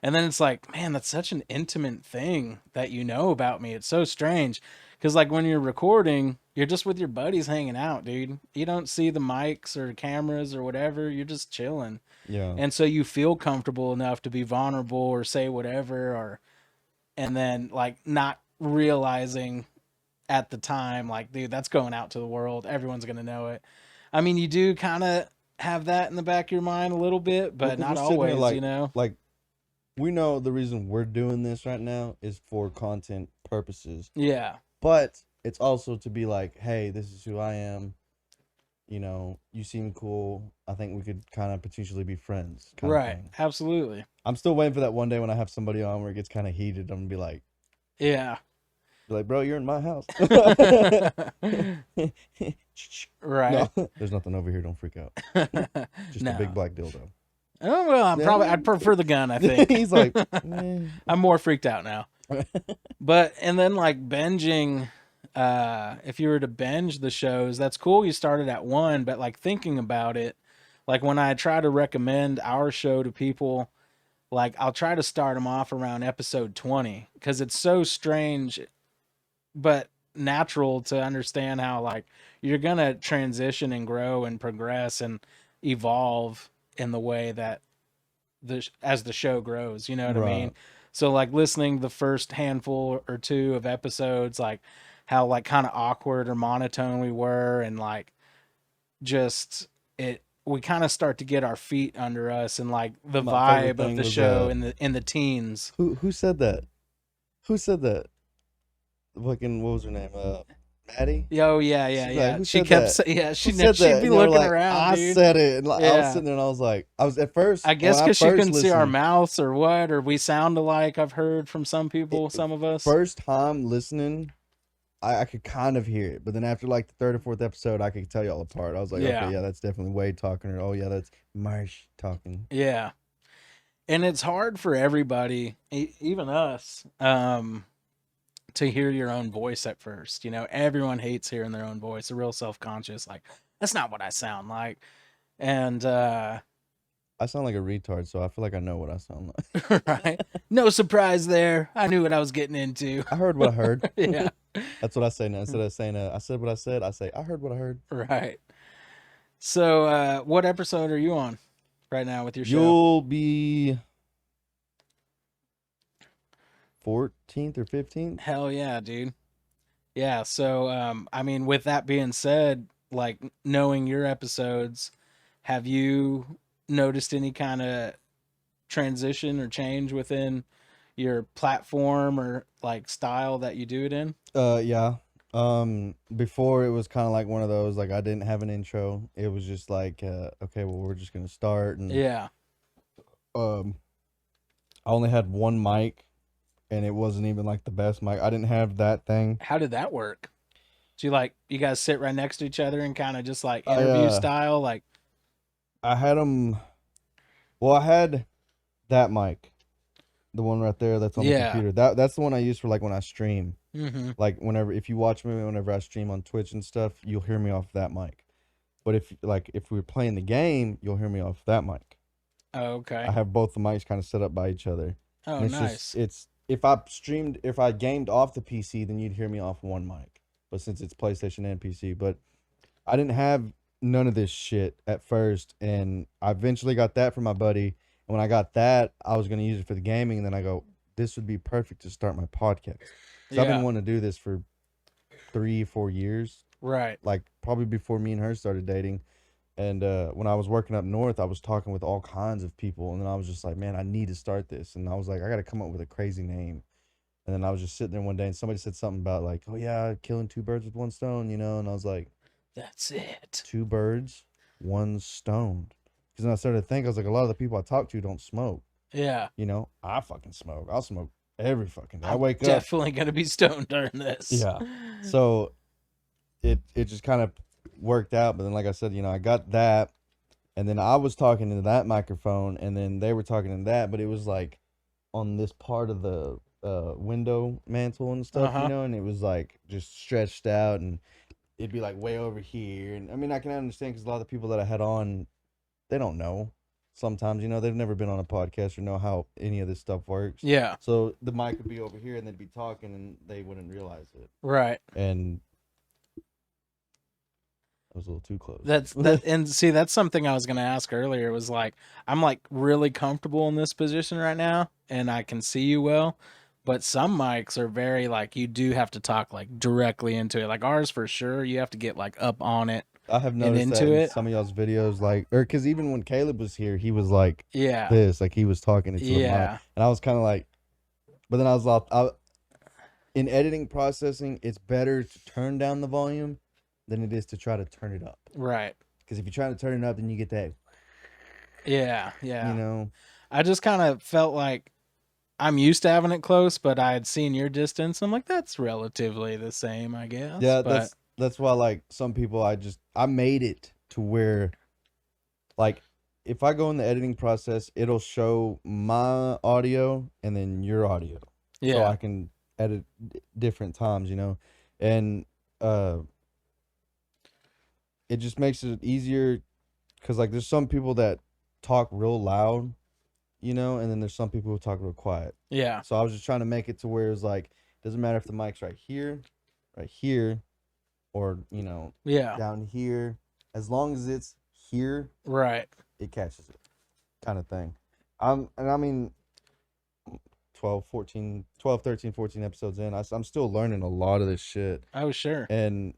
Speaker 4: And then it's like, man, that's such an intimate thing that you know about me. It's so strange. Because like when you're recording, you're just with your buddies hanging out, dude. You don't see the mics or cameras or whatever. You're just chilling.
Speaker 3: Yeah.
Speaker 4: And so you feel comfortable enough to be vulnerable or say whatever, and then like not realizing at the time, like, dude, that's going out to the world. Everyone's going to know it. I mean, you do kind of have that in the back of your mind a little bit, but
Speaker 3: We're
Speaker 4: not
Speaker 3: sitting here
Speaker 4: always, you know?
Speaker 3: Like, we know the reason we're doing this right now is for content purposes,
Speaker 4: Yeah.
Speaker 3: but it's also to be like, hey, this is who I am. You know, you seem cool. I think we could kind of potentially be friends. Kind of
Speaker 4: Right.
Speaker 3: thing.
Speaker 4: Absolutely.
Speaker 3: I'm still waiting for that one day when I have somebody on where it gets kind of heated. I'm gonna be like,
Speaker 4: Yeah.
Speaker 3: bro, you're in my house.
Speaker 4: Right.
Speaker 3: No, there's nothing over here. Don't freak out. Just
Speaker 4: No.
Speaker 3: a big black dildo.
Speaker 4: Oh, well, I'd prefer the gun, I think.
Speaker 3: He's like, "Eh."
Speaker 4: I'm more freaked out now. And then like binging, if you were to binge the shows, that's cool. You started at 1, but like thinking about it, like when I try to recommend our show to people, like I'll try to start them off around episode 20 because it's so strange, but natural to understand how like you're gonna transition and grow and progress and evolve in the way that as the show grows, you know what I mean?
Speaker 3: Right.
Speaker 4: So like listening the first handful or two of episodes, like how like kind of awkward or monotone we were, and like just it we kind of start to get our feet under us and like the
Speaker 3: My favorite
Speaker 4: vibe of
Speaker 3: thing
Speaker 4: the
Speaker 3: was
Speaker 4: show in the teens.
Speaker 3: who said that? Who said that? Fucking what was her name? Maddie.
Speaker 4: Oh yeah,
Speaker 3: She's
Speaker 4: yeah,
Speaker 3: like,
Speaker 4: yeah.
Speaker 3: "Who
Speaker 4: She
Speaker 3: said
Speaker 4: kept
Speaker 3: that?
Speaker 4: saying, yeah,
Speaker 3: Who said
Speaker 4: she'd
Speaker 3: that?"
Speaker 4: be
Speaker 3: And they were
Speaker 4: looking
Speaker 3: like,
Speaker 4: around,
Speaker 3: I
Speaker 4: dude.
Speaker 3: said it, and like, I was
Speaker 4: Yeah.
Speaker 3: sitting there, and I was like, I was at first.
Speaker 4: I guess
Speaker 3: when
Speaker 4: because she
Speaker 3: first
Speaker 4: couldn't see our
Speaker 3: listened-
Speaker 4: mouths or what, or we sound alike. I've heard from some people, some of us.
Speaker 3: First time listening, I could kind of hear it, but then after like the third or fourth episode, I could tell y'all apart. I was like,
Speaker 4: Yeah.
Speaker 3: okay, yeah, that's definitely Wade talking, or oh yeah, that's Marsh talking.
Speaker 4: Yeah. And it's hard for everybody, even us, to hear your own voice at first. You know, everyone hates hearing their own voice. They're real self-conscious. Like, that's not what I sound like. And,
Speaker 3: I sound like a retard, so I feel like I know what I sound like.
Speaker 4: right. No surprise there. I knew what I was getting into.
Speaker 3: I heard what I heard.
Speaker 4: Yeah.
Speaker 3: That's what I say now. Instead of saying, I said what I said, I say, I heard what I heard.
Speaker 4: Right. So, what episode are you on right now with your show?
Speaker 3: You'll be 14th or 15th.
Speaker 4: Hell yeah, dude. Yeah, so I mean, with that being said, like knowing your episodes, have you noticed any kind of transition or change within your platform or like style that you do it in?
Speaker 3: Yeah. Before it was kind of like one of those, like I didn't have an intro. It was just like, okay, well, we're just gonna start, and
Speaker 4: Yeah.
Speaker 3: I only had one mic, and it wasn't even like the best mic. I didn't have that thing.
Speaker 4: How did that work? Do you guys sit right next to each other and kind of just like
Speaker 3: I,
Speaker 4: interview style? Like,
Speaker 3: I had them. Well, I had that mic, the one right there that's on the
Speaker 4: Yeah.
Speaker 3: computer. That's the one I use for like when I stream.
Speaker 4: mm-hmm.
Speaker 3: Like if you watch me whenever I stream on Twitch and stuff, you'll hear me off that mic. But if we were playing the game, you'll hear me off that mic.
Speaker 4: Oh, okay.
Speaker 3: I have both the mics kind of set up by each other.
Speaker 4: Oh,
Speaker 3: And it's
Speaker 4: nice.
Speaker 3: it's if I gamed off the PC, then you'd hear me off one mic. But since it's PlayStation and PC, but I didn't have none of this shit at first, and I eventually got that from my buddy. And when I got that, I was gonna use it for the gaming, and then I go, this would be perfect to start my podcast. So I've
Speaker 4: Yeah.
Speaker 3: been wanting to do this for 3-4 years,
Speaker 4: Right.
Speaker 3: like probably before me and her started dating. And when I was working up north, I was talking with all kinds of people, and then I was just like, man, I need to start this. And I was like, I got to come up with a crazy name. And then I was just sitting there one day, and somebody said something about like, oh yeah, killing two birds with one stone, you know. And I was like,
Speaker 4: That's it.
Speaker 3: 2 birds, 1 stoned. Because then I started to think, I was like, a lot of the people I talk to don't smoke.
Speaker 4: Yeah.
Speaker 3: You know, I fucking smoke. I'll smoke every fucking day. I
Speaker 4: I'm
Speaker 3: wake up.
Speaker 4: definitely gonna be stoned during this.
Speaker 3: Yeah. So it just kind of worked out. But then, like I said, you know, I got that, and then I was talking into that microphone, and then they were talking in that, but it was like on this part of the window mantle and stuff,
Speaker 4: Uh-huh.
Speaker 3: you know, and it was like just stretched out, and it'd be like way over here. And I mean, I can understand because a lot of the people that I had on, they don't know. Sometimes, you know, they've never been on a podcast or know how any of this stuff works.
Speaker 4: Yeah.
Speaker 3: So the mic would be over here, and they'd be talking, and they wouldn't realize it.
Speaker 4: Right.
Speaker 3: And I was a little too close.
Speaker 4: And see, that's something I was gonna ask earlier. Was like, I'm like really comfortable in this position right now, and I can see you well. But some mics are very like you do have to talk like directly into it. Like ours for sure, you have to get like up on it.
Speaker 3: I have noticed
Speaker 4: into
Speaker 3: that in
Speaker 4: it.
Speaker 3: some of y'all's videos, like, or because even when Caleb was here, he was like
Speaker 4: Yeah.
Speaker 3: this, like he was talking into the mic,
Speaker 4: Yeah.
Speaker 3: and I was kind of like, but then I was like, in editing processing, it's better to turn down the volume than it is to try to turn it up.
Speaker 4: Right.
Speaker 3: Because if you try to turn it up, then you get that,
Speaker 4: Yeah. Yeah.
Speaker 3: you know.
Speaker 4: I just kind of felt like I'm used to having it close, but I had seen your distance. I'm like, that's relatively the same, I guess.
Speaker 3: Yeah,
Speaker 4: but
Speaker 3: that's why, like, some people, I made it to where, like, if I go in the editing process, it'll show my audio and then your audio, so
Speaker 4: yeah.
Speaker 3: I can edit different times, you know. And uh it just makes it easier because like there's some people that talk real loud, you know, and then there's some people who talk real quiet.
Speaker 4: Yeah.
Speaker 3: So I was just trying to make it to where it's like doesn't matter if the mic's right here, or you know,
Speaker 4: Yeah.
Speaker 3: down here, as long as it's here,
Speaker 4: Right.
Speaker 3: it catches it, kind of thing. And I mean, 12, 13, 14 episodes in, I'm still learning a lot of this shit,
Speaker 4: Oh, sure.
Speaker 3: and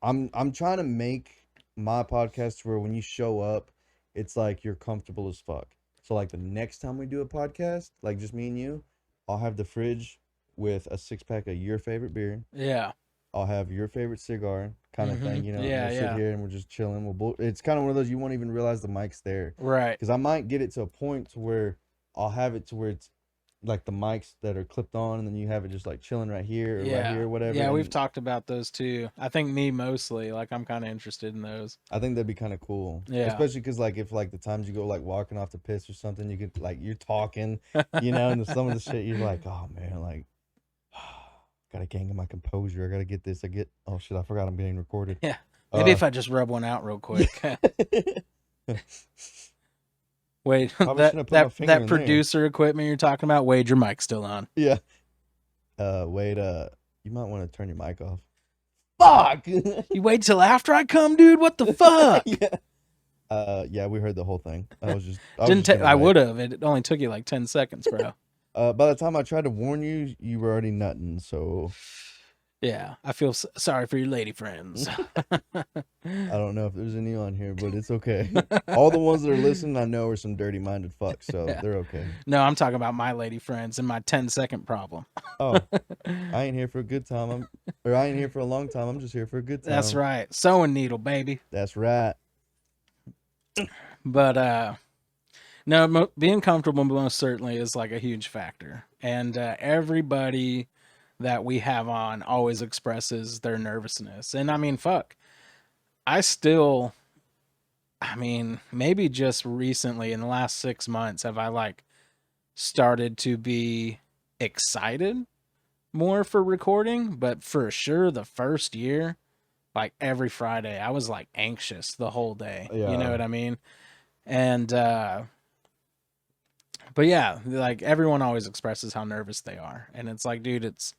Speaker 3: I'm trying to make my podcast where when you show up, it's like you're comfortable as fuck. So like the next time we do a podcast, like just me and you, I'll have the fridge with a 6-pack of your favorite beer.
Speaker 4: Yeah.
Speaker 3: I'll have your favorite cigar, kind of thing, you know. And
Speaker 4: Yeah,
Speaker 3: we'll sit
Speaker 4: yeah.
Speaker 3: here and we're just chilling. It's kind of one of those you won't even realize the mic's there,
Speaker 4: Right.
Speaker 3: because I might get it to a point to where I'll have it to where it's like the mics that are clipped on, and then you have it just like chilling right here or right
Speaker 4: Yeah.
Speaker 3: here, whatever.
Speaker 4: Yeah, we've
Speaker 3: and
Speaker 4: talked about those too. I think me mostly. Like, I'm kind of interested in those.
Speaker 3: I think that'd be kind of cool.
Speaker 4: Yeah.
Speaker 3: Especially because like if like the times you go like walking off the piss or something, you could like you're talking, you know, and some of the shit you're like, oh man, like gotta gang my composure. I gotta get this. Oh shit, I forgot I'm being recorded.
Speaker 4: Yeah. Maybe if I just rub one out real quick. Wait,
Speaker 3: Probably shouldn't have put my finger
Speaker 4: that
Speaker 3: in there.
Speaker 4: producer equipment you're talking about, Wade, your mic's still on.
Speaker 3: Yeah. Wait, you might want to turn your mic off. Fuck.
Speaker 4: You wait till after I come, dude? What the fuck?
Speaker 3: Yeah. Yeah, we heard the whole thing. I was just
Speaker 4: I would have. It only took you like 10 seconds, bro.
Speaker 3: By the time I tried to warn you, you were already nutting, so
Speaker 4: Yeah, I feel sorry for your lady friends.
Speaker 3: I don't know if there's any on here, but it's okay. All the ones that are listening, I know, are some dirty-minded fucks, so
Speaker 4: Yeah.
Speaker 3: they're okay.
Speaker 4: No, I'm talking about my lady friends and my 10-second problem.
Speaker 3: Oh, I ain't here for a good time. I ain't here for a long time. I'm just here for a good time.
Speaker 4: That's right. Sewing needle, baby.
Speaker 3: That's right.
Speaker 4: But no, being comfortable most certainly is like a huge factor. And everybody that we have on always expresses their nervousness. And I mean, fuck. Maybe just recently in the last 6 months have I like started to be excited more for recording, but for sure the first year, like every Friday, I was like anxious the whole day. You know
Speaker 3: Yeah.
Speaker 4: what I mean? And but yeah, like everyone always expresses how nervous they are. And it's like, dude, it's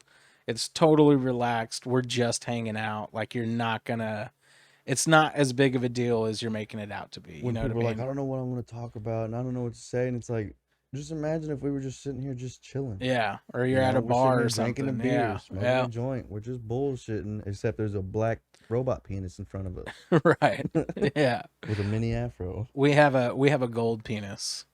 Speaker 4: totally relaxed. We're just hanging out. Like it's not as big of a deal as you're making it out to be. You
Speaker 3: When
Speaker 4: know what I
Speaker 3: people are
Speaker 4: mean?
Speaker 3: like, I don't know what I'm going to talk about, and I don't know what to say, and it's like, just imagine if we were just sitting here just chilling.
Speaker 4: Yeah. Or
Speaker 3: You
Speaker 4: you're at
Speaker 3: know,
Speaker 4: a
Speaker 3: we're
Speaker 4: bar or
Speaker 3: sitting here
Speaker 4: something.
Speaker 3: drinking a beer,
Speaker 4: Yeah.
Speaker 3: smoking
Speaker 4: Yeah.
Speaker 3: a joint. We're just bullshitting, except there's a black robot penis in front of us
Speaker 4: Right. Yeah.
Speaker 3: with a mini afro.
Speaker 4: We have a gold penis.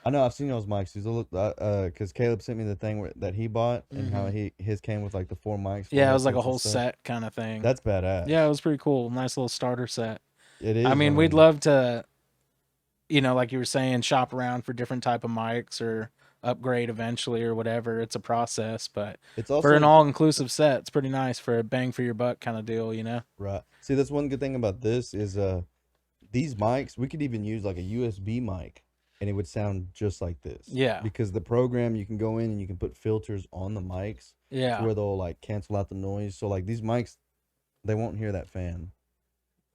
Speaker 3: I know, I've seen those mics. These look, because Caleb sent me the thing that he bought, and how his came with like the 4 mics. 4
Speaker 4: Yeah, it was like a
Speaker 3: headsets and
Speaker 4: whole
Speaker 3: stuff.
Speaker 4: set kind of thing.
Speaker 3: That's badass.
Speaker 4: Yeah, it was pretty cool. Nice little starter set.
Speaker 3: It is.
Speaker 4: I mean, we'd love to, like you were saying, shop around for different type of mics or upgrade eventually or whatever. It's a process, but
Speaker 3: It's also
Speaker 4: for an all-inclusive set, it's pretty nice for a bang for your buck kind of deal, you know?
Speaker 3: right. See, that's one good thing about this is these mics, we could even use like a USB mic, and it would sound just like this.
Speaker 4: Yeah.
Speaker 3: Because the program, you can go in and you can put filters on the mics
Speaker 4: Yeah.
Speaker 3: where they'll like cancel out the noise. So like these mics, they won't hear that fan.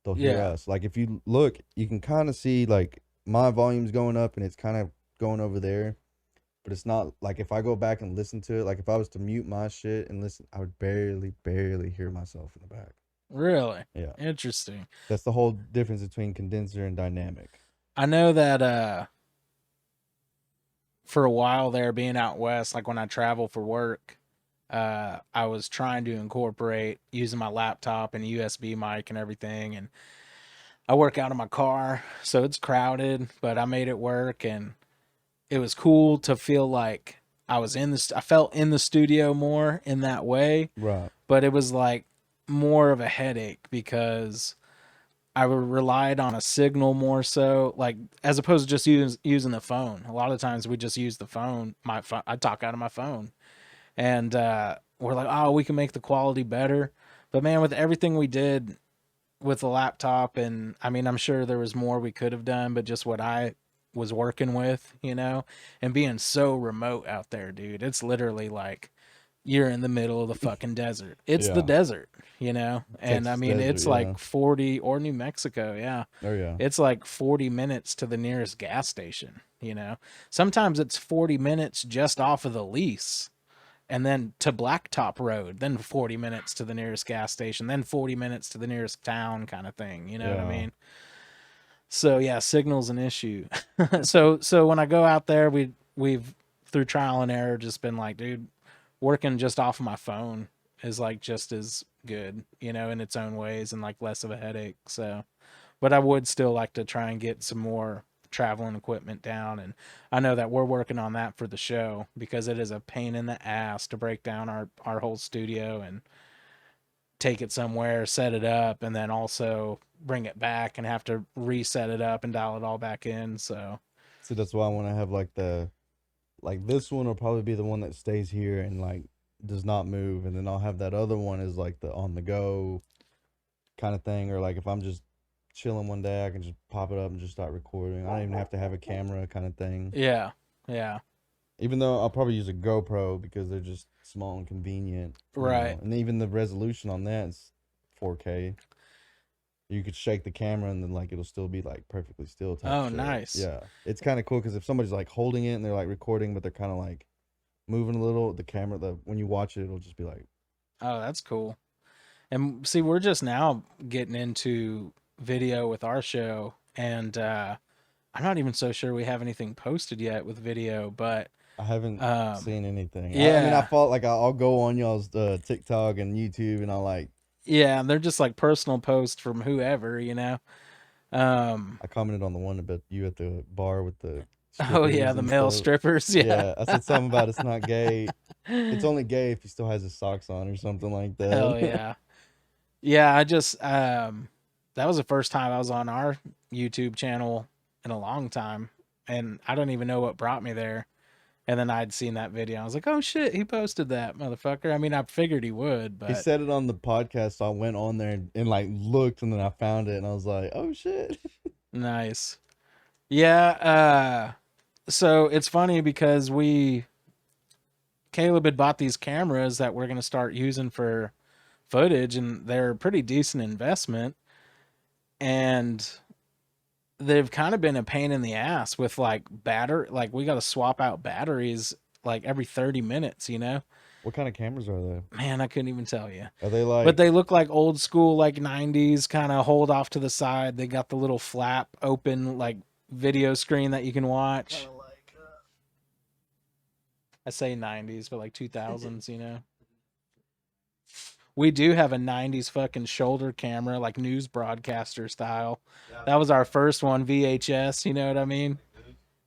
Speaker 3: They'll hear
Speaker 4: Yeah.
Speaker 3: us. Like if you look, you can kind of see like my volume's going up and it's kind of going over there. But it's not like if I go back and listen to it, like if I was to mute my shit and listen, I would barely hear myself in the back.
Speaker 4: Really?
Speaker 3: Yeah.
Speaker 4: Interesting.
Speaker 3: That's the whole difference between condenser and dynamic.
Speaker 4: I know that for a while there, being out west, like when I travel for work, I was trying to incorporate using my laptop and USB mic and everything. And I work out of my car, so it's crowded, but I made it work, and it was cool to feel like I felt in the studio more in that way,
Speaker 3: Right.
Speaker 4: but it was like more of a headache because I relied on a signal more so, like as opposed to just using the phone. A lot of times we just use the phone. I talk out of my phone, and we're like, oh, we can make the quality better. But man, with everything we did with the laptop, and I mean, I'm sure there was more we could have done, but just what I was working with, and being so remote out there, dude, it's literally like you're in the middle of the fucking desert. It's the
Speaker 3: Yeah.
Speaker 4: desert, you know? And I
Speaker 3: Texas
Speaker 4: mean,
Speaker 3: desert,
Speaker 4: it's
Speaker 3: yeah.
Speaker 4: like 40, or New Mexico, yeah.
Speaker 3: Oh yeah.
Speaker 4: It's like 40 minutes to the nearest gas station, you know? Sometimes it's 40 minutes just off of the lease and then to Blacktop Road, then 40 minutes to the nearest gas station, then 40 minutes to the nearest town kind of thing, you know what I
Speaker 3: Yeah.
Speaker 4: mean? So yeah, signal's an issue. So when I go out there, we've through trial and error just been like, dude, working just off of my phone is like just as good, you know, in its own ways and like less of a headache. So, but I would still like to try and get some more traveling equipment down, and I know that we're working on that for the show because it is a pain in the ass to break down our whole studio and take it somewhere, set it up, and then also bring it back and have to reset it up and dial it all back in. So
Speaker 3: See, that's why I want to have like this one will probably be the one that stays here and like does not move, and then I'll have that other one as like the on the go kind of thing, or like if I'm just chilling one day, I can just pop it up and just start recording. I don't even have to have a camera kind of thing.
Speaker 4: yeah, yeah,
Speaker 3: Even though I'll probably use a GoPro because they're just small and convenient,
Speaker 4: right.
Speaker 3: And even the resolution on that is 4K. You could shake the camera and then like it'll still be like perfectly still type
Speaker 4: Oh,
Speaker 3: shit.
Speaker 4: nice.
Speaker 3: Yeah, it's kind of cool because if somebody's like holding it and they're like recording, but they're kind of like moving a little, the camera, when you watch it, it'll just be like,
Speaker 4: Oh, that's cool. And see, we're just now getting into video with our show, and I'm not even so sure we have anything posted yet with video, but
Speaker 3: I haven't
Speaker 4: um,
Speaker 3: seen anything. I mean, I
Speaker 4: yeah,
Speaker 3: thought like I'll go on y'all's TikTok and YouTube and I'll like,
Speaker 4: yeah, they're just like personal posts from whoever, you know. Um,
Speaker 3: I commented on the one about you at the bar with the
Speaker 4: oh yeah,
Speaker 3: strippers
Speaker 4: the
Speaker 3: and
Speaker 4: male
Speaker 3: stuff.
Speaker 4: strippers, yeah.
Speaker 3: Yeah, I said something about it's not gay. It's only gay if he still has his socks on or something like
Speaker 4: Hell
Speaker 3: that.
Speaker 4: yeah. Yeah, I just that was the first time I was on our YouTube channel in a long time, and I don't even know what brought me there. And then I'd seen that video. I was like, "Oh shit, he posted that, motherfucker." I mean, I figured he would,
Speaker 3: He
Speaker 4: but
Speaker 3: said it on the podcast, so I went on there and like looked, and then I found it, and I was like, "Oh shit!"
Speaker 4: nice. Yeah, so it's funny because Caleb had bought these cameras that we're going to start using for footage, and they're a pretty decent investment, and they've kind of been a pain in the ass with like like we got to swap out batteries like every 30 minutes, you know.
Speaker 3: What kind of cameras are they?
Speaker 4: Man, I couldn't even tell you.
Speaker 3: Are they
Speaker 4: But
Speaker 3: like?
Speaker 4: they look like old school, like 90s kind of hold off to the side. They got the little flap open like video screen that you can watch. I say 90s, but like 2000s, you know. We do have a 90s fucking shoulder camera, like news broadcaster style. That was our first one, VHS, you know what I mean?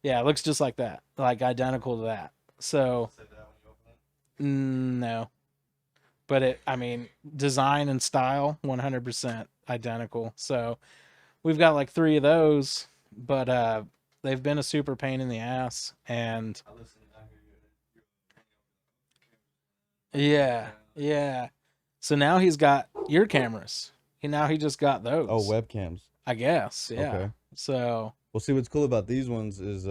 Speaker 4: Yeah, it looks just like that, like identical to that. So, no. But I mean, design and style, 100% identical. So, we've got like 3 of those, but they've been a super pain in the ass. And yeah, yeah. So now he's got your cameras. Now he just got those.
Speaker 3: Oh, webcams.
Speaker 4: I guess, yeah.
Speaker 3: Okay.
Speaker 4: So,
Speaker 3: Well, see, what's cool about these ones is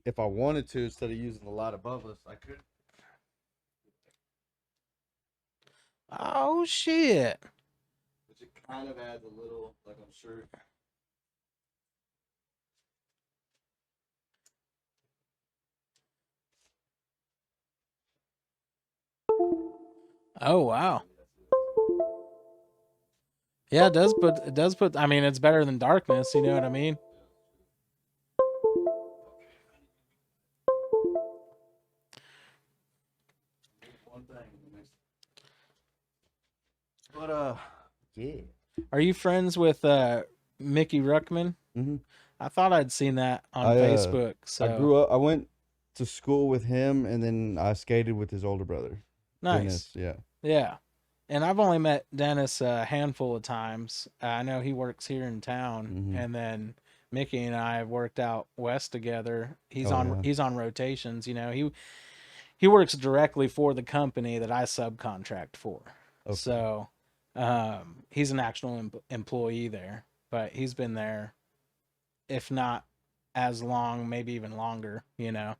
Speaker 3: if I wanted to, instead of using the light above us, I could.
Speaker 4: oh shit.
Speaker 3: Which it kind of adds a little, like I'm sure.
Speaker 4: Oh wow. Yeah, it does put I mean, it's better than darkness, you know what I mean?
Speaker 3: But yeah.
Speaker 4: Are you friends with Mickey Ruckman?
Speaker 3: Mhm.
Speaker 4: I thought I'd seen that on
Speaker 3: I,
Speaker 4: Facebook. So
Speaker 3: I grew up. I went to school with him, and then I skated with his older brother.
Speaker 4: nice.
Speaker 3: Dennis, yeah.
Speaker 4: Yeah. And I've only met Dennis a handful of times. I know he works here in town,
Speaker 3: Mhm.
Speaker 4: and then Mickey and I have worked out west together. He's
Speaker 3: Oh,
Speaker 4: on
Speaker 3: yeah.
Speaker 4: he's on rotations, you know. He works directly for the company that I subcontract for.
Speaker 3: Okay.
Speaker 4: So, he's an actual employee there, but he's been there if not as long, maybe even longer, you know.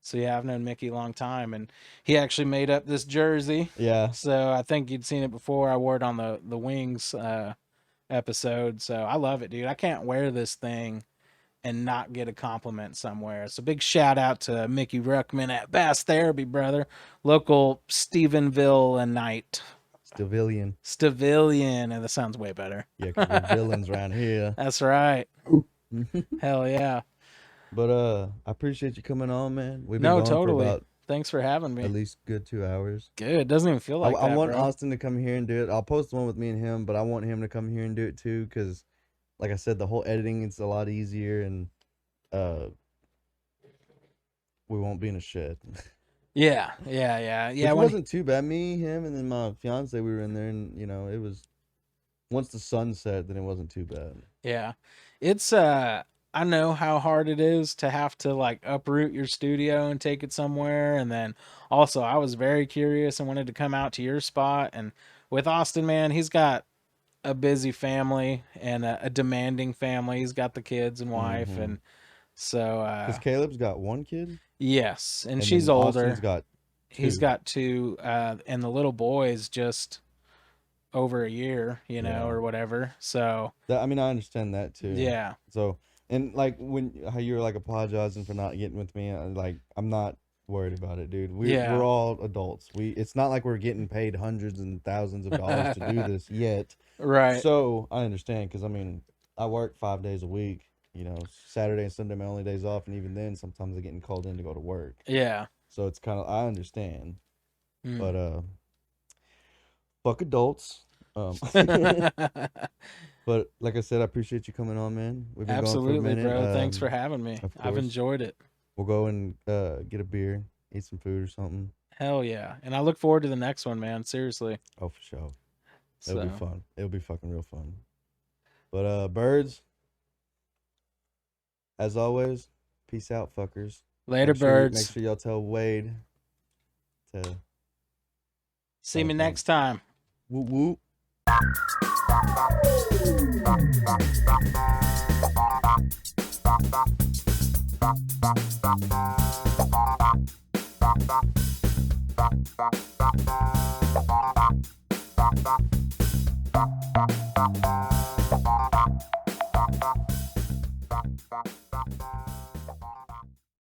Speaker 4: So yeah, I've known Mickey a long time, and he actually made up this jersey.
Speaker 3: Yeah.
Speaker 4: So I think you'd seen it before. I wore it on the Wings episode. So I love it, dude. I can't wear this thing and not get a compliment somewhere. So big shout out to Mickey Ruckman at Bass Therapy, brother. Local Stephenville and Night.
Speaker 3: Civilian.
Speaker 4: Stavilian, and that sounds way better.
Speaker 3: Yeah, because we're villains around here.
Speaker 4: That's right. Hell yeah.
Speaker 3: But I appreciate you coming on, man. We've been
Speaker 4: No,
Speaker 3: going
Speaker 4: totally.
Speaker 3: for about
Speaker 4: Thanks for having
Speaker 3: at
Speaker 4: me.
Speaker 3: least good 2 hours.
Speaker 4: Good. It doesn't even feel like
Speaker 3: I
Speaker 4: that,
Speaker 3: want
Speaker 4: bro.
Speaker 3: Austin to come here and do it. I'll post the one with me and him, but I want him to come here and do it too, because, like I said, the whole editing is a lot easier, and we won't be in a shed.
Speaker 4: Yeah.
Speaker 3: Which
Speaker 4: When
Speaker 3: wasn't too bad. Me, him, and then my fiance, we were in there, and it was once the sun set, then it wasn't too bad.
Speaker 4: yeah, it's I know how hard it is to have to like uproot your studio and take it somewhere, and then also I was very curious and wanted to come out to your spot. And with Austin, man, he's got a busy family and a demanding family. He's got the kids and wife,
Speaker 3: Mhm.
Speaker 4: and so
Speaker 3: Because Caleb's got one kid,
Speaker 4: yes, and
Speaker 3: and
Speaker 4: she's
Speaker 3: then
Speaker 4: older.
Speaker 3: Austin's got
Speaker 4: He's
Speaker 3: two.
Speaker 4: got two, and the little boy's just over a year,
Speaker 3: Yeah.
Speaker 4: or whatever. So
Speaker 3: I mean, I understand that too.
Speaker 4: yeah,
Speaker 3: So, and like how you were like apologizing for not getting with me, like I'm not worried about it, dude.
Speaker 4: Yeah.
Speaker 3: We're all adults. It's not like we're getting paid hundreds and thousands of dollars to do this yet.
Speaker 4: right.
Speaker 3: So I understand, because I mean, I work 5 days a week. Saturday and Sunday my only days off, and even then sometimes I'm getting called in to go to work.
Speaker 4: Yeah.
Speaker 3: So it's kind of, I understand,
Speaker 4: Mm.
Speaker 3: but fuck adults. But like I said, I appreciate you coming on, man. We've been going for a
Speaker 4: Absolutely,
Speaker 3: minute.
Speaker 4: bro. Thanks for having me.
Speaker 3: of
Speaker 4: I've
Speaker 3: course.
Speaker 4: enjoyed it.
Speaker 3: We'll go and get a beer, eat some food or something.
Speaker 4: Hell yeah. And I look forward to the next one, man. Seriously.
Speaker 3: Oh, for sure. It'll
Speaker 4: So
Speaker 3: be fun. It'll be fucking real fun. But birds, as always, peace out, fuckers.
Speaker 4: later,
Speaker 3: Make
Speaker 4: birds.
Speaker 3: sure y'all tell Wade to
Speaker 4: See me
Speaker 3: thank
Speaker 4: next time.
Speaker 3: whoop whoop.